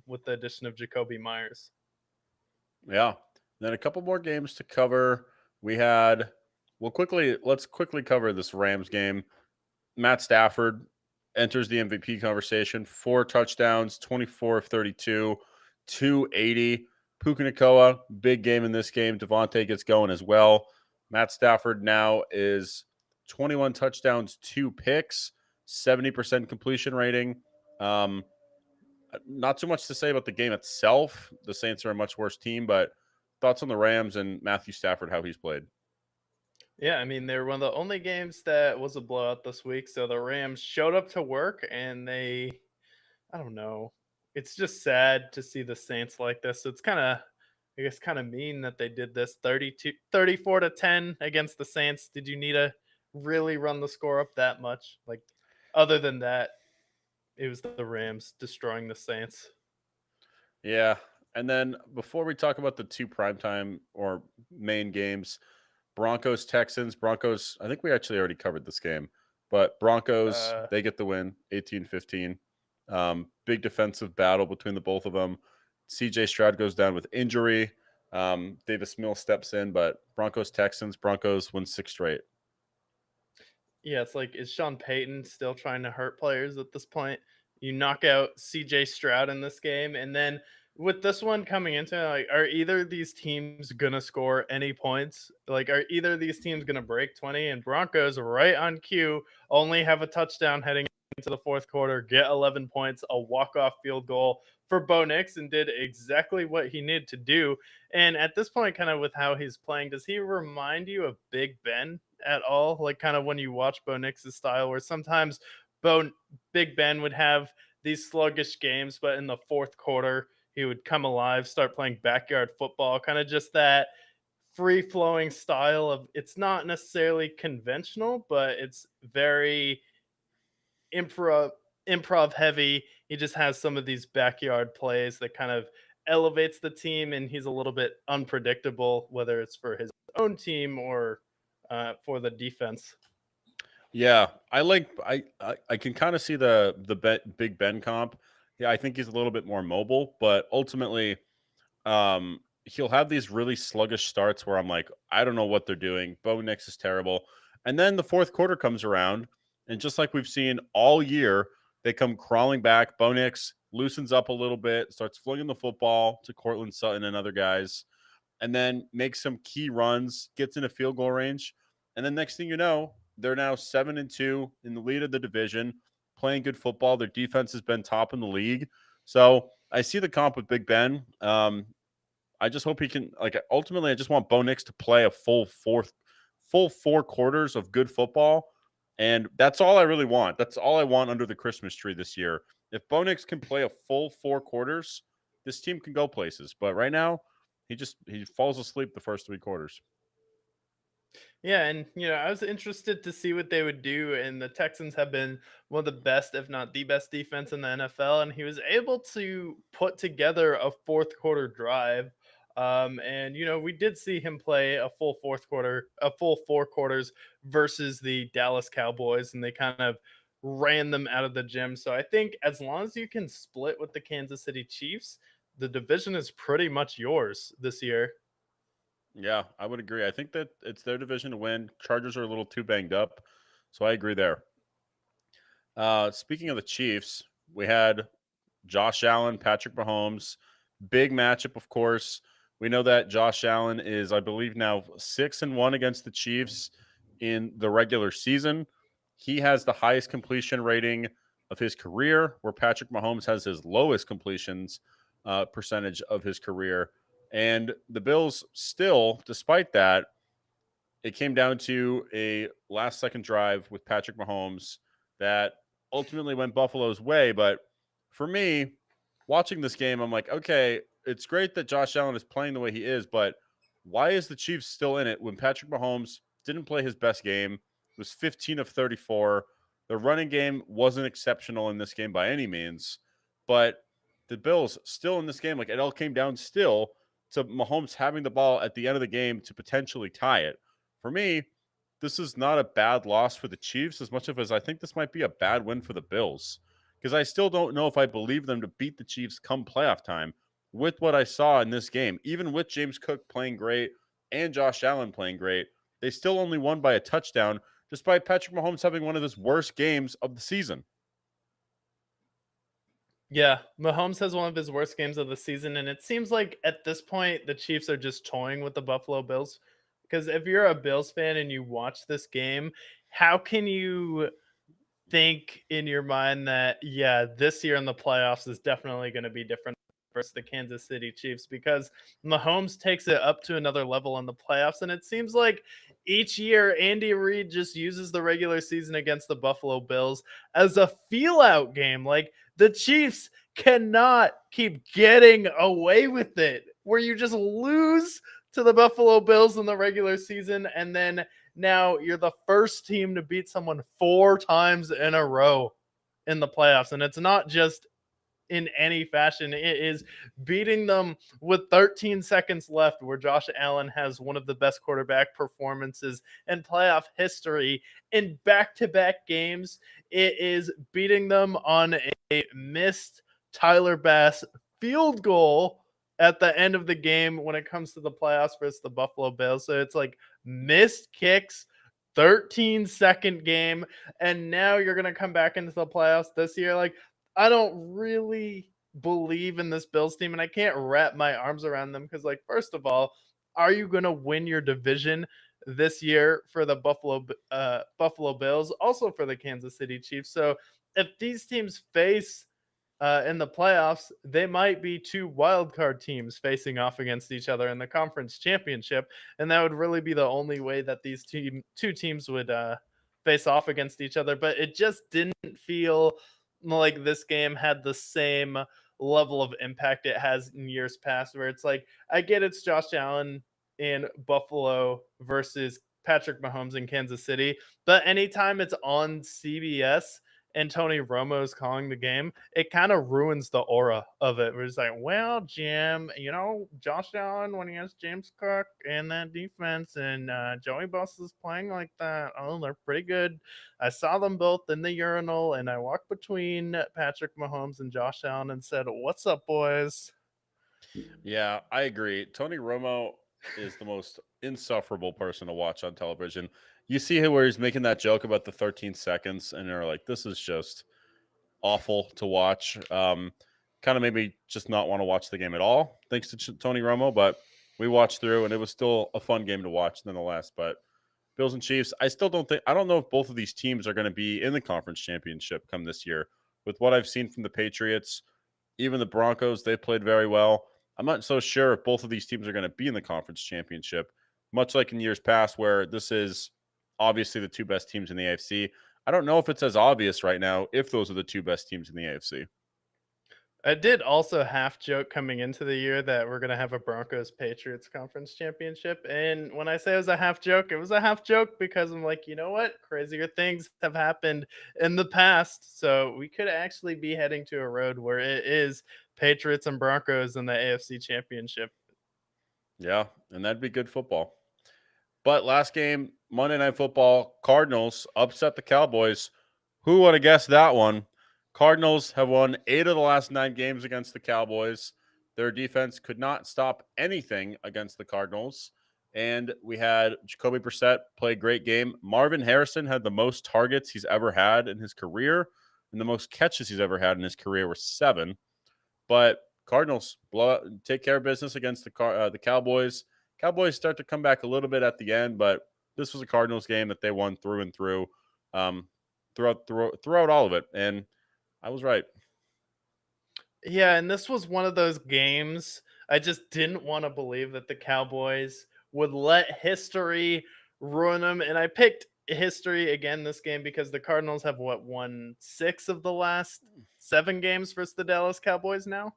with the addition of Jacoby Myers. Yeah. Then a couple more games to cover. We had let's quickly cover this Rams game. Matt Stafford enters the MVP conversation. 4 touchdowns, 24 of 32, 280. Puka Nacua, big game in this game. Devontae gets going as well. Matt Stafford now is 21 touchdowns, 2 picks, 70% completion rating. Not too much to say about the game itself. The Saints are a much worse team, but thoughts on the Rams and Matthew Stafford, how he's played? Yeah, I mean, they're one of the only games that was a blowout this week. So the Rams showed up to work and I don't know. It's just sad to see the Saints like this. It's kind of, I guess, kind of mean that they did this 34-10 against the Saints. Did you need to really run the score up that much? Like, other than that, it was the Rams destroying the Saints. Yeah. And then before we talk about the two primetime or main games, Broncos, Texans, Broncos, I think we actually already covered this game, but Broncos, Uh, they get the win 18-15. Big defensive battle between the both of them. CJ Stroud goes down with injury. Davis Mills steps in, but Broncos, Texans, Broncos win 6 straight. Yeah, it's like, is Sean Payton still trying to hurt players at this point? You knock out CJ Stroud in this game, and then with this one coming into it, like, are either of these teams gonna score any points? Like, are either of these teams gonna break 20? And Broncos, right on cue, only have a touchdown heading into the fourth quarter, get 11 points, a walk-off field goal for Bo Nix, and did exactly what he needed to do. And at this point, kind of with how he's playing, does he remind you of Big Ben at all? Like, kind of when you watch Bo Nix's style, where sometimes Bo Big Ben would have these sluggish games, but in the fourth quarter, he would come alive, start playing backyard football, kind of just that free flowing style of, it's not necessarily conventional, but it's very improv improv heavy. He just has some of these backyard plays that kind of elevates the team, and he's a little bit unpredictable, whether it's for his own team or for the defense. Yeah, I can kind of see Big Ben comp. Yeah, I think he's a little bit more mobile, but ultimately he'll have these really sluggish starts where I'm like, I don't know what they're doing. Bo Nix is terrible. And then the fourth quarter comes around, and just like we've seen all year, they come crawling back. Bo Nix loosens up a little bit, starts flinging the football to Cortland Sutton and other guys, and then makes some key runs, gets into field goal range. And then next thing you know, they're now 7-2 in the lead of the division, playing good football. Their defense has been top in the league. So I see the comp with Big Ben. I just hope he can, like, ultimately I just want Bo Nix to play a full 4 quarters of good football. And that's all I really want. That's all I want under the Christmas tree this year. If Bo Nix can play a full 4 quarters, this team can go places. But right now, he falls asleep the first 3 quarters. Yeah, and I was interested to see what they would do. And the Texans have been one of the best, if not the best, defense in the NFL. And he was able to put together a fourth quarter drive. And we did see him play a full fourth quarter, a full 4 quarters versus the Dallas Cowboys, and they kind of ran them out of the gym. So I think as long as you can split with the Kansas City Chiefs, the division is pretty much yours this year. Yeah, I would agree. I think that it's their division to win. Chargers are a little too banged up. So I agree there. Speaking of the Chiefs, we had Josh Allen, Patrick Mahomes. Big matchup, of course. We know that Josh Allen is, I believe, now 6-1 against the Chiefs in the regular season. He has the highest completion rating of his career, where Patrick Mahomes has his lowest completions percentage of his career. And the Bills still, despite that, it came down to a last second drive with Patrick Mahomes that ultimately went Buffalo's way. But for me, watching this game, I'm like, okay, it's great that Josh Allen is playing the way he is, but why is the Chiefs still in it when Patrick Mahomes didn't play his best game? Was 15 of 34. The running game wasn't exceptional in this game by any means, but the Bills still in this game, like it all came down still to Mahomes having the ball at the end of the game to potentially tie it. For me, this is not a bad loss for the Chiefs as much as I think this might be a bad win for the Bills because I still don't know if I believe them to beat the Chiefs come playoff time with what I saw in this game. Even with James Cook playing great and Josh Allen playing great, they still only won by a touchdown despite Patrick Mahomes having one of his worst games of the season. Yeah, Mahomes has one of his worst games of the season, and it seems like at this point the Chiefs are just toying with the Buffalo Bills. Because if you're a Bills fan and you watch this game, how can you think in your mind that, yeah, this year in the playoffs is definitely going to be different? versus the Kansas City Chiefs because Mahomes takes it up to another level in the playoffs. And it seems like each year Andy Reid just uses the regular season against the Buffalo Bills as a feel out game. Like the Chiefs cannot keep getting away with it where you just lose to the Buffalo Bills in the regular season and then now you're the first team to beat someone 4 times in a row in the playoffs. And it's not just in any fashion. It is beating them with 13 seconds left, where Josh Allen has one of the best quarterback performances in playoff history in back to back games. It is beating them on a missed Tyler Bass field goal at the end of the game when it comes to the playoffs versus the Buffalo Bills. So it's like missed kicks, 13-second game, and now you're going to come back into the playoffs this year. Like, I don't really believe in this Bills team, and I can't wrap my arms around them because, like, first of all, are you going to win your division this year for the Buffalo Bills, also for the Kansas City Chiefs? So if these teams face in the playoffs, they might be 2 wild card teams facing off against each other in the conference championship, and that would really be the only way that these two teams would face off against each other. But it just didn't feel like this game had the same level of impact it has in years past, where it's like, I get it's Josh Allen in Buffalo versus Patrick Mahomes in Kansas City, but anytime it's on CBS and Tony Romo is calling the game, it kind of ruins the aura of it. We're just like, well, Jim, Josh Allen when he has James Cook and that defense, and Joey Bosa is playing like that. Oh, they're pretty good. I saw them both in the urinal, and I walked between Patrick Mahomes and Josh Allen and said, "What's up, boys?" Yeah, I agree. Tony Romo is the most insufferable person to watch on television. You see him where he's making that joke about the 13 seconds, and you're like, this is just awful to watch. Kind of made me just not want to watch the game at all, thanks to Tony Romo. But we watched through, and it was still a fun game to watch nonetheless. But Bills and Chiefs, I don't know if both of these teams are going to be in the conference championship come this year. With what I've seen from the Patriots, even the Broncos, they played very well. I'm not so sure if both of these teams are going to be in the conference championship, much like in years past, where this is obviously the 2 best teams in the AFC. I don't know if it's as obvious right now if those are the 2 best teams in the AFC. I did also half joke coming into the year that we're going to have a Broncos Patriots conference championship. And when I say it was a half joke, it was a half joke because I'm like, you know what? Crazier things have happened in the past. So we could actually be heading to a road where it is Patriots and Broncos in the AFC championship. Yeah, and that'd be good football. But last game, Monday Night Football, Cardinals upset the Cowboys. Who would have guessed that one? Cardinals have won 8 of the last 9 games against the Cowboys. Their defense could not stop anything against the Cardinals. And we had Jacoby Brissett play a great game. Marvin Harrison had the most targets he's ever had in his career, and the most catches he's ever had in his career were 7. But Cardinals take care of business against the Cowboys. Cowboys start to come back a little bit at the end, but this was a Cardinals game that they won through and through, throughout all of it. And I was right. Yeah, and this was one of those games I just didn't want to believe that the Cowboys would let history ruin them. And I picked history again this game because the Cardinals have won 6 of the last 7 games versus the Dallas Cowboys now,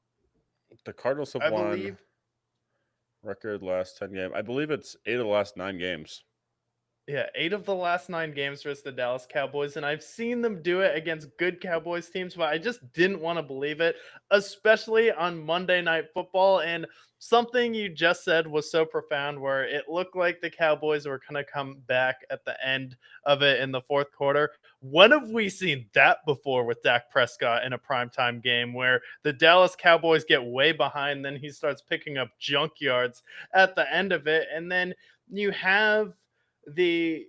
The Cardinals have I won believe. record last 10 games. I believe it's 8 of the last 9 games. Yeah, 8 of the last 9 games versus the Dallas Cowboys, and I've seen them do it against good Cowboys teams, but I just didn't want to believe it, especially on Monday Night Football. And something you just said was so profound, where it looked like the Cowboys were going to come back at the end of it in the fourth quarter. When have we seen that before with Dak Prescott in a primetime game where the Dallas Cowboys get way behind, then he starts picking up junk yards at the end of it, and then you have the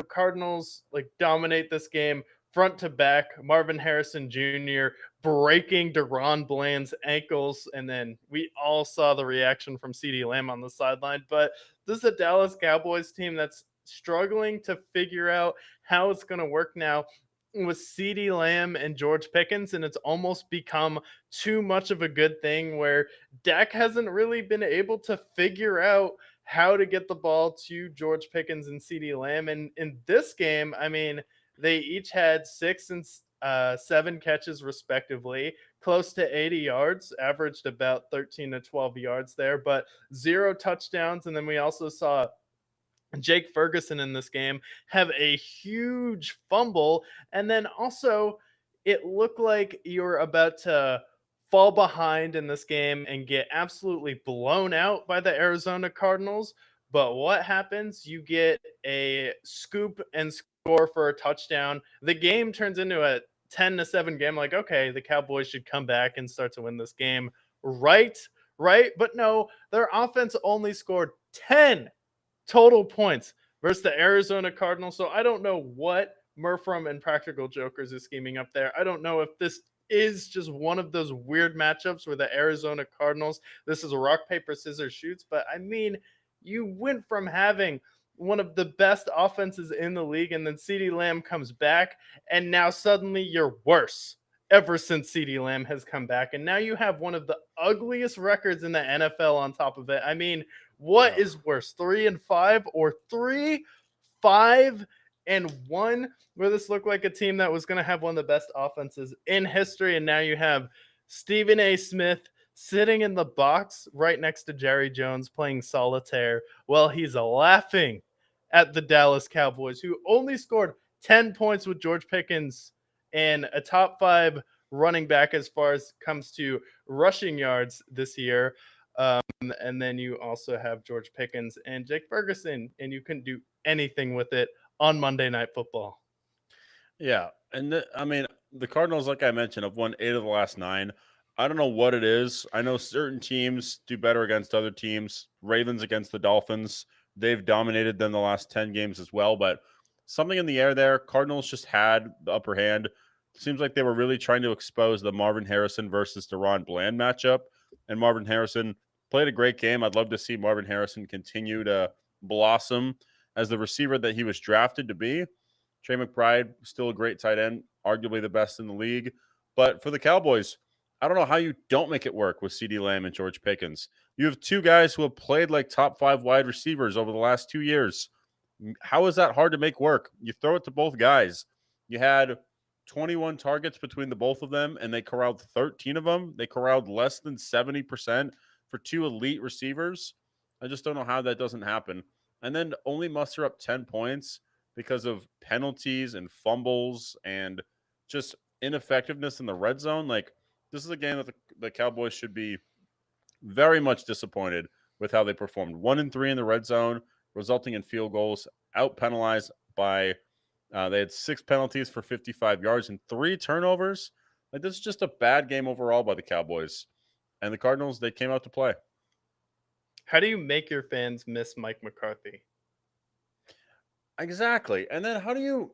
Cardinals like dominate this game front to back. Marvin Harrison Jr. breaking Deron Bland's ankles, and then we all saw the reaction from CeeDee Lamb on the sideline. But this is a Dallas Cowboys team that's struggling to figure out how it's going to work now. with CeeDee Lamb and George Pickens, and it's almost become too much of a good thing where Dak hasn't really been able to figure out how to get the ball to George Pickens and CeeDee Lamb. And in this game, I mean, they each had 6 and 7 catches respectively, close to 80 yards, averaged about 13 to 12 yards there, but 0 touchdowns. And then we also saw Jake Ferguson in this game have a huge fumble. And then also, it looked like you're about to fall behind in this game and get absolutely blown out by the Arizona Cardinals. But what happens? You get a scoop and score for a touchdown. The game turns into a 10-7 game. Like, okay, the Cowboys should come back and start to win this game. Right? Right? But no, their offense only scored 10 total points versus the Arizona Cardinals. So I don't know what Murphy and Practical Jokers is scheming up there. I don't know if this is just one of those weird matchups where the Arizona Cardinals, this is a rock, paper, scissors shoots. But I mean, you went from having one of the best offenses in the league, and then CeeDee Lamb comes back, and now suddenly you're worse ever since CeeDee Lamb has come back. And now you have one of the ugliest records in the NFL on top of it. I mean, what Yeah. is worse, 3-5 or 3-5-1? Where this looked like a team that was going to have one of the best offenses in history, and now you have Stephen A. Smith sitting in the box right next to Jerry Jones playing solitaire while he's laughing at the Dallas Cowboys, who only scored 10 points with George Pickens and a top 5 running back as far as comes to rushing yards this year. And then you also have George Pickens and Jake Ferguson, and you couldn't do anything with it on Monday Night Football. Yeah, and I mean, the Cardinals, like I mentioned, have won 8 of the last 9. I don't know what it is. I know certain teams do better against other teams. Ravens against the Dolphins, they've dominated them the last 10 games as well, but something in the air there. Cardinals just had the upper hand. Seems like they were really trying to expose the Marvin Harrison versus Deron Bland matchup, and Marvin Harrison played a great game. I'd love to see Marvin Harrison continue to blossom as the receiver that he was drafted to be. Trey McBride, still a great tight end, arguably the best in the league. But for the Cowboys, I don't know how you don't make it work with CeeDee Lamb and George Pickens. You have two guys who have played like top 5 wide receivers over the last 2 years. How is that hard to make work? You throw it to both guys. You had 21 targets between the both of them, and they corralled 13 of them. They corralled less than 70% for 2 elite receivers. I just don't know how that doesn't happen. And then only muster up 10 points because of penalties and fumbles and just ineffectiveness in the red zone. Like, this is a game that the Cowboys should be very much disappointed with how they performed. 1-3 in the red zone, resulting in field goals, out penalized by they had 6 penalties for 55 yards and 3 turnovers. Like, this is just a bad game overall by the Cowboys. And the Cardinals, they came out to play. How do you make your fans miss Mike McCarthy? Exactly. And then how do you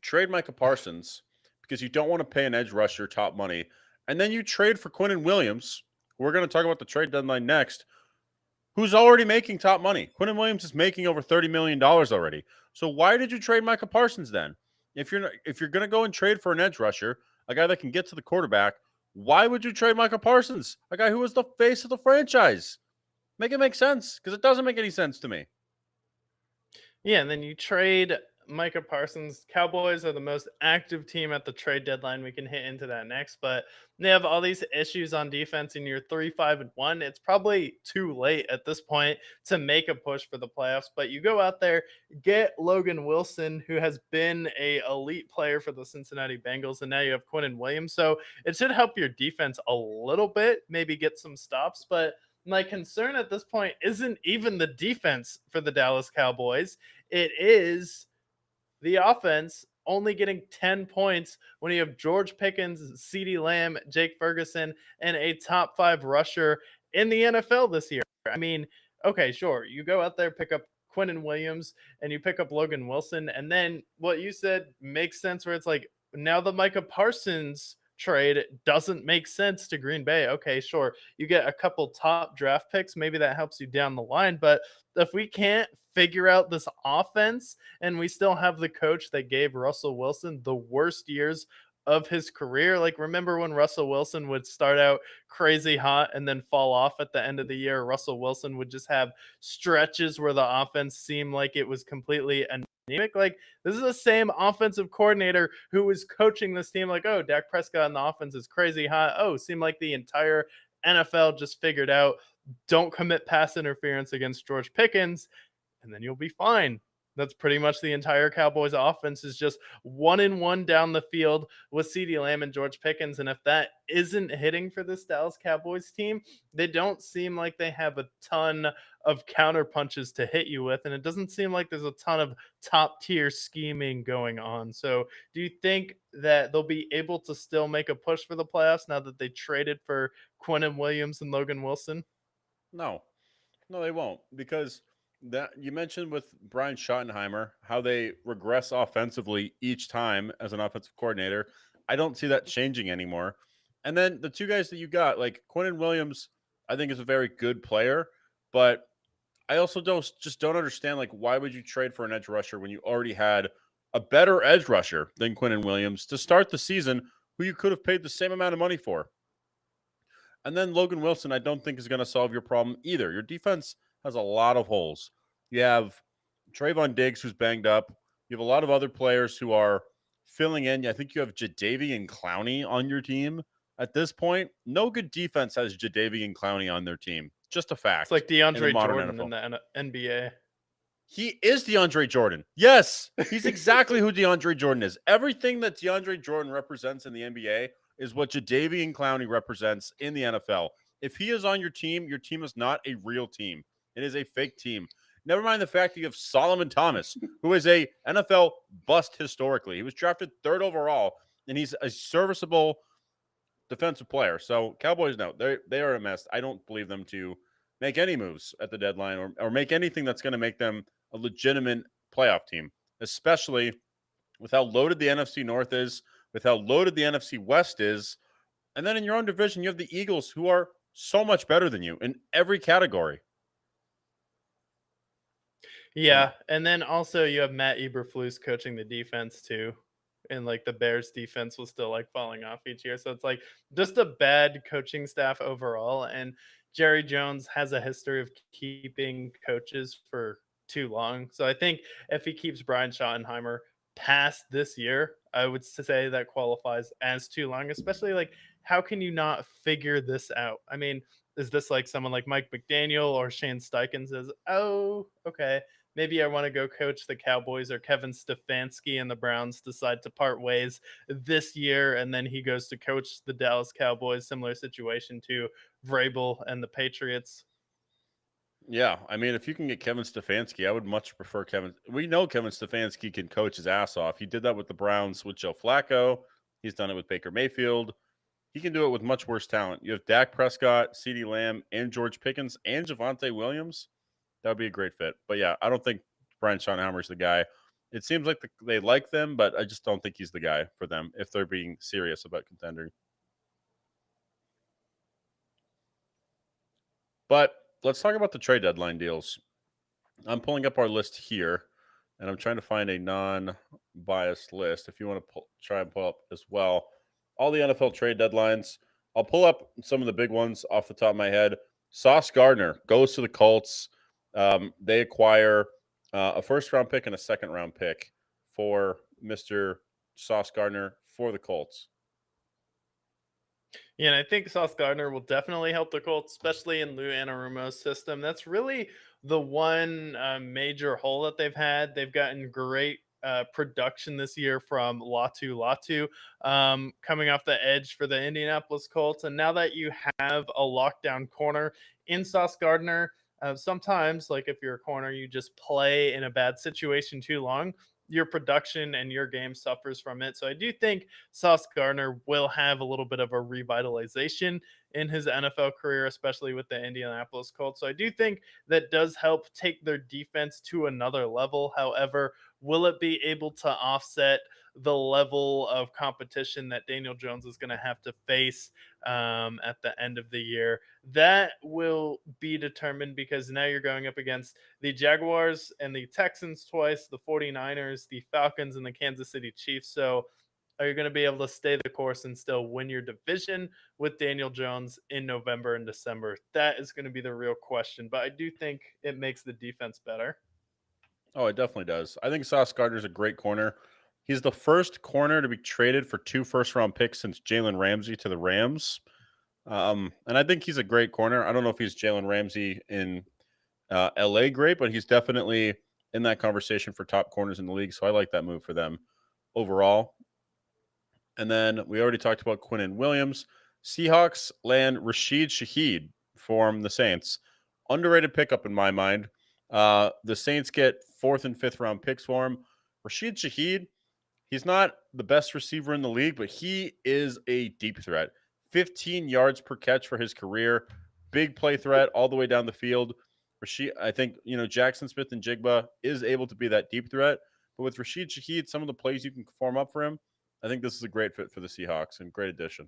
trade Micah Parsons because you don't want to pay an edge rusher top money, and then you trade for Quinnen Williams? We're going to talk about the trade deadline next, who's already making top money. Quinnen Williams is making over $30 million already. So why did you trade Micah Parsons then? If you're going to go and trade for an edge rusher, a guy that can get to the quarterback, why would you trade Micah Parsons, a guy who was the face of the franchise? Make it make sense, because it doesn't make any sense to me. Yeah, and then you trade Micah Parsons. Cowboys are the most active team at the trade deadline. We can hit into that next, but they have all these issues on defense, and you're 3-5-1. It's probably too late at this point to make a push for the playoffs. But you go out there, get Logan Wilson, who has been a elite player for the Cincinnati Bengals, and now you have Quinnen Williams. So it should help your defense a little bit, maybe get some stops, but my concern at this point isn't even the defense for the Dallas Cowboys. It is the offense only getting 10 points when you have George Pickens, CeeDee Lamb, Jake Ferguson, and a top 5 rusher in the NFL this year. I mean, okay, sure. You go out there, pick up Quinnen Williams, and you pick up Logan Wilson. And then what you said makes sense where it's like now the Micah Parsons trade doesn't make sense to Green Bay. Okay, sure. You get a couple top draft picks. Maybe that helps you down the line. But if we can't figure out this offense, and we still have the coach that gave Russell Wilson the worst years of his career. Like, remember when Russell Wilson would start out crazy hot and then fall off at the end of the year? Russell Wilson would just have stretches where the offense seemed like it was completely anemic. Like, this is the same offensive coordinator who was coaching this team. Like, oh, Dak Prescott in the offense is crazy hot. Oh, seemed like the entire NFL just figured out, don't commit pass interference against George Pickens, and then you'll be fine. That's pretty much the entire Cowboys offense, is just 1-and-1 down the field with CeeDee Lamb and George Pickens. And if that isn't hitting for this Dallas Cowboys team, they don't seem like they have a ton of counter punches to hit you with. And it doesn't seem like there's a ton of top tier scheming going on. So do you think that they'll be able to still make a push for the playoffs now that they traded for Quinnen Williams and Logan Wilson? No, no, they won't, because that you mentioned with Brian Schottenheimer how they regress offensively each time as an offensive coordinator. I don't see that changing anymore. And then the two guys that you got, like Quinnen Williams, I think is a very good player, but I also don't understand, like, why would you trade for an edge rusher when you already had a better edge rusher than Quinnen Williams to start the season, who you could have paid the same amount of money for? And then Logan Wilson, I don't think is going to solve your problem either. Your defense has a lot of holes. You have Trayvon Diggs, who's banged up. You have a lot of other players who are filling in. I think you have Jadeveon Clowney on your team. At this point, no good defense has Jadeveon Clowney on their team. Just a It's fact like in the DeAndre modern Jordan in NFL. the NBA. He is DeAndre Jordan. Yes, he's exactly who DeAndre Jordan is. Everything that DeAndre Jordan represents in the NBA is what Jadeveon Clowney represents in the NFL. If he is on your team is not a real team. It is a fake team. Never mind the fact that you have Solomon Thomas, who is a NFL bust historically. He was drafted 3rd overall, and he's a serviceable defensive player. So Cowboys, no, they are a mess. I don't believe them to make any moves at the deadline or make anything that's going to make them a legitimate playoff team, especially with how loaded the NFC North is, with how loaded the NFC West is. And then in your own division, you have the Eagles, who are so much better than you in every category. So Yeah, no. and then also you have Matt Eberflus coaching the defense too, and like the Bears defense was still like falling off each year. So it's like just a bad coaching staff overall. And Jerry Jones has a history of keeping coaches for too long. So I think if he keeps Brian Schottenheimer past this year, I would say that qualifies as too long. Especially like, how can you not figure this out? I mean, is this like someone like Mike McDaniel or Shane Steichen says, "Oh, okay, maybe I want to go coach the Cowboys," or Kevin Stefanski and the Browns decide to part ways this year, and then he goes to coach the Dallas Cowboys. Similar situation to Vrabel and the Patriots. Yeah, I mean, if you can get Kevin Stefanski, I would much prefer Kevin. We know Kevin Stefanski can coach his ass off. He did that with the Browns with Joe Flacco. He's done it with Baker Mayfield. He can do it with much worse talent. You have Dak Prescott, CeeDee Lamb, and George Pickens, and Javonte Williams. That would be a great fit. But yeah, I don't think Brian Schottenheimer's the guy. It seems like they like them, but I just don't think he's the guy for them if they're being serious about contending. But let's talk about the trade deadline deals. I'm pulling up our list here, and I'm trying to find a non-biased list. If you want to try and pull up as well, all the NFL trade deadlines. I'll pull up some of the big ones off the top of my head. Sauce Gardner goes to the Colts. They acquire a first-round pick and a second-round pick for Mr. Sauce Gardner for the Colts. Yeah, and I think Sauce Gardner will definitely help the Colts, especially in Lou Anarumo's system. That's really the one major hole that they've had. They've gotten great production this year from Latu coming off the edge for the Indianapolis Colts. And now that you have a lockdown corner in Sauce Gardner, sometimes, like if you're a corner, you just play in a bad situation too long, your production and your game suffers from it. So I do think Sauce Gardner will have a little bit of a revitalization in his NFL career, especially with the Indianapolis Colts. So I do think that does help take their defense to another level. However, will it be able to offset the level of competition that Daniel Jones is going to have to face at the end of the year? That will be determined because now you're going up against the Jaguars and the Texans twice, the 49ers, the Falcons, and the Kansas City Chiefs. So, are you going to be able to stay the course and still win your division with Daniel Jones in November and December? That is going to be the real question. But I do think it makes the defense better. Oh, it definitely does. I think Sauce Gardner's a great corner. He's the first corner to be traded for 2 first-round picks since Jalen Ramsey to the Rams. And I think he's a great corner. I don't know if he's Jalen Ramsey in LA great, but he's definitely in that conversation for top corners in the league. So I like that move for them overall. And then we already talked about Quinnen Williams. Seahawks land Rashid Shaheed from the Saints. Underrated pickup in my mind. The Saints get 4th and 5th round picks for him. Rashid Shaheed, he's not the best receiver in the league, but he is a deep threat. 15 yards per catch for his career. Big play threat all the way down the field. Rashid, I think, Jackson Smith and Jigba is able to be that deep threat. But with Rashid Shaheed, some of the plays you can form up for him, I think this is a great fit for the Seahawks and great addition.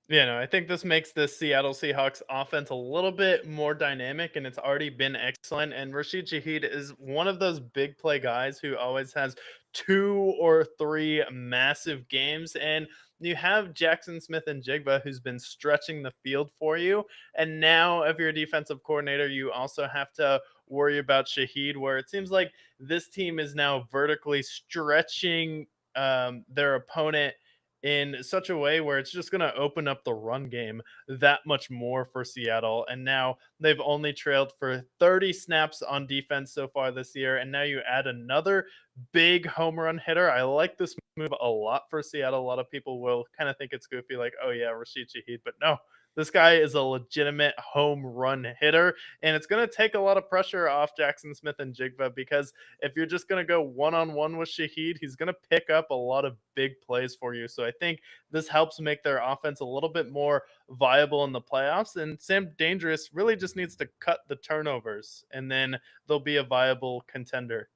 Yeah, no, I think this makes the Seattle Seahawks offense a little bit more dynamic, and it's already been excellent. And Rashid Shaheed is one of those big play guys who always has 2 or 3 massive games. And you have Jackson Smith and Jigba, who's been stretching the field for you. And now, if you're a defensive coordinator, you also have to worry about Shaheed, where it seems like this team is now vertically stretching their opponent in such a way where it's just going to open up the run game that much more for Seattle. And now they've only trailed for 30 snaps on defense so far this year. And now you add another big home run hitter. I like this move a lot for Seattle. A lot of people will kind of think it's goofy, like, oh, yeah, Rashid Shaheed. But no, this guy is a legitimate home run hitter. And it's going to take a lot of pressure off Jackson Smith and Jigba because if you're just going to go one-on-one with Shaheed, he's going to pick up a lot of big plays for you. So I think this helps make their offense a little bit more viable in the playoffs. And Sam Dangerous really just needs to cut the turnovers, and then they'll be a viable contender.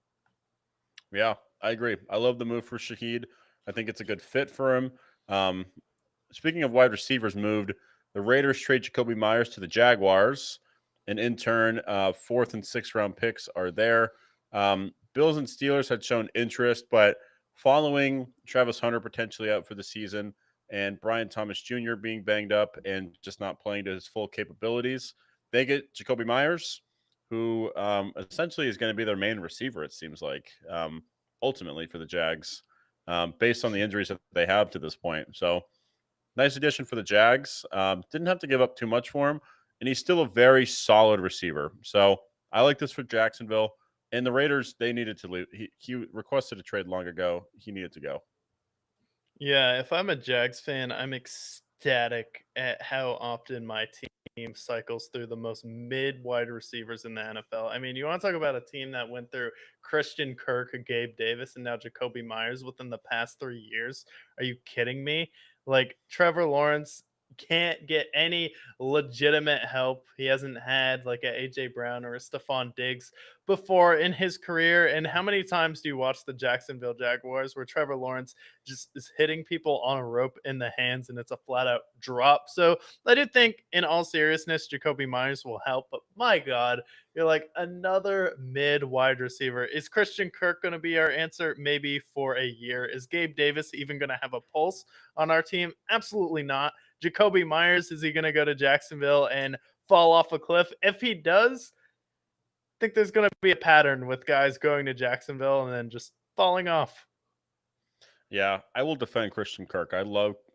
Yeah, I agree. I love the move for Shaheed. I think it's a good fit for him. Um, Speaking of wide receivers moved, the Raiders trade Jacoby Myers to the Jaguars, and in turn, 4th and 6th round picks are there. Bills and Steelers had shown interest, but following Travis Hunter potentially out for the season and Brian Thomas Jr. being banged up and just not playing to his full capabilities, they get Jacoby Myers, who essentially is going to be their main receiver, it seems like, ultimately for the Jags, based on the injuries that they have to this point. So, nice addition for the Jags. Didn't have to give up too much for him, and he's still a very solid receiver. So I like this for Jacksonville. And the Raiders, they needed to leave. He requested a trade long ago. He needed to go. Yeah, if I'm a Jags fan, I'm ecstatic at how often my team cycles through the most mid wide receivers in the NFL. I mean, you want to talk about a team that went through Christian Kirk, Gabe Davis, and now Jacoby Myers within the past 3 years? Are you kidding me? Like, Trevor Lawrence can't get any legitimate help. He hasn't had like a AJ Brown or a Stephon Diggs before in his career. And how many times do you watch the Jacksonville Jaguars where Trevor Lawrence just is hitting people on a rope in the hands and it's a flat out drop? So I do think, in all seriousness, Jacoby Myers will help. But my God, you're like another mid wide receiver. Is Christian Kirk going to be our answer? Maybe for a year. Is Gabe Davis even going to have a pulse on our team? Absolutely not. Jacoby Myers, is he going to go to Jacksonville and fall off a cliff? If he does, I think there's going to be a pattern with guys going to Jacksonville and then just falling off. Yeah, I will defend Christian Kirk.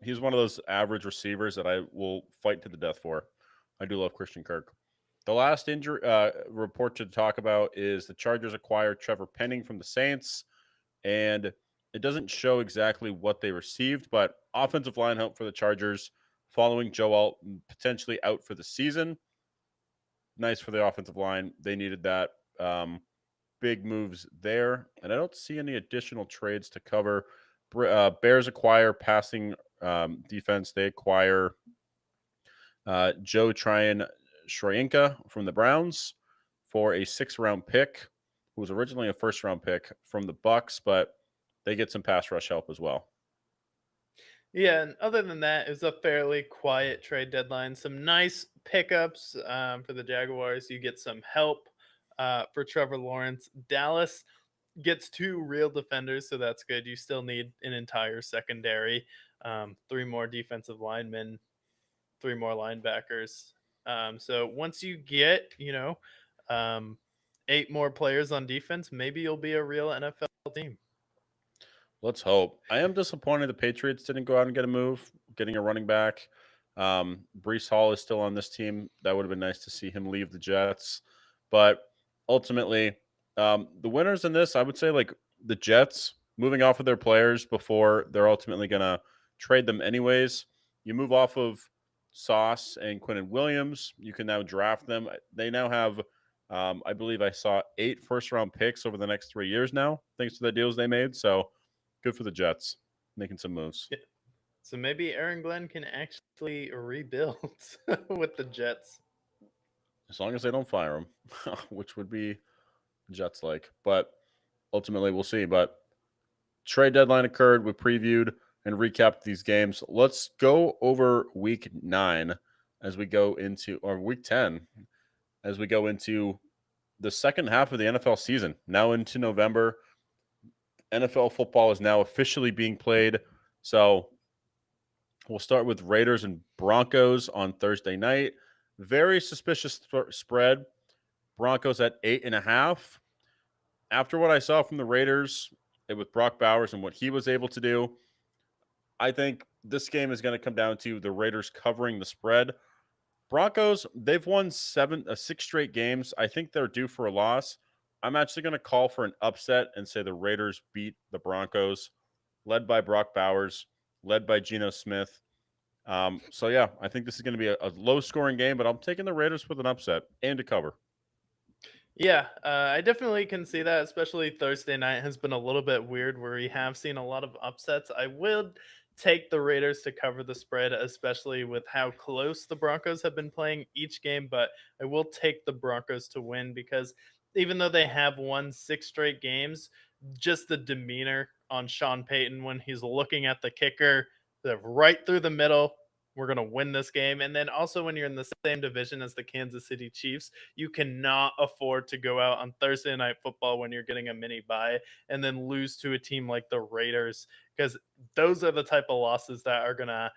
He's one of those average receivers that I will fight to the death for. I do love Christian Kirk. The last injury report to talk about is the Chargers acquired Trevor Penning from the Saints, and it doesn't show exactly what they received, but offensive line help for the Chargers following Joe Alt potentially out for the season. Nice for the offensive line. They needed that. Big moves there, and I don't see any additional trades to cover. Bears acquire passing defense. They acquire Joe Tryon Shoyinka from the Browns for a 6th round pick. who was originally a first round pick from the Bucks, but they get some pass rush help as well. Yeah, and other than that, it was a fairly quiet trade deadline. Some nice pickups for the Jaguars. You get some help for Trevor Lawrence. Dallas gets two real defenders, so that's good. You still need an entire secondary, three more defensive linemen, three more linebackers. So once you get, um, eight more players on defense, maybe you'll be a real NFL team. Let's hope. I am disappointed the Patriots didn't go out and get a move, getting a running back. Brees Hall is still on this team. That would have been nice to see him leave the Jets. But ultimately, the winners in this, I would say, like the Jets moving off of their players before they're ultimately going to trade them anyways. You move off of Sauce and Quinnen Williams. You can now draft them. They now have, I believe I saw 8 first round picks over the next 3 years now, thanks to the deals they made. So, good for the Jets, making some moves. Yeah. So maybe Aaron Glenn can actually rebuild with the Jets. As long as they don't fire him, which would be Jets like. But ultimately, we'll see. But trade deadline occurred. We previewed and recapped these games. Let's go over week 9 as we go into, or week 10 as we go into the second half of the NFL season. Now into November. NFL football is now officially being played. So we'll start with Raiders and Broncos on Thursday night. Very suspicious spread. Broncos at 8.5. After what I saw from the Raiders with Brock Bowers and what he was able to do, I think this game is going to come down to the Raiders covering the spread. Broncos, they've won 6 straight games. I think they're due for a loss. I'm actually going to call for an upset and say the Raiders beat the Broncos, led by Brock Bowers, led by Geno Smith. So yeah, I think this is going to be a low scoring game, but I'm taking the Raiders with an upset and to cover. Yeah, I definitely can see that, especially Thursday night has been a little bit weird where we have seen a lot of upsets. I would take the Raiders to cover the spread, especially with how close the Broncos have been playing each game, but I will take the Broncos to win because even though they have won 6 straight games, just the demeanor on Sean Payton when he's looking at the kicker, right through the middle. We're going to win this game. And then also, when you're in the same division as the Kansas City Chiefs, you cannot afford to go out on Thursday night football when you're getting a mini bye and then lose to a team like the Raiders, because those are the type of losses that are going to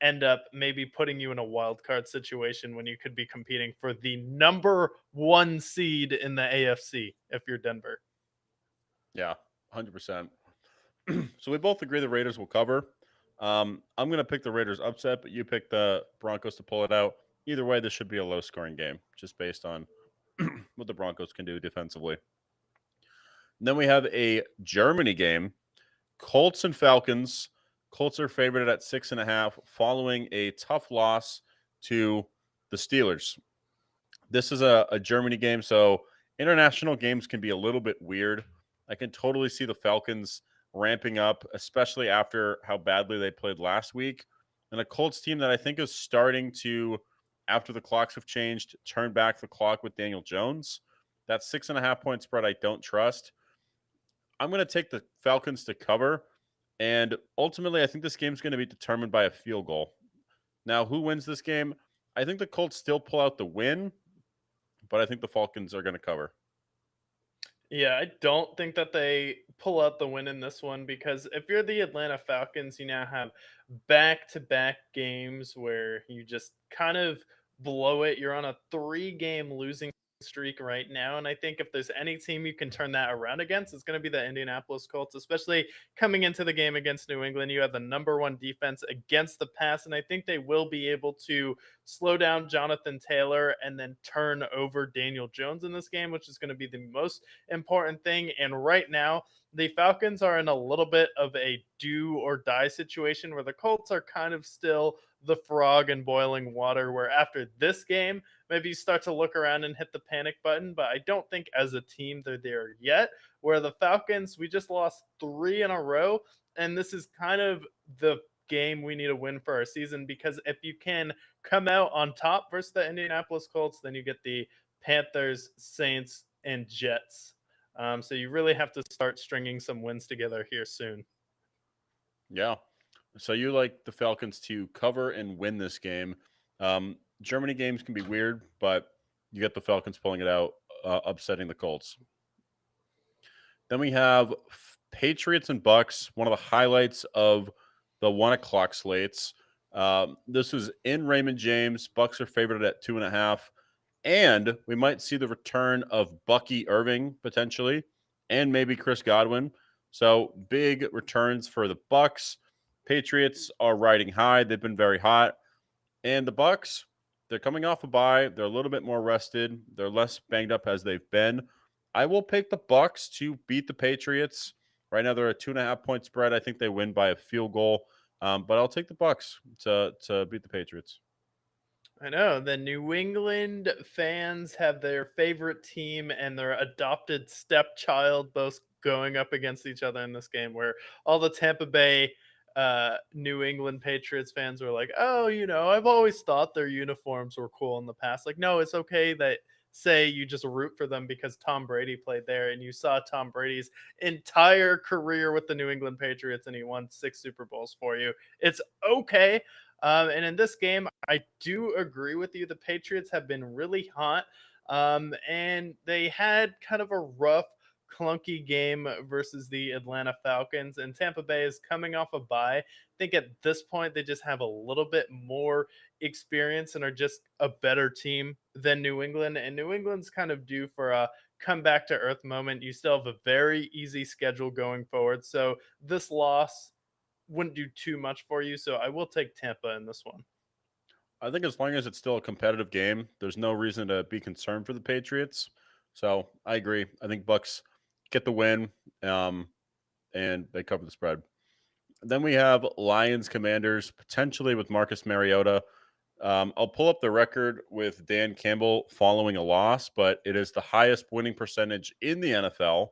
end up maybe putting you in a wild card situation when you could be competing for the number 1 seed in the AFC if you're Denver. Yeah, 100%. So we both agree the Raiders will cover. I'm going to pick the Raiders upset, but you pick the Broncos to pull it out. Either way, this should be a low scoring game, just based on what the Broncos can do defensively. And then we have a Germany game, Colts and Falcons. Colts are favored at 6.5 following a tough loss to the Steelers. This is a Germany game, so international games can be a little bit weird. I can totally see the Falcons ramping up, especially after how badly they played last week. And a Colts team that I think is starting to, after the clocks have changed, turn back the clock with Daniel Jones. That 6.5 point spread I don't trust. I'm going to take the Falcons to cover. And ultimately, I think this game is going to be determined by a field goal. Now, who wins this game? I think the Colts still pull out the win, but I think the Falcons are going to cover. Yeah, I don't think that they pull out the win in this one because if you're the Atlanta Falcons, you now have back to back games where you just kind of blow it. You're on a 3 game losing streak right now. And I think if there's any team you can turn that around against, it's going to be the Indianapolis Colts, especially coming into the game against New England. You have the number 1 defense against the pass. And I think they will be able to slow down Jonathan Taylor and then turn over Daniel Jones in this game, which is going to be the most important thing. And right now, the Falcons are in a little bit of a do or die situation where the Colts are kind of still the frog in boiling water, where after this game, maybe you start to look around and hit the panic button. But I don't think as a team they're there yet. Where the Falcons, we just lost 3 in a row. And this is kind of the game we need to win for our season, because if you can come out on top versus the Indianapolis Colts, then you get the Panthers, Saints, and Jets So you really have to start stringing some wins together here soon. Yeah. So you like the Falcons to cover and win this game. Germany games can be weird, but you get the Falcons pulling it out, upsetting the Colts. Then we have Patriots and Bucks, one of the highlights of the 1 o'clock slates. This is in Raymond James. Bucks are favored at 2.5. And we might see the return of Bucky Irving potentially, and maybe Chris Godwin. So big returns for the Bucks. Patriots are riding high. They've been very hot. And the Bucks, they're coming off a bye. They're a little bit more rested. They're less banged up as they've been. I will pick the Bucks to beat the Patriots. Right now they're a 2.5 point spread. I think they win by a field goal. But I'll take the Bucks to beat the Patriots. I know the New England fans have their favorite team and their adopted stepchild both going up against each other in this game, where all the Tampa Bay New England Patriots fans were like, "Oh, I've always thought their uniforms were cool in the past." Like, no, it's okay that say you just root for them because Tom Brady played there and you saw Tom Brady's entire career with the New England Patriots and he won 6 Super Bowls for you. It's okay. And in this game, I do agree with you. The Patriots have been really hot, and they had kind of a rough, clunky game versus the Atlanta Falcons. And Tampa Bay is coming off a bye. I think at this point, they just have a little bit more experience and are just a better team than New England. And New England's kind of due for a come back to earth moment. You still have a very easy schedule going forward. So this loss wouldn't do too much for you. So I will take Tampa in this one. I think as long as it's still a competitive game, there's no reason to be concerned for the Patriots. So I agree. I think Bucks get the win, um, and they cover the spread. Then we have Lions Commanders potentially with Marcus Mariota. I'll pull up the record with Dan Campbell following a loss, but it is the highest winning percentage in the NFL.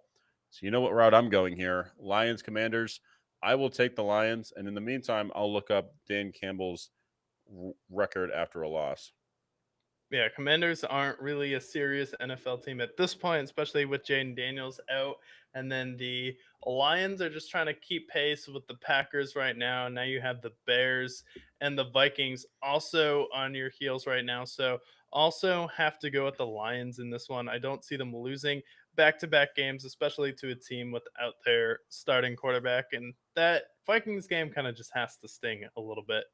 So you know what route I'm going here. Lions Commanders. I will take the Lions, and in the meantime, I'll look up Dan Campbell's record after a loss. Yeah, Commanders aren't really a serious NFL team at this point, especially with Jaden Daniels out. And then the Lions are just trying to keep pace with the Packers right now. Now you have the Bears and the Vikings also on your heels right now. So also have to go with the Lions in this one. I don't see them losing back-to-back games, especially to a team without their starting quarterback. And that Vikings game kind of just has to sting a little bit.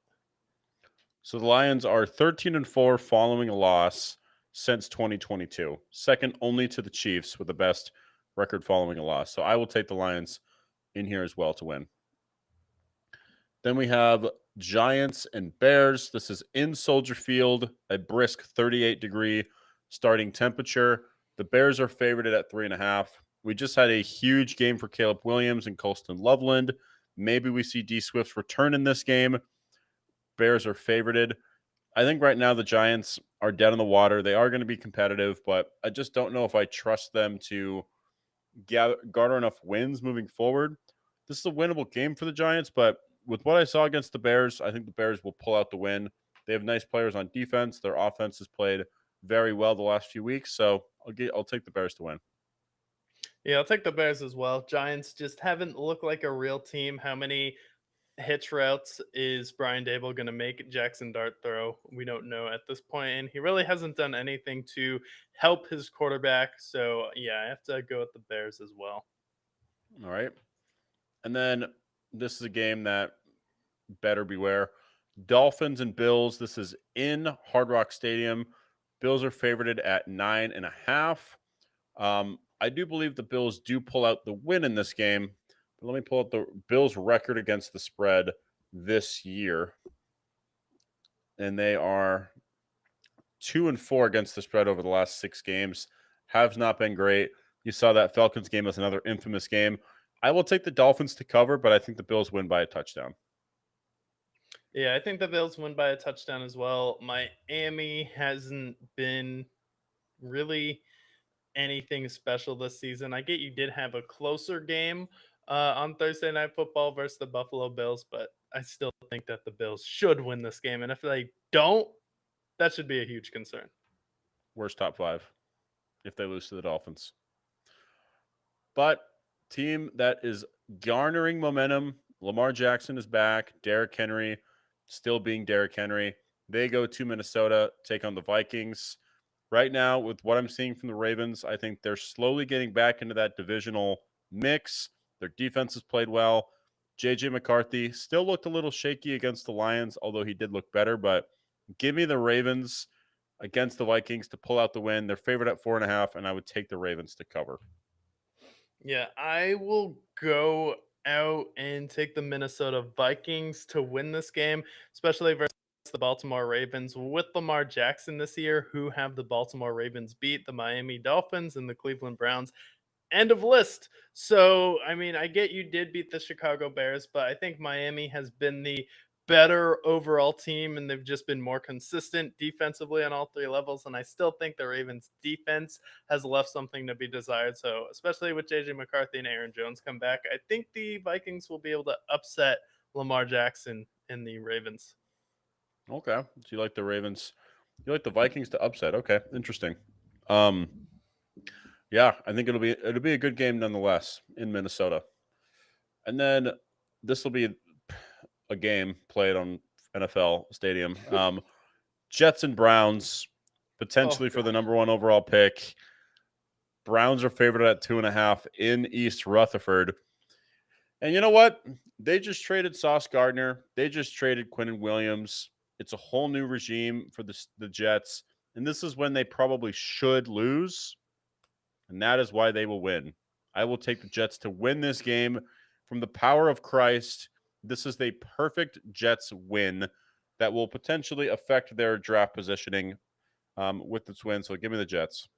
So the Lions are 13-4 following a loss since 2022, second only to the Chiefs with the best record following a loss. So I will take the Lions in here as well to win. Then we have Giants and Bears. This is in Soldier Field, a brisk 38-degree starting temperature. The Bears are favored at 3.5. We just had a huge game for Caleb Williams and Colston Loveland. Maybe we see D Swift's return in this game. Bears are favorited. I think right now the Giants are dead in the water. They are going to be competitive, but I just don't know if I trust them to garner enough wins moving forward. This is a winnable game for the Giants, but with what I saw against the Bears, I think the Bears will pull out the win. They have nice players on defense. Their offense has played very well the last few weeks, so I'll take the Bears to win. Yeah, I'll take the Bears as well. Giants just haven't looked like a real team. How many hitch routes is Brian Dable going to make Jackson Dart throw? We don't know at this point, and he really hasn't done anything to help his quarterback. So, yeah, I have to go with the Bears as well. All right. And then this is a game that better beware. Dolphins and Bills. This is in Hard Rock Stadium. Bills are favorited at 9.5. I do believe the Bills do pull out the win in this game. But let me pull up the Bills' record against the spread this year. And they are 2-4 against the spread over the last 6 games. Have not been great. You saw that Falcons game as another infamous game. I will take the Dolphins to cover, but I think the Bills win by a touchdown. Yeah, I think the Bills win by a touchdown as well. Miami hasn't been really anything special this season. I get you did have a closer game on Thursday Night Football versus the Buffalo Bills, but I still think that the Bills should win this game. And if they don't, that should be a huge concern. Worst top 5 if they lose to the Dolphins. But team that is garnering momentum, Lamar Jackson is back. Derrick Henry still being Derrick Henry. They go to Minnesota, take on the Vikings. Right now, with what I'm seeing from the Ravens, I think they're slowly getting back into that divisional mix. Their defense has played well. JJ McCarthy still looked a little shaky against the Lions, although he did look better. But give me the Ravens against the Vikings to pull out the win. They're favored at 4.5, and I would take the Ravens to cover. Yeah, I will go out and take the Minnesota Vikings to win this game, especially versus the Baltimore Ravens with Lamar Jackson this year, who have the Baltimore Ravens beat the Miami Dolphins and the Cleveland Browns. End of list. So, I mean, I get you did beat the Chicago Bears, but I think Miami has been the better overall team and they've just been more consistent defensively on all three levels. And I still think the Ravens defense has left something to be desired. So, especially with JJ McCarthy and Aaron Jones come back, I think the Vikings will be able to upset Lamar Jackson and the Ravens. Okay. So you like the Ravens. You like the Vikings to upset. Okay. Interesting. Um, yeah, I think it'll be a good game nonetheless in Minnesota. And then this will be a game played on NFL Stadium. Jets and Browns, Oh, potentially for the number one overall pick. Browns are favored at 2.5 in East Rutherford. And you know what? They just traded Sauce Gardner. They just traded Quinnen Williams. It's a whole new regime for the Jets. And this is when they probably should lose. And that is why they will win. I will take the Jets to win this game from the power of Christ. This is the perfect Jets win that will potentially affect their draft positioning with this win. So give me the Jets.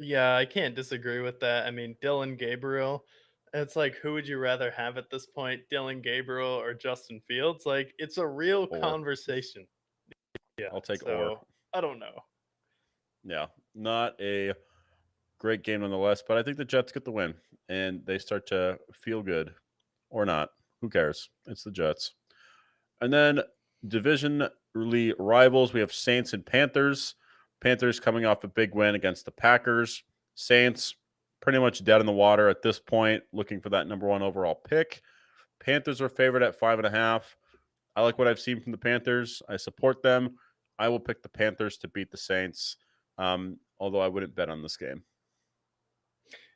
yeah, I can't disagree with that. I mean, Dylan Gabriel, it's like, who would you rather have at this point, Dylan Gabriel or Justin Fields? Like, it's a real Or conversation. Yeah, I'll take or. so I don't know. Yeah, not a great game nonetheless, but I think the Jets get the win and they start to feel good or not. Who cares? It's the Jets. And then division rivals, we have Saints and Panthers. Panthers coming off a big win against the Packers. Saints pretty much dead in the water at this point, looking for that number one overall pick. Panthers are favored at 5.5. I like what I've seen from the Panthers. I support them. I will pick the Panthers to beat the Saints, although I wouldn't bet on this game.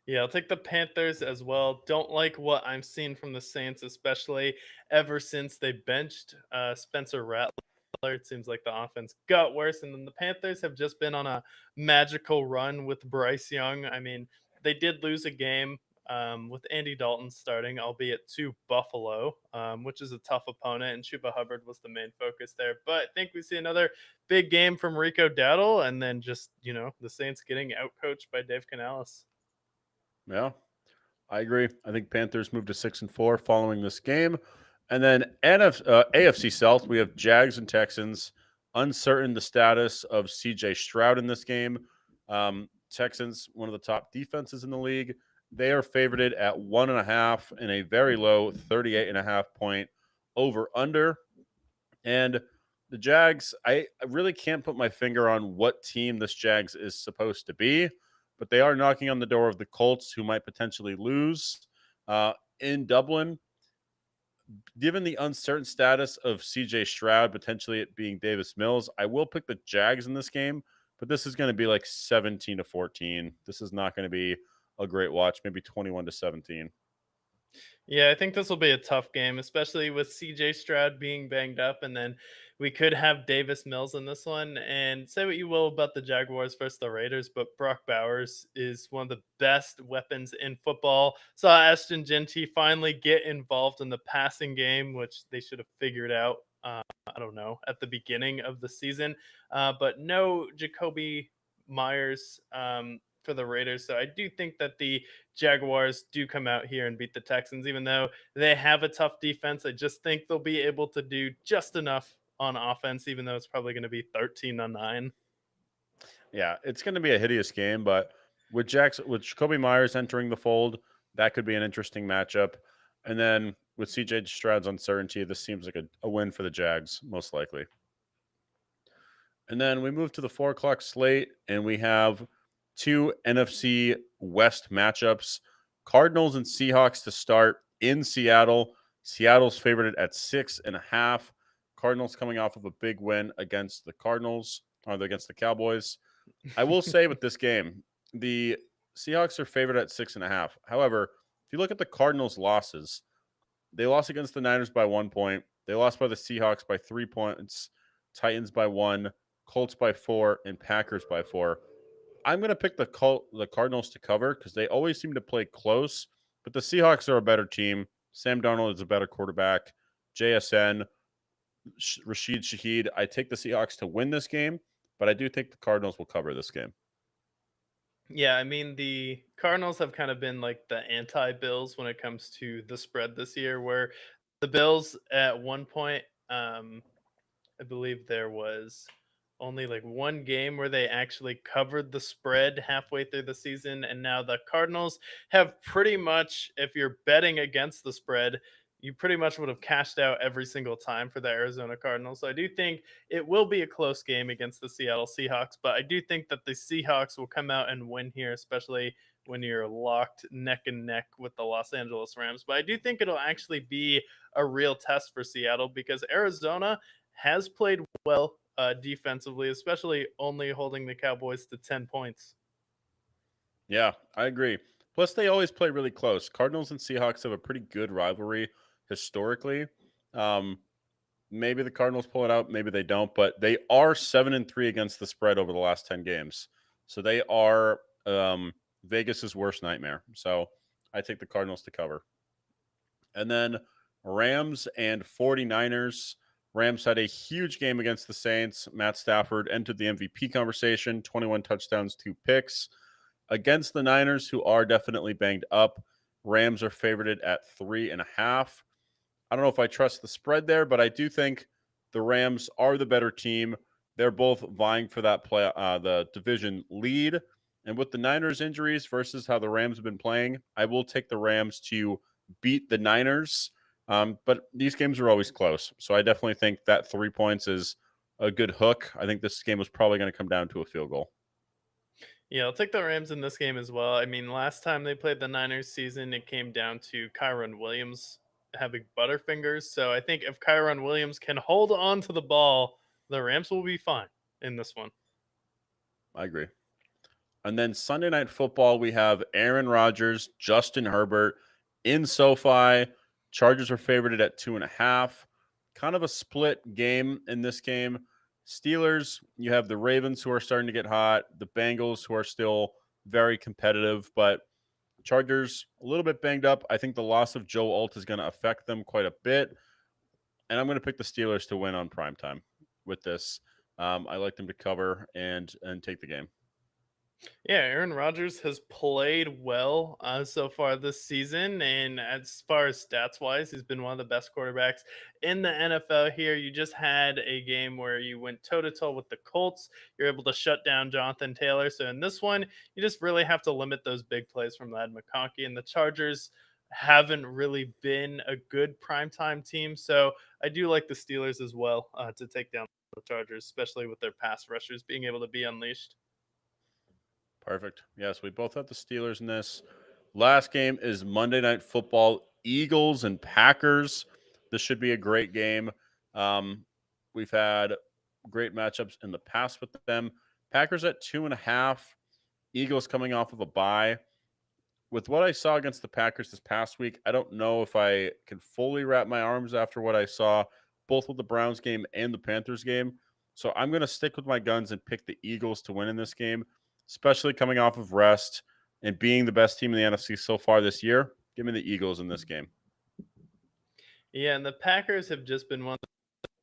Yeah, I'll take the Panthers as well. Don't like what I'm seeing from the Saints, especially ever since they benched Spencer Rattler. It seems like the offense got worse, and then the Panthers have just been on a magical run with Bryce Young. I mean, they did lose a game with Andy Dalton starting, albeit to Buffalo, which is a tough opponent, and Chuba Hubbard was the main focus there. But I think we see another big game from Rico Dowdle, and then just, the Saints getting outcoached by Dave Canales. Yeah, I agree. I think Panthers move to 6-4 following this game. And then AFC South, we have Jags and Texans. Uncertain the status of CJ Stroud in this game. Texans, one of the top defenses in the league. They are favored at 1.5 in a very low 38.5 point over under. And the Jags, I really can't put my finger on what team this Jags is supposed to be, but they are knocking on the door of the Colts, who might potentially lose in Dublin. Given the uncertain status of CJ Stroud, potentially it being Davis Mills, I will pick the Jags in this game, but this is going to be like 17-14. This is not going to be a great watch, maybe 21-17. Yeah, I think this will be a tough game, especially with CJ Stroud being banged up. And then we could have Davis Mills in this one. And say what you will about the Jaguars versus the Raiders, but Brock Bowers is one of the best weapons in football. Saw Ashton Genty finally get involved in the passing game, which they should have figured out, I don't know, at the beginning of the season. But no Jacoby Myers for the Raiders. So I do think that the Jaguars do come out here and beat the Texans, even though they have a tough defense. I just think they'll be able to do just enough on offense, even though it's probably going to be 13-9. Yeah, it's going to be a hideous game, but with Jacoby Myers entering the fold, that could be an interesting matchup. And then with CJ Stroud's uncertainty, this seems like a win for the Jags, most likely. And then we move to the 4 o'clock slate, and we have two NFC West matchups. Cardinals and Seahawks to start in Seattle. Seattle's favored at 6.5. Cardinals coming off of a big win against the Cardinals, or against the Cowboys. I will say with this game, the Seahawks are favored at 6.5. However, if you look at the Cardinals' losses, they lost against the Niners by 1 point. They lost by the Seahawks by 3 points, Titans by 1, Colts by 4, and Packers by 4. I'm going to pick the Cardinals to cover because they always seem to play close, but the Seahawks are a better team. Sam Darnold is a better quarterback. JSN, Rashid Shaheed. I take the Seahawks to win this game, but I do think the Cardinals will cover this game. Yeah, I mean, the Cardinals have kind of been like the anti-Bills when it comes to the spread this year, where the Bills at one point, I believe there was only like one game where they actually covered the spread halfway through the season. And now the Cardinals have pretty much, if you're betting against the spread, you pretty much would have cashed out every single time for the Arizona Cardinals. So I do think it will be a close game against the Seattle Seahawks, but I do think that the Seahawks will come out and win here, especially when you're locked neck and neck with the Los Angeles Rams. But I do think it'll actually be a real test for Seattle because Arizona has played well defensively, especially only holding the Cowboys to 10 points. Yeah, I agree. Plus, they always play really close. Cardinals and Seahawks have a pretty good rivalry historically. Um, maybe the Cardinals pull it out, maybe they don't, but they are 7-3 against the spread over the last 10 games. So they are Vegas's worst nightmare. So I take the Cardinals to cover. And then Rams and 49ers. Rams had a huge game against the Saints. Matt Stafford entered the MVP conversation, 21 touchdowns, 2 picks. Against the Niners, who are definitely banged up, Rams are favored at 3.5. I don't know if I trust the spread there, but I do think the Rams are the better team. They're both vying for that the division lead. And with the Niners injuries versus how the Rams have been playing, I will take the Rams to beat the Niners. But these games are always close. So I definitely think that 3 points is a good hook. I think this game was probably going to come down to a field goal. Yeah, I'll take the Rams in this game as well. I mean, last time they played the Niners season, it came down to Kyron Williams having butterfingers. So I think if Kyron Williams can hold on to the ball, the Rams will be fine in this one. I agree. And then Sunday Night Football, we have Aaron Rodgers, Justin Herbert in SoFi. Chargers are favored at 2.5. Kind of a split game in this game. Steelers, you have the Ravens who are starting to get hot, the Bengals who are still very competitive, but Chargers a little bit banged up. I think the loss of Joe Alt is going to affect them quite a bit. And I'm going to pick the Steelers to win on primetime with this. I like them to cover and take the game. Yeah, Aaron Rodgers has played well so far this season, and as far as stats wise, he's been one of the best quarterbacks in the NFL. Here, you just had a game where you went toe to toe with the Colts. You're able to shut down Jonathan Taylor. So in this one, you just really have to limit those big plays from Ladd McConkey, and the Chargers haven't really been a good primetime team. So I do like the Steelers as well to take down the Chargers, especially with their pass rushers being able to be unleashed. Perfect. Yes, we both have the Steelers in this. Last game is Monday Night Football, Eagles and Packers. This should be a great game. We've had great matchups in the past with them. Packers at 2.5. Eagles coming off of a bye. With what I saw against the Packers this past week, I don't know if I can fully wrap my arms after what I saw both with the Browns game and the Panthers game. So I'm going to stick with my guns and pick the Eagles to win in this game, especially coming off of rest and being the best team in the NFC so far this year. Give me the Eagles in this game. Yeah, and the Packers have just been one of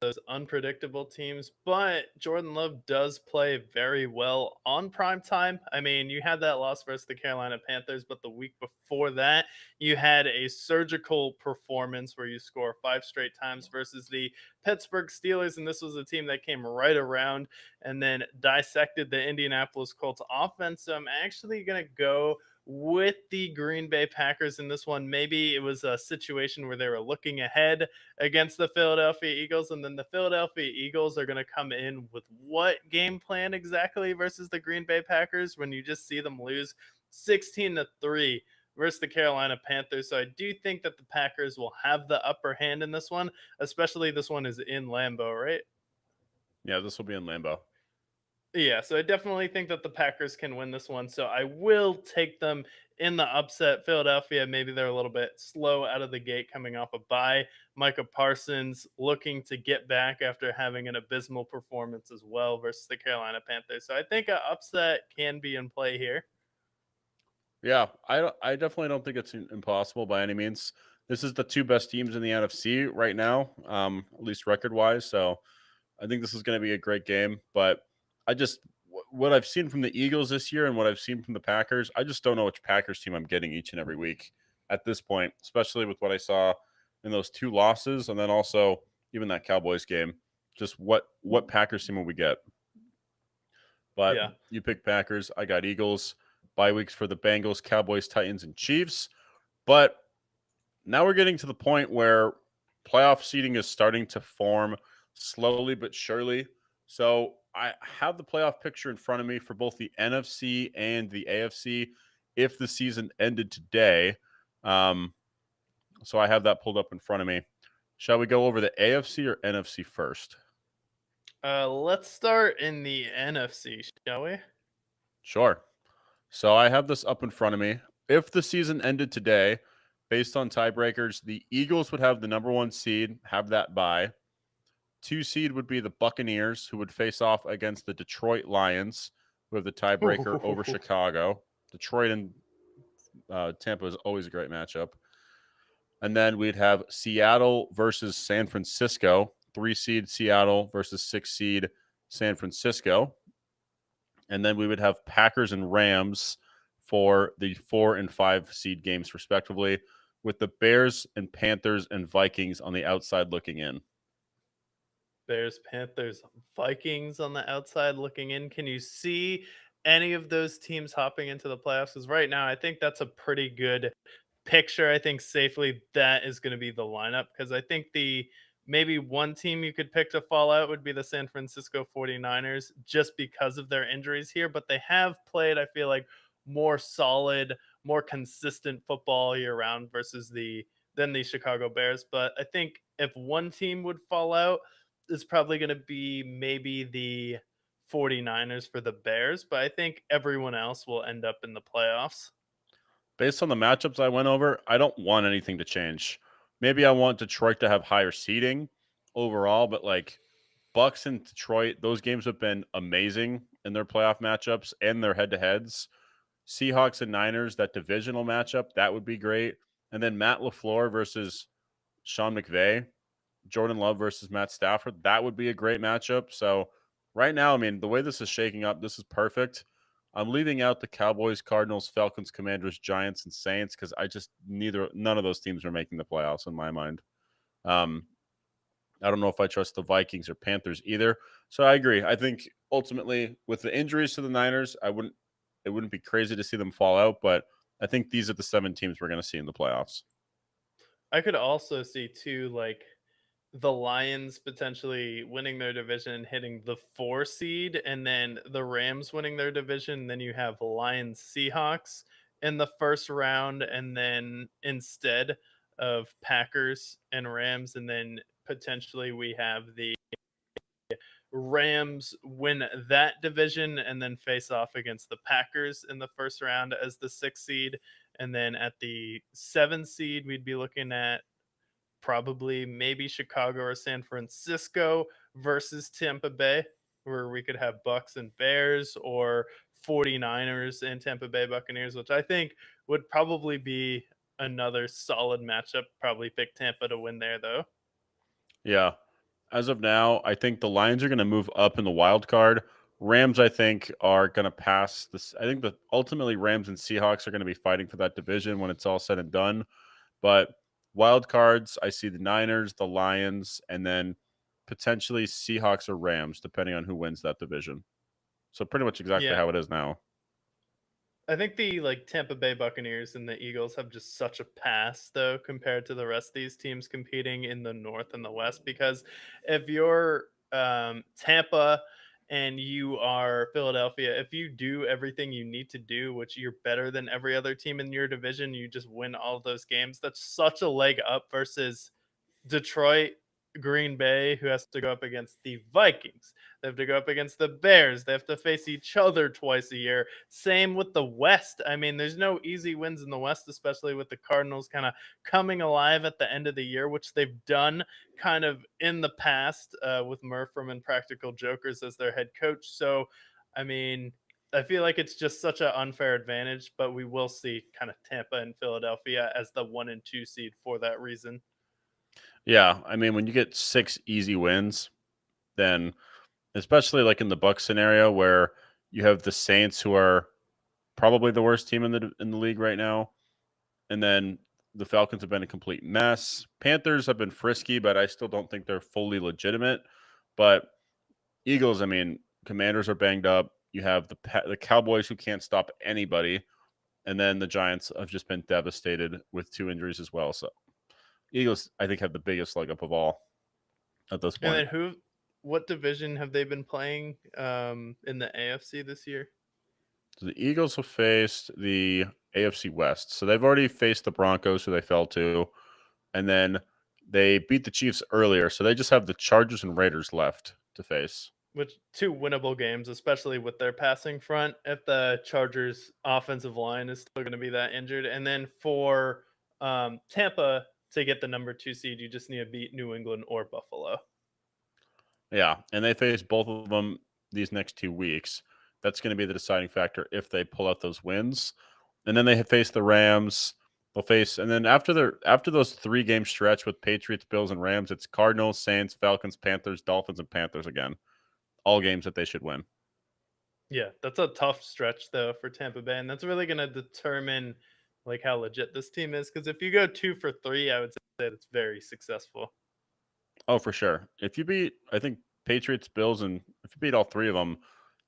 those unpredictable teams, but Jordan Love does play very well on prime time. I mean, you had that loss versus the Carolina Panthers, but the week before that, you had a surgical performance where you score 5 straight times versus the Pittsburgh Steelers, and this was a team that came right around and then dissected the Indianapolis Colts offense. So I'm actually going to go with the Green Bay Packers in this one. Maybe it was a situation where they were looking ahead against the Philadelphia Eagles, and then the Philadelphia Eagles are going to come in with what game plan exactly versus the Green Bay Packers when you just see them lose 16-3 versus the Carolina Panthers. So I do think that the Packers will have the upper hand in this one, especially this one is in Lambeau, right? Yeah, this will be in Lambeau. Yeah, so I definitely think that the Packers can win this one. So I will take them in the upset. Philadelphia, maybe they're a little bit slow out of the gate coming off a bye. Micah Parsons looking to get back after having an abysmal performance as well versus the Carolina Panthers. So I think an upset can be in play here. Yeah, I definitely don't think it's impossible by any means. This is the two best teams in the NFC right now, at least record wise. So I think this is going to be a great game. But I just what I've seen from the Eagles this year and what I've seen from the Packers, I just don't know which Packers team I'm getting each and every week at this point, especially with what I saw in those two losses, and then also even that Cowboys game. Just what Packers team will we get? But Yeah. you pick Packers. I got Eagles. Bye weeks for the Bengals, Cowboys, Titans, and Chiefs. But now we're getting to the point where playoff seeding is starting to form slowly but surely. So I have the playoff picture in front of me for both the NFC and the AFC if the season ended today. Um, so I have that pulled up in front of me. Shall we go over the AFC or NFC first? Let's start in the NFC, shall we? Sure. So I have this up in front of me. If the season ended today, based on tiebreakers, the Eagles would have the number one seed, have that bye. Two seed would be the Buccaneers, who would face off against the Detroit Lions, who have the tiebreaker over Chicago. Detroit and Tampa is always a great matchup. And then we'd have Seattle versus San Francisco, 3 seed Seattle versus 6 seed San Francisco. And then we would have Packers and Rams for the 4 and 5 seed games, respectively, with the Bears and Panthers and Vikings on the outside looking in. Bears, Panthers, Vikings on the outside looking in. Can you see any of those teams hopping into the playoffs? Because right now, I think that's a pretty good picture. I think safely that is going to be the lineup because I think the maybe one team you could pick to fall out would be the San Francisco 49ers just because of their injuries here, but they have played, I feel like, more solid, more consistent football year round versus the Chicago Bears. But I think if one team would fall out, it's probably going to be maybe the 49ers for the Bears, but I think everyone else will end up in the playoffs. Based on the matchups I went over, I don't want anything to change. Maybe I want Detroit to have higher seeding overall, but like Bucks and Detroit, those games have been amazing in their playoff matchups and their head-to-heads. Seahawks and Niners, that divisional matchup, that would be great. And then Matt LaFleur versus Sean McVay, Jordan Love versus Matt Stafford, that would be a great matchup. So right now, I mean, the way this is shaking up, this is perfect. I'm leaving out the Cowboys, Cardinals, Falcons, Commanders, Giants, and Saints because I just none of those teams are making the playoffs in my mind. Um, I don't know if I trust the Vikings or Panthers either. So I agree. I think ultimately with the injuries to the Niners, it wouldn't be crazy to see them fall out, but I think these are the 7 teams we're going to see in the playoffs. I could also see too, like the Lions potentially winning their division and hitting the 4 seed, and then the Rams winning their division. Then you have Lions Seahawks in the first round, and then instead of Packers and Rams, and then potentially we have the Rams win that division and then face off against the Packers in the first round as the 6 seed. And then at the 7 seed, we'd be looking at probably maybe Chicago or San Francisco versus Tampa Bay, where we could have Bucks and Bears or 49ers and Tampa Bay Buccaneers, which I think would probably be another solid matchup. Probably pick Tampa to win there, though. Yeah. As of now, I think the Lions are going to move up in the wild card. Rams, I think, are going to pass this. I think that ultimately Rams and Seahawks are going to be fighting for that division when it's all said and done. But wild cards, I see the Niners, the Lions, and then potentially Seahawks or Rams, depending on who wins that division. So pretty much exactly Yeah, how it is now. I think the like Tampa Bay Buccaneers and the Eagles have just such a pass though compared to the rest of these teams competing in the North and the West because if you're Tampa and you are Philadelphia, if you do everything you need to do, which you're better than every other team in your division, you just win all of those games. That's such a leg up versus Detroit, Green Bay, who has to go up against the Vikings. They have to go up against the Bears. They have to face each other twice a year. Same with the West. I mean, there's no easy wins in the West, especially with the Cardinals kind of coming alive at the end of the year, which they've done kind of in the past with Murph from Impractical Jokers as their head coach. So, I mean, I feel like it's just such an unfair advantage, but we will see kind of Tampa and Philadelphia as the 1 and 2 seed for that reason. Yeah, I mean, when you get 6 easy wins, then especially like in the Buck scenario where you have the Saints who are probably the worst team in the league right now, and then the Falcons have been a complete mess. Panthers have been frisky, but I still don't think they're fully legitimate. But Eagles, I mean, Commanders are banged up. You have the Cowboys who can't stop anybody, and then the Giants have just been devastated with 2 injuries as well. So Eagles, I think, have the biggest leg up of all at this And point. then what division have they been playing in the AFC this year? So the Eagles have faced the AFC West. So they've already faced the Broncos, who they fell to, and then they beat the Chiefs earlier. So they just have the Chargers and Raiders left to face. Which two winnable games, especially with their passing front, if the Chargers' offensive line is still going to be that injured. And then for Tampa to get the number 2 seed, you just need to beat New England or Buffalo. Yeah, and they face both of them these next 2 weeks. That's going to be the deciding factor if they pull out those wins. And then they face the Rams. They'll face, and then after those 3-game stretch with Patriots, Bills, and Rams, it's Cardinals, Saints, Falcons, Panthers, Dolphins, and Panthers again. All games that they should win. Yeah, that's a tough stretch though for Tampa Bay, and that's really going to determine like how legit this team is. Because if you go 2 for 3, I would say that it's very successful. Oh, for sure. If you beat, I think Patriots, Bills, and if you beat all 3 of them,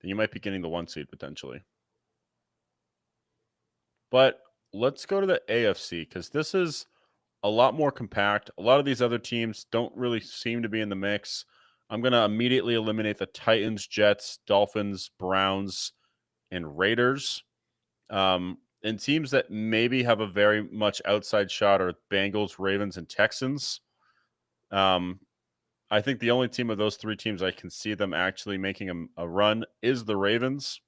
then you might be getting the 1 seed potentially. But let's go to the AFC because this is a lot more compact. A lot of these other teams don't really seem to be in the mix. I'm going to immediately eliminate the Titans, Jets, Dolphins, Browns, and Raiders. And teams that maybe have a very much outside shot are Bengals, Ravens, and Texans. I think the only team of those 3 teams I can see them actually making a run is the Ravens.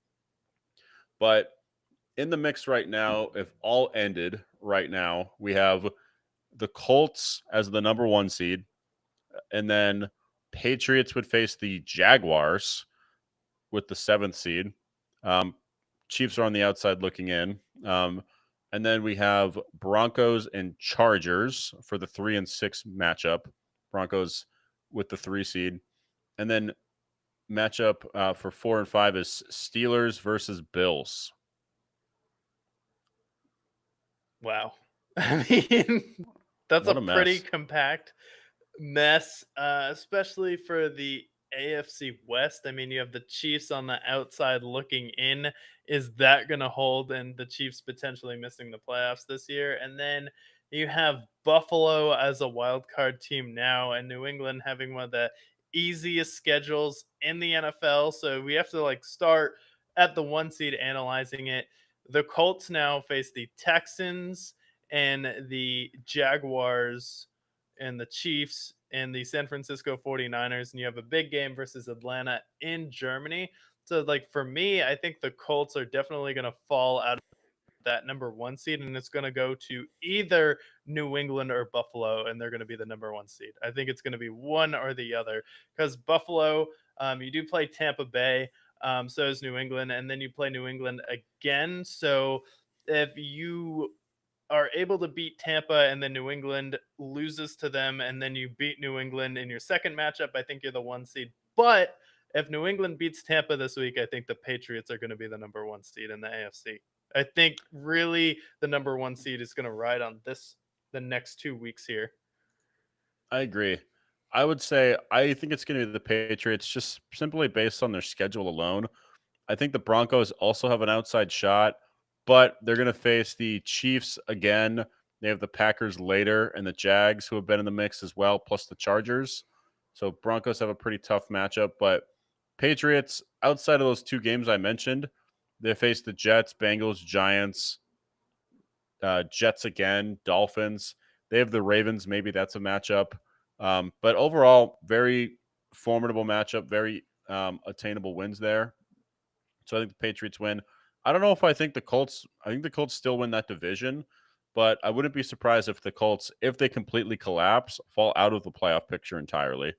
But in the mix right now, if all ended right now, we have the Colts as the number 1 seed, and then Patriots would face the Jaguars with the 7th seed. Chiefs are on the outside looking in. And then we have Broncos and Chargers for the 3 and 6 matchup. Broncos with the 3 seed. And then matchup for 4 and 5 is Steelers versus Bills. Wow. I mean, that's a What a pretty mess. compact mess, especially for the AFC West. I mean, you have the Chiefs on the outside looking in. Is that going to hold? And the Chiefs potentially missing the playoffs this year. And then you have Buffalo as a wild card team now, and New England having one of the easiest schedules in the NFL. So we have to like start at the 1 seed analyzing it. The Colts now face the Texans and the Jaguars and the Chiefs and the San Francisco 49ers, and you have a big game versus Atlanta in Germany. So, like, for me, I think the Colts are definitely going to fall out of that number 1 seed, and it's going to go to either New England or Buffalo, and they're going to be the number 1 seed. I think it's going to be one or the other because Buffalo, you do play Tampa Bay, so is New England, and then you play New England again. So, if you are able to beat Tampa and then New England loses to them and then you beat New England in your second matchup, I think you're the 1 seed. But if New England beats Tampa this week, I think the Patriots are going to be the number 1 seed in the AFC. I think really the number 1 seed is going to ride on the next 2 weeks here. I agree. I would say I think it's going to be the Patriots just simply based on their schedule alone. I think the Broncos also have an outside shot, but they're going to face the Chiefs again. They have the Packers later and the Jags, who have been in the mix as well, plus the Chargers. So Broncos have a pretty tough matchup, but Patriots, outside of those 2 games I mentioned, they faced the Jets, Bengals, Giants, Jets again, Dolphins. They have the Ravens. Maybe that's a matchup. But overall, very formidable matchup, very attainable wins there. So I think the Patriots win. I don't know if I think the Colts still win that division, but I wouldn't be surprised if the Colts, if they completely collapse, fall out of the playoff picture entirely.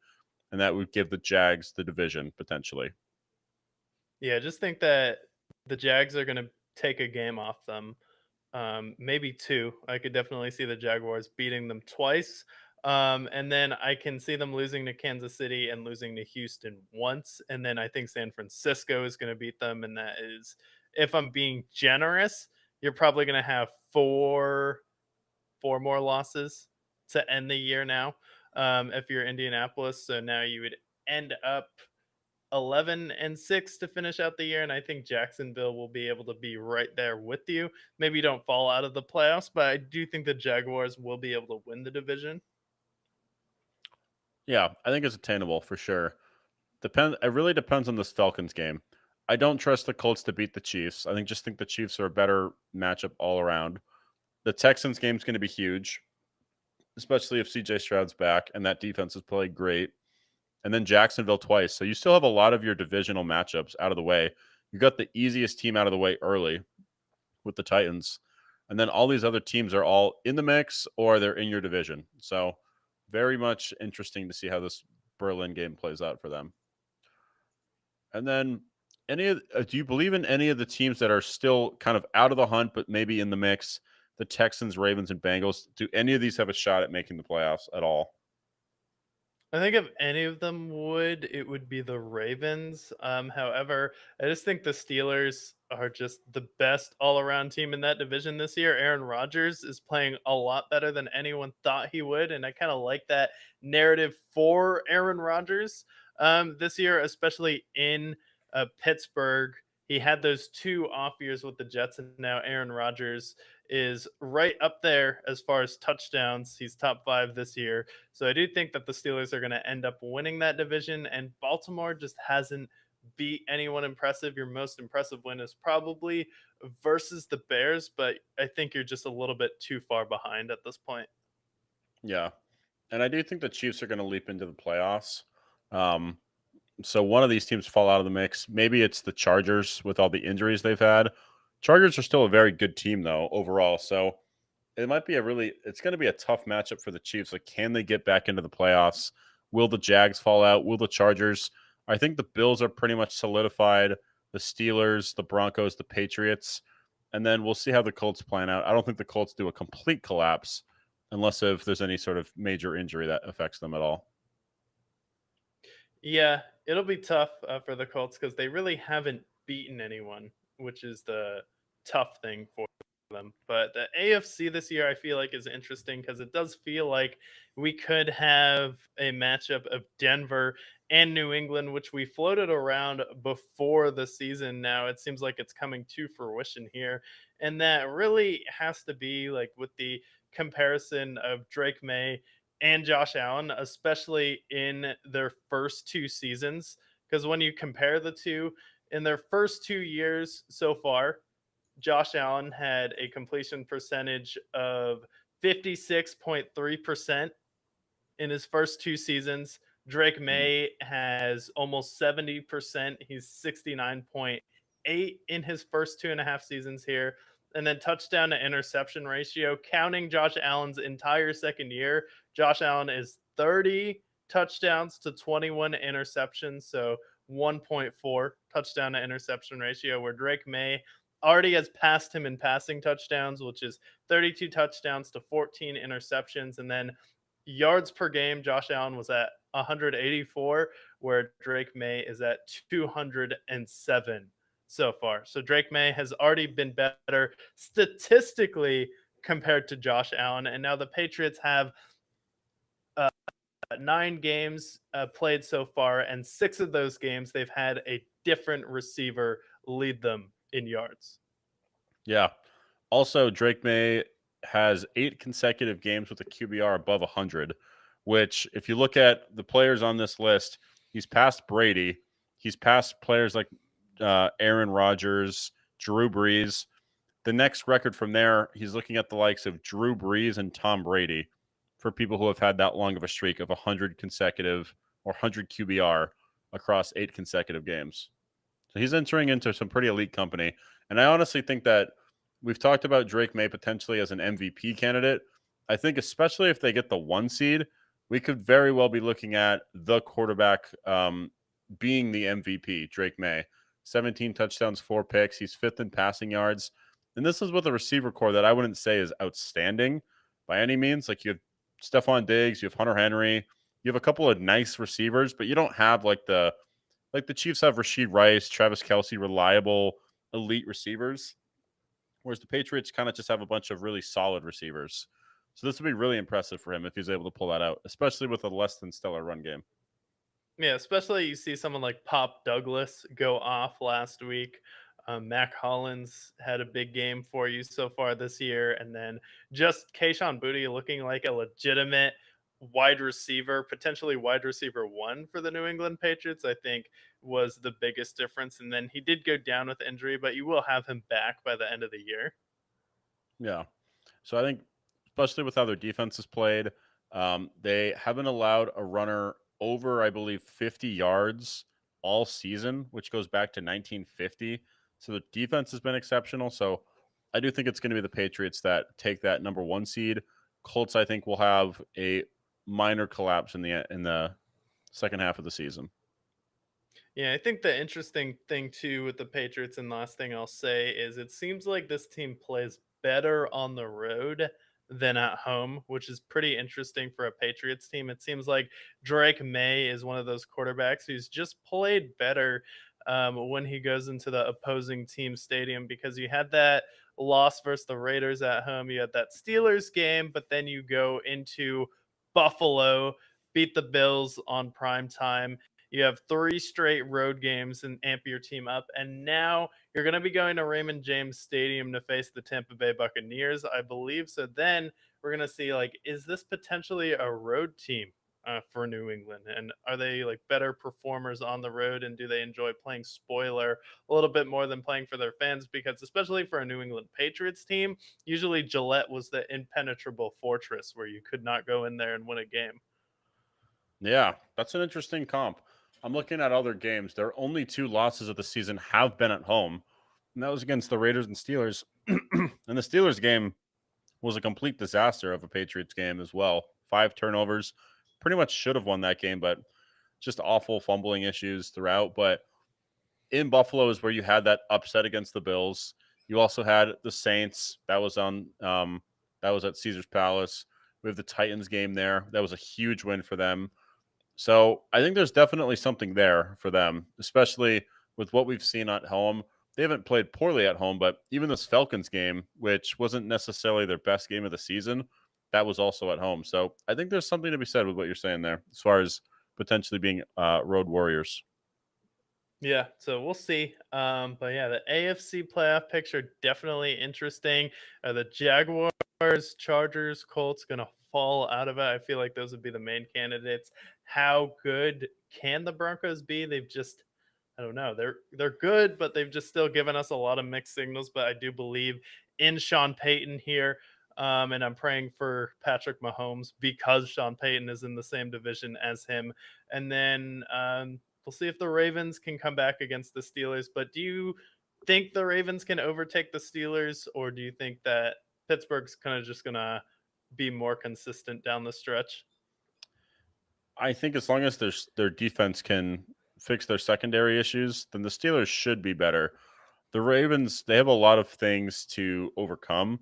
And that would give the Jags the division potentially. Yeah, just think that the Jags are going to take a game off them. Maybe two. I could definitely see the Jaguars beating them twice. And then I can see them losing to Kansas City and losing to Houston once. And then I think San Francisco is going to beat them. And that is, if I'm being generous, you're probably going to have four more losses to end the year now. If you're Indianapolis, so now you would end up 11-6 to finish out the year, and I think Jacksonville will be able to be right there with you. Maybe you don't fall out of the playoffs, but I do think the Jaguars will be able to win the division. Yeah, I think it's attainable for sure. It really depends on this Falcons game. I don't trust the Colts to beat the Chiefs. I think the Chiefs are a better matchup all around. The Texans game's going to be huge, especially if CJ Stroud's back and that defense has played great. And then Jacksonville twice. So you still have a lot of your divisional matchups out of the way. You got the easiest team out of the way early with the Titans. And then all these other teams are all in the mix or they're in your division. So very much interesting to see how this Berlin game plays out for them. And then do you believe in any of the teams that are still kind of out of the hunt but maybe in the mix? The Texans, Ravens, and Bengals. Do any of these have a shot at making the playoffs at all? I think if any of them would, it would be the Ravens. However, I just think the Steelers are just the best all around team in that division this year. Aaron Rodgers is playing a lot better than anyone thought he would. And I kind of like that narrative for Aaron Rodgers this year, especially in Pittsburgh. He had those 2 off years with the Jets, and now Aaron Rodgers is right up there as far as touchdowns. He's top 5 this year. So I do think that the Steelers are going to end up winning that division, and Baltimore just hasn't beat anyone impressive. Your most impressive win is probably versus the Bears, but I think you're just a little bit too far behind at this point. Yeah. And I do think the Chiefs are going to leap into the playoffs. Um, so one of these teams fall out of the mix. Maybe it's the Chargers with all the injuries they've had. Chargers are still a very good team though overall. So it's going to be a tough matchup for the Chiefs. Like, can they get back into the playoffs? Will the Jags fall out? Will the Chargers? I think the Bills are pretty much solidified. The Steelers, the Broncos, the Patriots, and then we'll see how the Colts plan out. I don't think the Colts do a complete collapse unless if there's any sort of major injury that affects them at all. Yeah, it'll be tough for the Colts because they really haven't beaten anyone, which is the tough thing for them. But the AFC this year, I feel like, is interesting because it does feel like we could have a matchup of Denver and New England, which we floated around before the season. Now it seems like it's coming to fruition here. And that really has to be like with the comparison of Drake May and Josh Allen, especially in their first 2 seasons. Because when you compare the two, in their first 2 years so far, Josh Allen had a completion percentage of 56.3% in his first 2 seasons. Drake Mm. May has almost 70%. He's 69.8 in his first 2.5 seasons here. And then touchdown to interception ratio, counting Josh Allen's entire second year, Josh Allen is 30 touchdowns to 21 interceptions. So 1.4 touchdown to interception ratio, where Drake May already has passed him in passing touchdowns, which is 32 touchdowns to 14 interceptions. And then yards per game, Josh Allen was at 184, where Drake May is at 207 so far. So Drake May has already been better statistically compared to Josh Allen. And now the Patriots have 9 games played so far, and 6 of those games they've had a different receiver lead them in yards. Yeah. Also, Drake May has 8 consecutive games with a QBR above 100, which, if you look at the players on this list, he's past Brady. He's passed players like Aaron Rodgers, Drew Brees. The next record from there, he's looking at the likes of Drew Brees and Tom Brady for people who have had that long of a streak of 100 consecutive or 100 QBR across 8 consecutive games. So he's entering into some pretty elite company. And I honestly think that we've talked about Drake May potentially as an MVP candidate. I think, especially if they get the 1 seed, we could very well be looking at the quarterback being the MVP, Drake May. 17 touchdowns, 4 picks. He's fifth in passing yards. And this is with a receiver core that I wouldn't say is outstanding by any means. Like you have Stephon Diggs, you have Hunter Henry, you have a couple of nice receivers, but you don't have like the Chiefs have Rashid Rice, Travis Kelce, reliable elite receivers, whereas the Patriots kind of just have a bunch of really solid receivers. So this would be really impressive for him if he's able to pull that out, especially with a less than stellar run game. Yeah, especially you see someone like Pop Douglas go off last week. Mac Hollins had a big game for you so far this year, and then just Kayshon Boutte looking like a legitimate wide receiver, potentially wide receiver one for the New England Patriots. I think was the biggest difference. And then he did go down with injury, but you will have him back by the end of the year. Yeah. So I think, especially with how their defense is played, they haven't allowed a runner over, I believe, 50 yards all season, which goes back to 1950. So the defense has been exceptional. So I do think it's going to be the Patriots that take that number 1 seed. Colts, I think, will have a minor collapse in the second half of the season. Yeah, I think the interesting thing too with the Patriots, and last thing I'll say is it seems like this team plays better on the road than at home, which is pretty interesting for a Patriots team. It seems like Drake May is one of those quarterbacks who's just played better when he goes into the opposing team stadium because you had that loss versus the Raiders at home, you had that Steelers game, but then you go into Buffalo, beat the Bills on prime time. You have 3 straight road games and amp your team up. And now you're going to be going to Raymond James Stadium to face the Tampa Bay Buccaneers, I believe. So then we're going to see, like, is this potentially a road team for New England? And are they like better performers on the road? And do they enjoy playing spoiler a little bit more than playing for their fans? Because especially for a New England Patriots team, usually Gillette was the impenetrable fortress where you could not go in there and win a game. Yeah, that's an interesting comp. I'm looking at other games. Their only 2 losses of the season have been at home, and that was against the Raiders and Steelers. And the Steelers game was a complete disaster of a Patriots game as well. 5 turnovers. Pretty much should have won that game, but just awful fumbling issues throughout. But in Buffalo is where you had that upset against the Bills. You also had the Saints. That was at Caesar's Palace. We have the Titans game there. That was a huge win for them. So I think there's definitely something there for them, especially with what we've seen at home. They haven't played poorly at home, but even this Falcons game, which wasn't necessarily their best game of the season, that was also at home. So I think there's something to be said with what you're saying there, as far as potentially being road warriors. Yeah, so we'll see. But yeah, the AFC playoff picture definitely interesting. Are the Jaguars, Chargers, Colts gonna fall out of it? I feel like those would be the main candidates. How good can the Broncos be? They've just I don't know. They're good, but they've just still given us a lot of mixed signals. But I do believe in Sean Payton here. And I'm praying for Patrick Mahomes because Sean Payton is in the same division as him. And then we'll see if the Ravens can come back against the Steelers. But do you think the Ravens can overtake the Steelers, or do you think that Pittsburgh's kind of just gonna be more consistent down the stretch? I think as long as their defense can fix their secondary issues, then the Steelers should be better. The Ravens, they have a lot of things to overcome.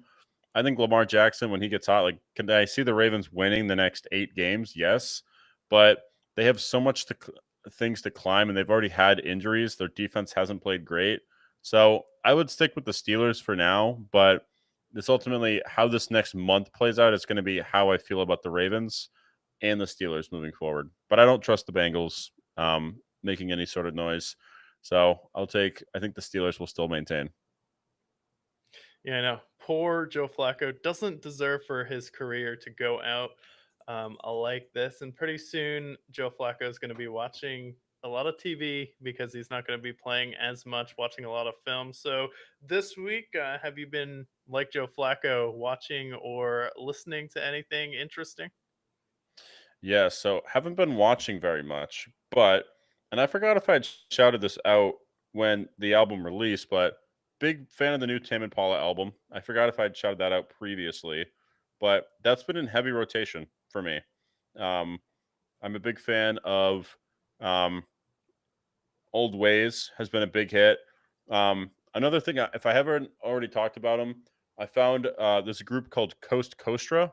I think Lamar Jackson, when he gets hot, like, can I see the Ravens winning the next 8 games? Yes, but they have so much things to climb, and they've already had injuries. Their defense hasn't played great, so I would stick with the Steelers for now. But this ultimately how this next month plays out. It's going to be how I feel about the Ravens and the Steelers moving forward. But I don't trust the Bengals making any sort of noise. So I think the Steelers will still maintain. Yeah, I know. Poor Joe Flacco doesn't deserve for his career to go out like this. And pretty soon, Joe Flacco is going to be watching a lot of TV because he's not going to be playing as much, watching a lot of film. So this week, have you been like Joe Flacco, watching or listening to anything interesting? Yeah, so haven't been watching very much, but and I forgot if I shouted this out when the album released, but big fan of the new Tame Impala album. I forgot if I'd shouted that out previously, but that's been in heavy rotation for me. Um, I'm a big fan of um, Old Ways has been a big hit. Another thing, if I haven't already talked about them, I found there's a group called Coast Kostra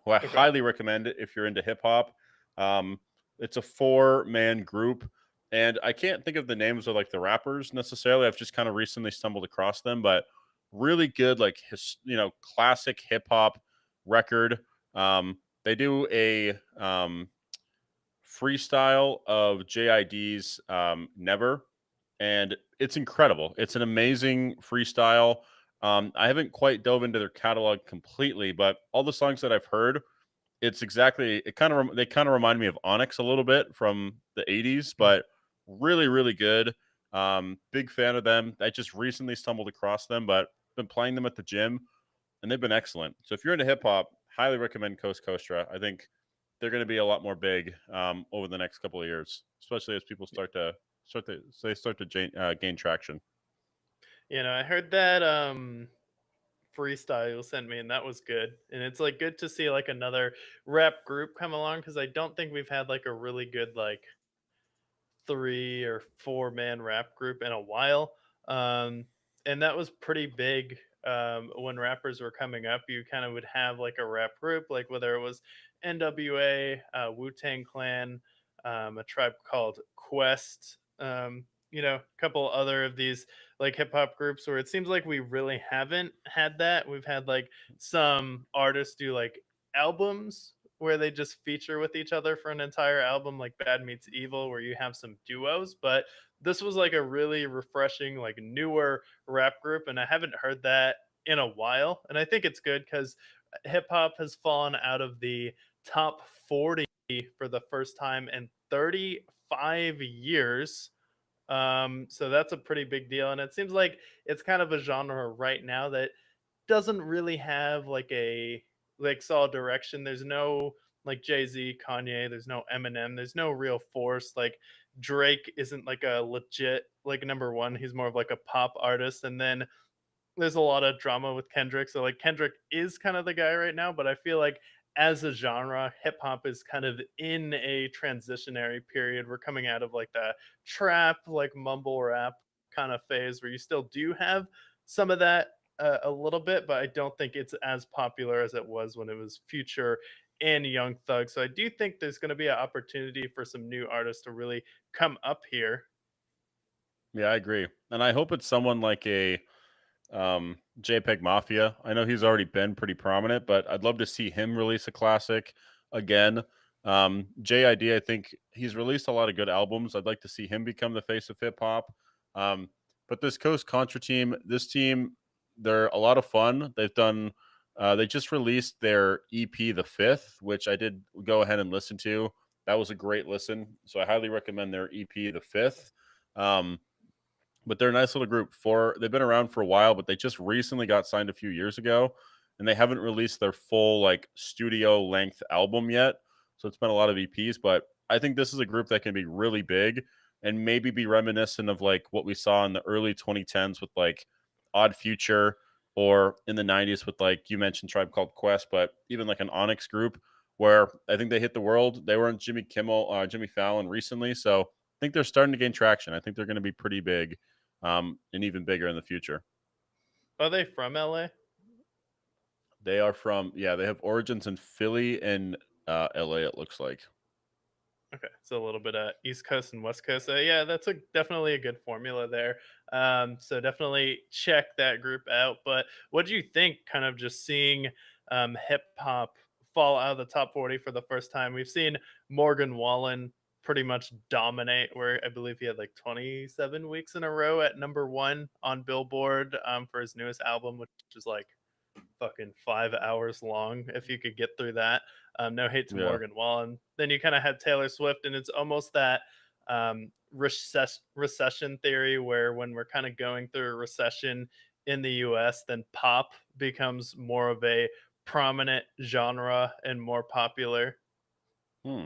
who I Okay. highly recommend it if you're into hip hop. Um, it's a four-man group, and I can't think of the names of like the rappers necessarily. I've just kind of recently stumbled across them, but really good, like classic hip hop record. They do a freestyle of JID's Never, and it's incredible. It's an amazing freestyle. I haven't quite dove into their catalog completely, but all the songs that I've heard, it's exactly it kind of they kind of remind me of Onyx a little bit from the 80s, Mm. but really really good. Big fan of them. I just recently stumbled across them, but been playing them at the gym and they've been excellent. So if you're into hip hop, highly recommend Coast Kostra. I think they're going to be a lot more big over the next couple of years, especially as people start to gain traction. I heard that freestyle you sent me, and that was good. And it's like good to see like another rap group come along because I don't think we've had like a really good like 3 or 4 man rap group in a while. Um, and that was pretty big when rappers were coming up. You kind of would have like a rap group, like whether it was NWA, Wu Tang Clan, a tribe called Quest, a couple other of these like hip hop groups where it seems like we really haven't had that. We've had like some artists do like albums where they just feature with each other for an entire album, like Bad Meets Evil, where you have some duos. But this was like a really refreshing, like newer rap group, and I haven't heard that in a while. And I think it's good because hip hop has fallen out of the top 40 for the first time in 35 years. So that's a pretty big deal. And it seems like it's kind of a genre right now that doesn't really have like a like solid direction. There's no like Jay-Z, Kanye, there's no Eminem, there's no real force. Like Drake isn't like a legit like number one. He's more of like a pop artist. And then there's a lot of drama with Kendrick. So like Kendrick is kind of the guy right now, but I feel like as a genre, hip hop is kind of in a transitionary period. We're coming out of like the trap, like mumble rap kind of phase where you still do have some of that a little bit, but I don't think it's as popular as it was when it was Future and Young Thug. So I do think there's going to be an opportunity for some new artists to really come up here. Yeah, I agree, and I hope it's someone like a JPEG Mafia. I know he's already been pretty prominent, but I'd love to see him release a classic again. JID, I think he's released a lot of good albums. I'd like to see him become the face of hip hop. Um, but this Coast Contra team, this team, they're a lot of fun. They just released their EP, The Fifth, which I did go ahead and listen to. That was a great listen. So I highly recommend their EP, The Fifth. Um, but they're a nice little group. They've been around for a while, but they just recently got signed a few years ago, and they haven't released their full like studio length album yet. So it's been a lot of EPs, but I think this is a group that can be really big and maybe be reminiscent of like what we saw in the early 2010s with like Odd Future, or in the 90s with like you mentioned Tribe Called Quest, but even like an Onyx group where I think they hit the world. They were in Jimmy Fallon recently, so I think they're starting to gain traction. I think they're going to be pretty big, and even bigger in the future. Are they from LA? They are from, yeah, they have origins in Philly and LA, it looks like. Okay, so a little bit of East Coast and West Coast. Yeah, that's a definitely a good formula there. So definitely check that group out. But what do you think? Kind of just seeing hip hop fall out of the top 40 for the first time. We've seen Morgan Wallen pretty much dominate, where I believe he had like 27 weeks in a row at number one on Billboard for his newest album, which is like fucking 5 hours long if you could get through that. No hate to Yeah. Morgan Wallen. Then you kind of had Taylor Swift, and it's almost that recession theory, where when we're kind of going through a recession in the US, then pop becomes more of a prominent genre and more popular. Hmm.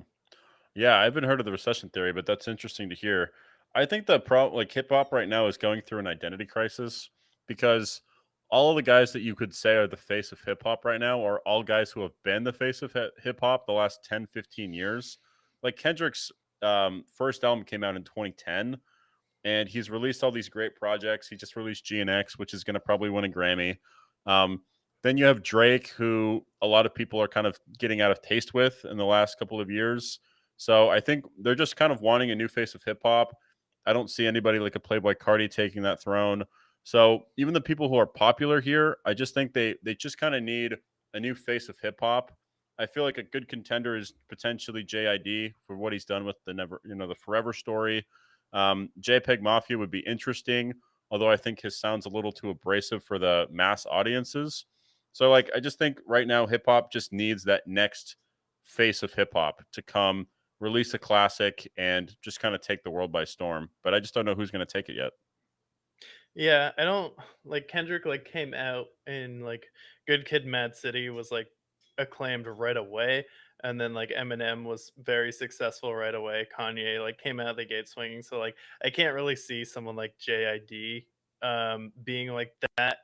Yeah, I haven't heard of the recession theory, but that's interesting to hear. I think the like hip hop right now is going through an identity crisis because all of the guys that you could say are the face of hip hop right now are all guys who have been the face of hip hop the last 10, 15 years. Like Kendrick's first album came out in 2010, and he's released all these great projects. He just released GNX, which is going to probably win a Grammy. Um, then you have Drake, who a lot of people are kind of getting out of taste with in the last couple of years. So I think they're just kind of wanting a new face of hip hop. I don't see anybody like a Playboy Cardi taking that throne. So even the people who are popular here, I just think they just kind of need a new face of hip hop. I feel like a good contender is potentially JID for what he's done with the Forever Story. JPEG Mafia would be interesting, although I think his sounds a little too abrasive for the mass audiences. So, like, I just think right now hip hop just needs that next face of hip hop to come, release a classic, and just kind of take the world by storm. But I just don't know who's going to take it yet. Yeah, I don't like Kendrick like came out in like Good Kid Mad City was like acclaimed right away, and then like Eminem was very successful right away. Kanye like came out of the gate swinging, so like I can't really see someone like JID being like that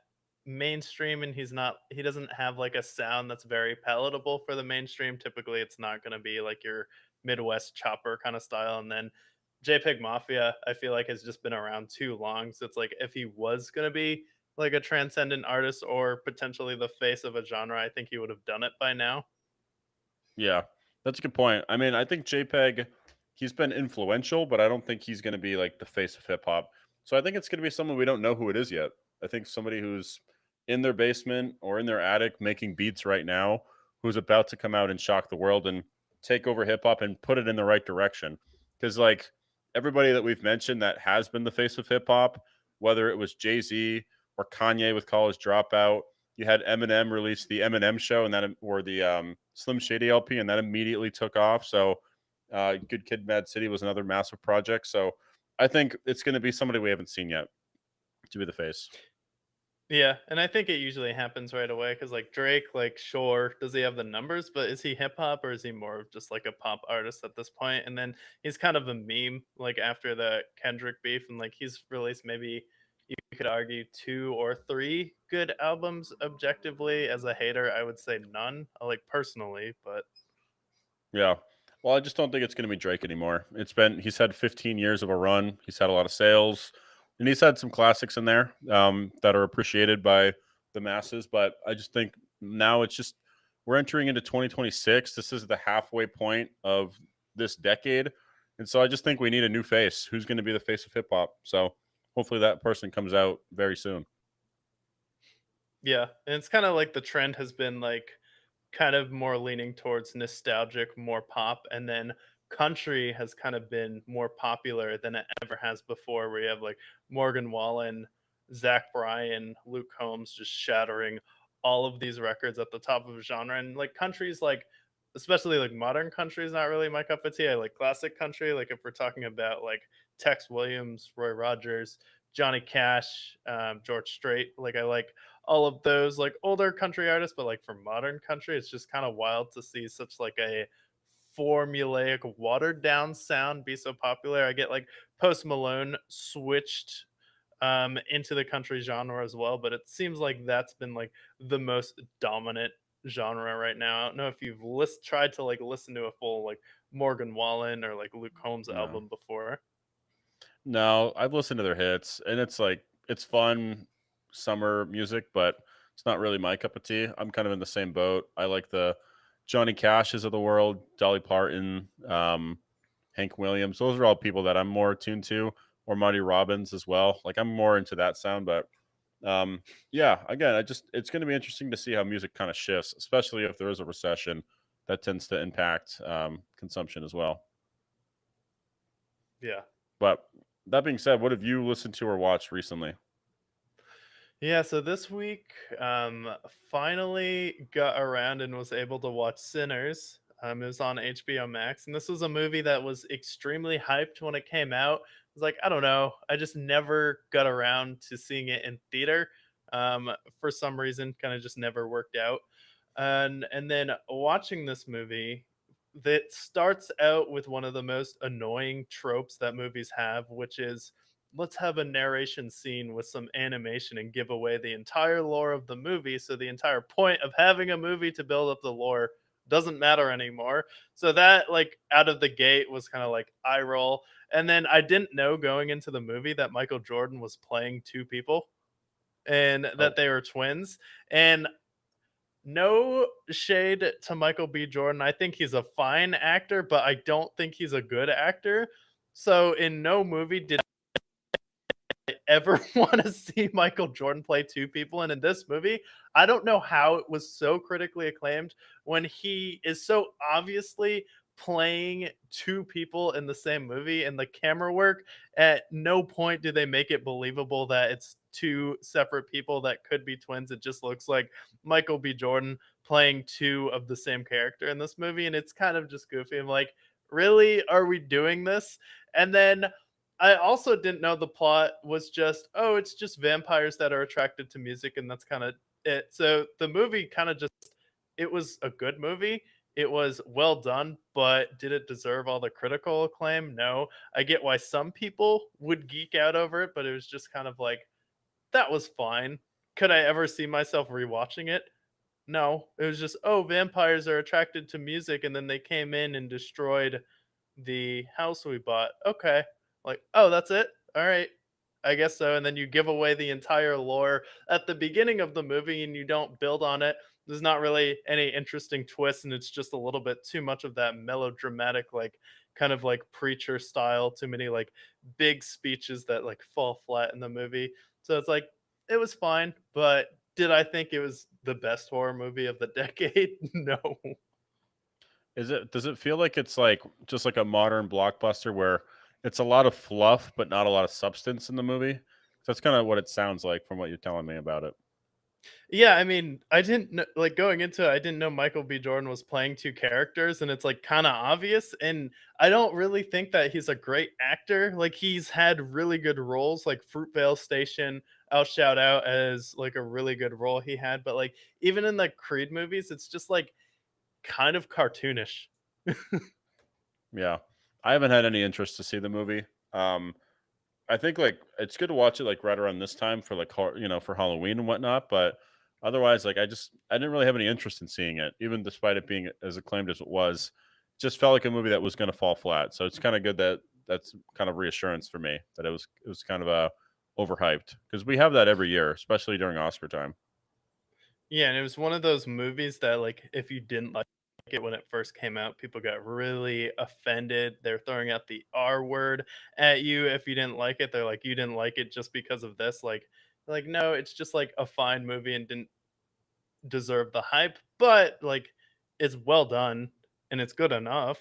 mainstream, and he doesn't have like a sound that's very palatable for the mainstream. Typically it's not going to be like your Midwest chopper kind of style, and then JPEG Mafia, I feel like has just been around too long. So it's like if he was gonna be like a transcendent artist or potentially the face of a genre, I think he would have done it by now. Yeah, that's a good point. I mean, I think JPEG, he's been influential, but I don't think he's going to be like the face of hip hop. So I think it's going to be someone we don't know who it is yet. I think somebody who's in their basement or in their attic making beats right now, who's about to come out and shock the world and take over hip hop and put it in the right direction. Because like everybody that we've mentioned that has been the face of hip hop, whether it was Jay-Z or Kanye with College Dropout, you had Eminem release the Eminem Show, and that or the Slim Shady LP, and that immediately took off. So, Good Kid, Mad City was another massive project. So, I think it's going to be somebody we haven't seen yet to be the face. Yeah, and I think it usually happens right away because like Drake, like sure, does he have the numbers, but is he hip hop or is he more of just like a pop artist at this point? And then he's kind of a meme like after the Kendrick beef, and like he's released maybe you could argue two or three good albums objectively. As a hater, I would say none, like personally, but Yeah. Well, I just don't think it's going to be Drake anymore. He's had 15 years of a run. He's had a lot of sales, and he's had some classics in there that are appreciated by the masses. But I just think now we're entering into 2026. This is the halfway point of this decade. And so I just think we need a new face. Who's going to be the face of hip hop? So hopefully that person comes out very soon. yeah, and it's kind of like the trend has been like kind of more leaning towards nostalgic, more pop, and then country has kind of been more popular than it ever has before. Where you have like Morgan Wallen, Zach Bryan, Luke Combs just shattering all of these records at the top of a genre, and like country's like. Especially like modern country is not really my cup of tea. I like classic country. Like if we're talking about like Tex Williams, Roy Rogers, Johnny Cash, George Strait, like I like all of those like older country artists, but like for modern country, it's just kind of wild to see such like a formulaic, watered down sound be so popular. I get like Post Malone switched into the country genre as well, but it seems like that's been like the most dominant genre right now. I don't know if you've tried to like listen to a full like Morgan Wallen or like Luke Combs No. album before. No, I've listened to their hits, and it's fun summer music, but it's not really my cup of tea. I'm kind of in the same boat. I like the Johnny Cashes of the world, Dolly Parton, Hank Williams. Those are all people that I'm more attuned to, or Marty Robbins as well. Like I'm more into that sound, but um, yeah, again, it's going to be interesting to see how music kind of shifts, especially if there is a recession that tends to impact consumption as well. Yeah. But that being said, what have you listened to or watched recently? Yeah, so this week, finally got around and was able to watch Sinners. It was on HBO Max, and this was a movie that was extremely hyped when it came out. It was like, I don't know, I just never got around to seeing it in theater. For some reason, kind of just never worked out. And then watching this movie that starts out with one of the most annoying tropes that movies have, which is let's have a narration scene with some animation and give away the entire lore of the movie. So the entire point of having a movie to build up the lore doesn't matter anymore. So that like out of the gate was kind of like eye roll. And then I didn't know going into the movie that Michael Jordan was playing two people and that Oh, they were twins. And no shade to Michael B. Jordan. I think he's a fine actor, but I don't think he's a good actor. So in no movie did ever want to see Michael Jordan play two people. And in this movie, I don't know how it was so critically acclaimed when he is so obviously playing two people in the same movie and the camera work. At no point do they make it believable that it's two separate people that could be twins. It just looks like Michael B. Jordan playing two of the same character in this movie. And it's kind of just goofy. I'm like, really? Are we doing this? And then I also didn't know the plot was just, oh, it's just vampires that are attracted to music, and that's kind of it. So the movie kind of just, it was a good movie. It was well done, but did it deserve all the critical acclaim? No. I get why some people would geek out over it, but it was just kind of like, that was fine. Could I ever see myself rewatching it? No. It was just, oh, vampires are attracted to music, and then they came in and destroyed the house we bought. Okay. Like, oh, that's it? All right. I guess so. And then you give away the entire lore at the beginning of the movie and you don't build on it. There's not really any interesting twists, and it's just a little bit too much of that melodramatic, like kind of like preacher style, too many like big speeches that like fall flat in the movie. So it's like it was fine, but did I think it was the best horror movie of the decade? No. is it? Does it feel like it's like just like a modern blockbuster where it's a lot of fluff but not a lot of substance in the movie? That's kind of what it sounds like from what you're telling me about it. Yeah, I mean, I didn't kn like, going into it, I didn't know Michael B. Jordan was playing 2 characters, and it's, like, kinda obvious, and I don't really think that he's a great actor. Like, he's had really good roles, like Fruitvale Station, I'll shout out as, like, a really good role he had, but, like, even in the Creed movies, it's just, like, kind of cartoonish. Yeah, I haven't had any interest to see the movie. Um, I think like it's good to watch it like right around this time for like for Halloween and whatnot. But otherwise, like I didn't really have any interest in seeing it, even despite it being as acclaimed as it was. Just felt like a movie that was going to fall flat. So it's kind of good that that's kind of reassurance for me that it was kind of overhyped because we have that every year, especially during Oscar time. Yeah, and it was one of those movies that, like, if you didn't like it when it first came out, people got really offended. They're throwing out the R word at you if you didn't like it. They're like, "You didn't like it just because of this." Like, no, it's just like a fine movie and didn't deserve the hype, but like it's well done and it's good enough.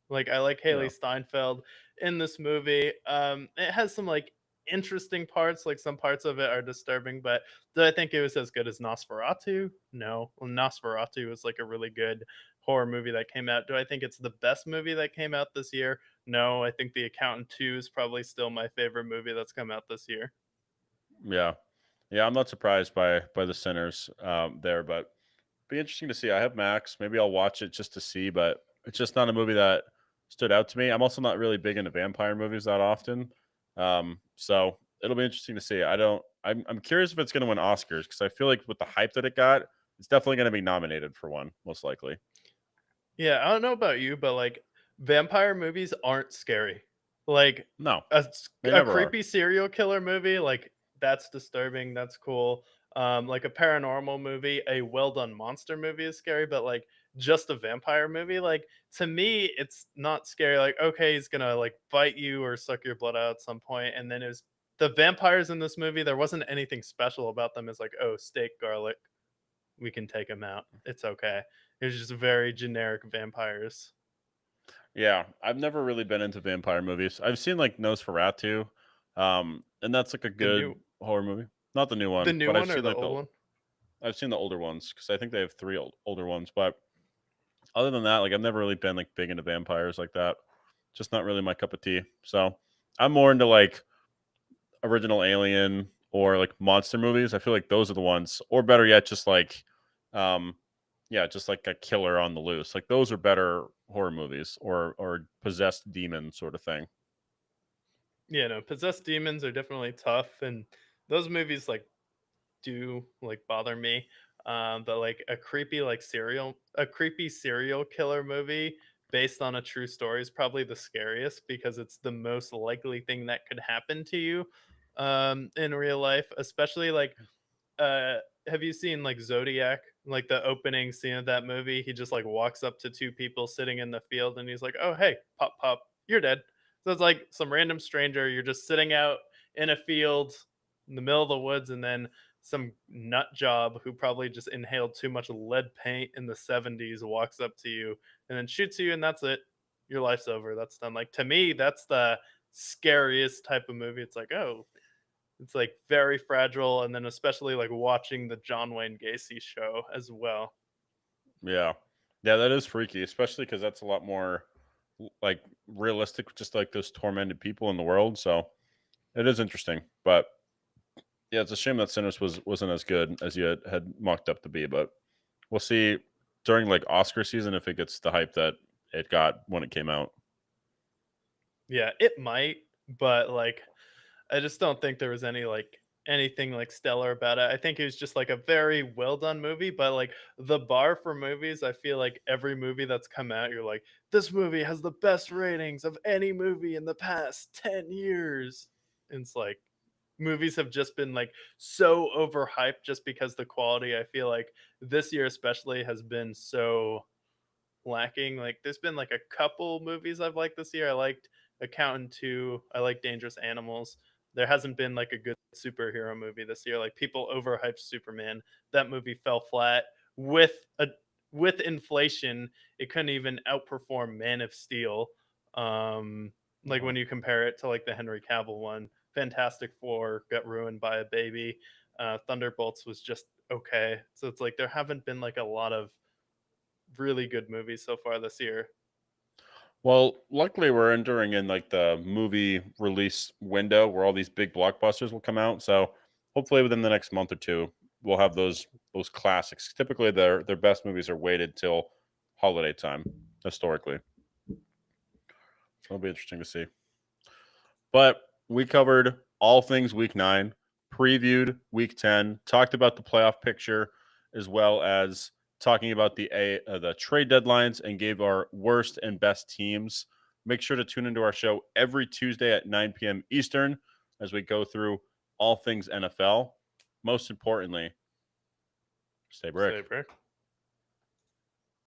Like I like Haley Yeah. Steinfeld in this movie. It has some like interesting parts, like some parts of it are disturbing, but do I think it was as good as Nosferatu? No. Well, Nosferatu was like a really good horror movie that came out. Do I think it's the best movie that came out this year? No. I think The Accountant 2 is probably still my favorite movie that's come out this year. Yeah. Yeah, I'm not surprised by the Sinners there, but be interesting to see. I have Max. Maybe I'll watch it just to see, but it's just not a movie that stood out to me. I'm also not really big into vampire movies that often. So it'll be interesting to see. I'm curious if it's going to win Oscars because I feel like with the hype that it got, it's definitely going to be nominated for one, most likely. Yeah, I don't know about you, but like vampire movies aren't scary. Like No, they a never are. creepy serial killer movie, like that's disturbing, that's cool. Like a paranormal movie, a well done monster movie is scary, but like just a vampire movie, like to me, it's not scary. Like, okay, he's gonna like bite you or suck your blood out at some point, and then it was the vampires in this movie, there wasn't anything special about them. It's like, oh, steak, garlic, we can take them out. It's okay. It was just very generic vampires. Yeah, I've never really been into vampire movies. I've seen like Nosferatu, and that's like a The new good horror movie. Not the new the one, new but one or the old one? I've seen the older ones because I think they have three older ones. But other than that, like I've never really been like big into vampires like that. Just not really my cup of tea. So I'm more into like original Alien or like monster movies. I feel like those are the ones, or better yet, just like, yeah, just like a killer on the loose. Like those are better horror movies or possessed demon sort of thing. Yeah, no, possessed demons are definitely tough, and those movies like do like bother me. But like a creepy serial killer movie based on a true story is probably the scariest because it's the most likely thing that could happen to you in real life, especially like uh have you seen like Zodiac? Like the opening scene of that movie, he just like walks up to two people sitting in the field and he's like, "Oh, hey, pop pop, you're dead." So it's like some random stranger, you're just sitting out in a field in the middle of the woods, and then some nut job who probably just inhaled too much lead paint in the 70s walks up to you and then shoots you, and that's it. Your life's over. That's done. Like to me, that's the scariest type of movie. It's like, oh, it's like very fragile, and then especially like watching the John Wayne Gacy show as well. Yeah, yeah, that is freaky, especially because that's a lot more like realistic, just like those tormented people in the world. So it is interesting, but yeah, it's a shame that Sinners wasn't as good as you had mocked up to be. But we'll see during like Oscar season if it gets the hype that it got when it came out. Yeah, it might, but like I just don't think there was anything like stellar about it. I think it was just like a very well done movie, but like the bar for movies, I feel like every movie that's come out, you're like, this movie has the best ratings of any movie in the past 10 years. And it's like movies have just been like so overhyped just because the quality, I feel like this year especially has been so lacking. Like there's been like a couple movies I've liked this year. I liked Accountant 2. I like Dangerous Animals. There hasn't been like a good superhero movie this year. Like people overhyped Superman. That movie fell flat with inflation. It couldn't even outperform Man of Steel. Like Uh-huh. when you compare it to like the Henry Cavill one, Fantastic Four got ruined by a baby. Thunderbolts was just okay. So it's like there haven't been like a lot of really good movies so far this year. Well, luckily we're entering in like the movie release window where all these big blockbusters will come out. So hopefully within the next month or two, we'll have those classics. Typically their best movies are waited till holiday time historically. So it'll be interesting to see. But we covered all things week 9, previewed week 10, talked about the playoff picture as well as talking about the trade deadlines and gave our worst and best teams. Make sure to tune into our show every Tuesday at 9 p.m. Eastern as we go through all things NFL. Most importantly, stay brick. Stay brick.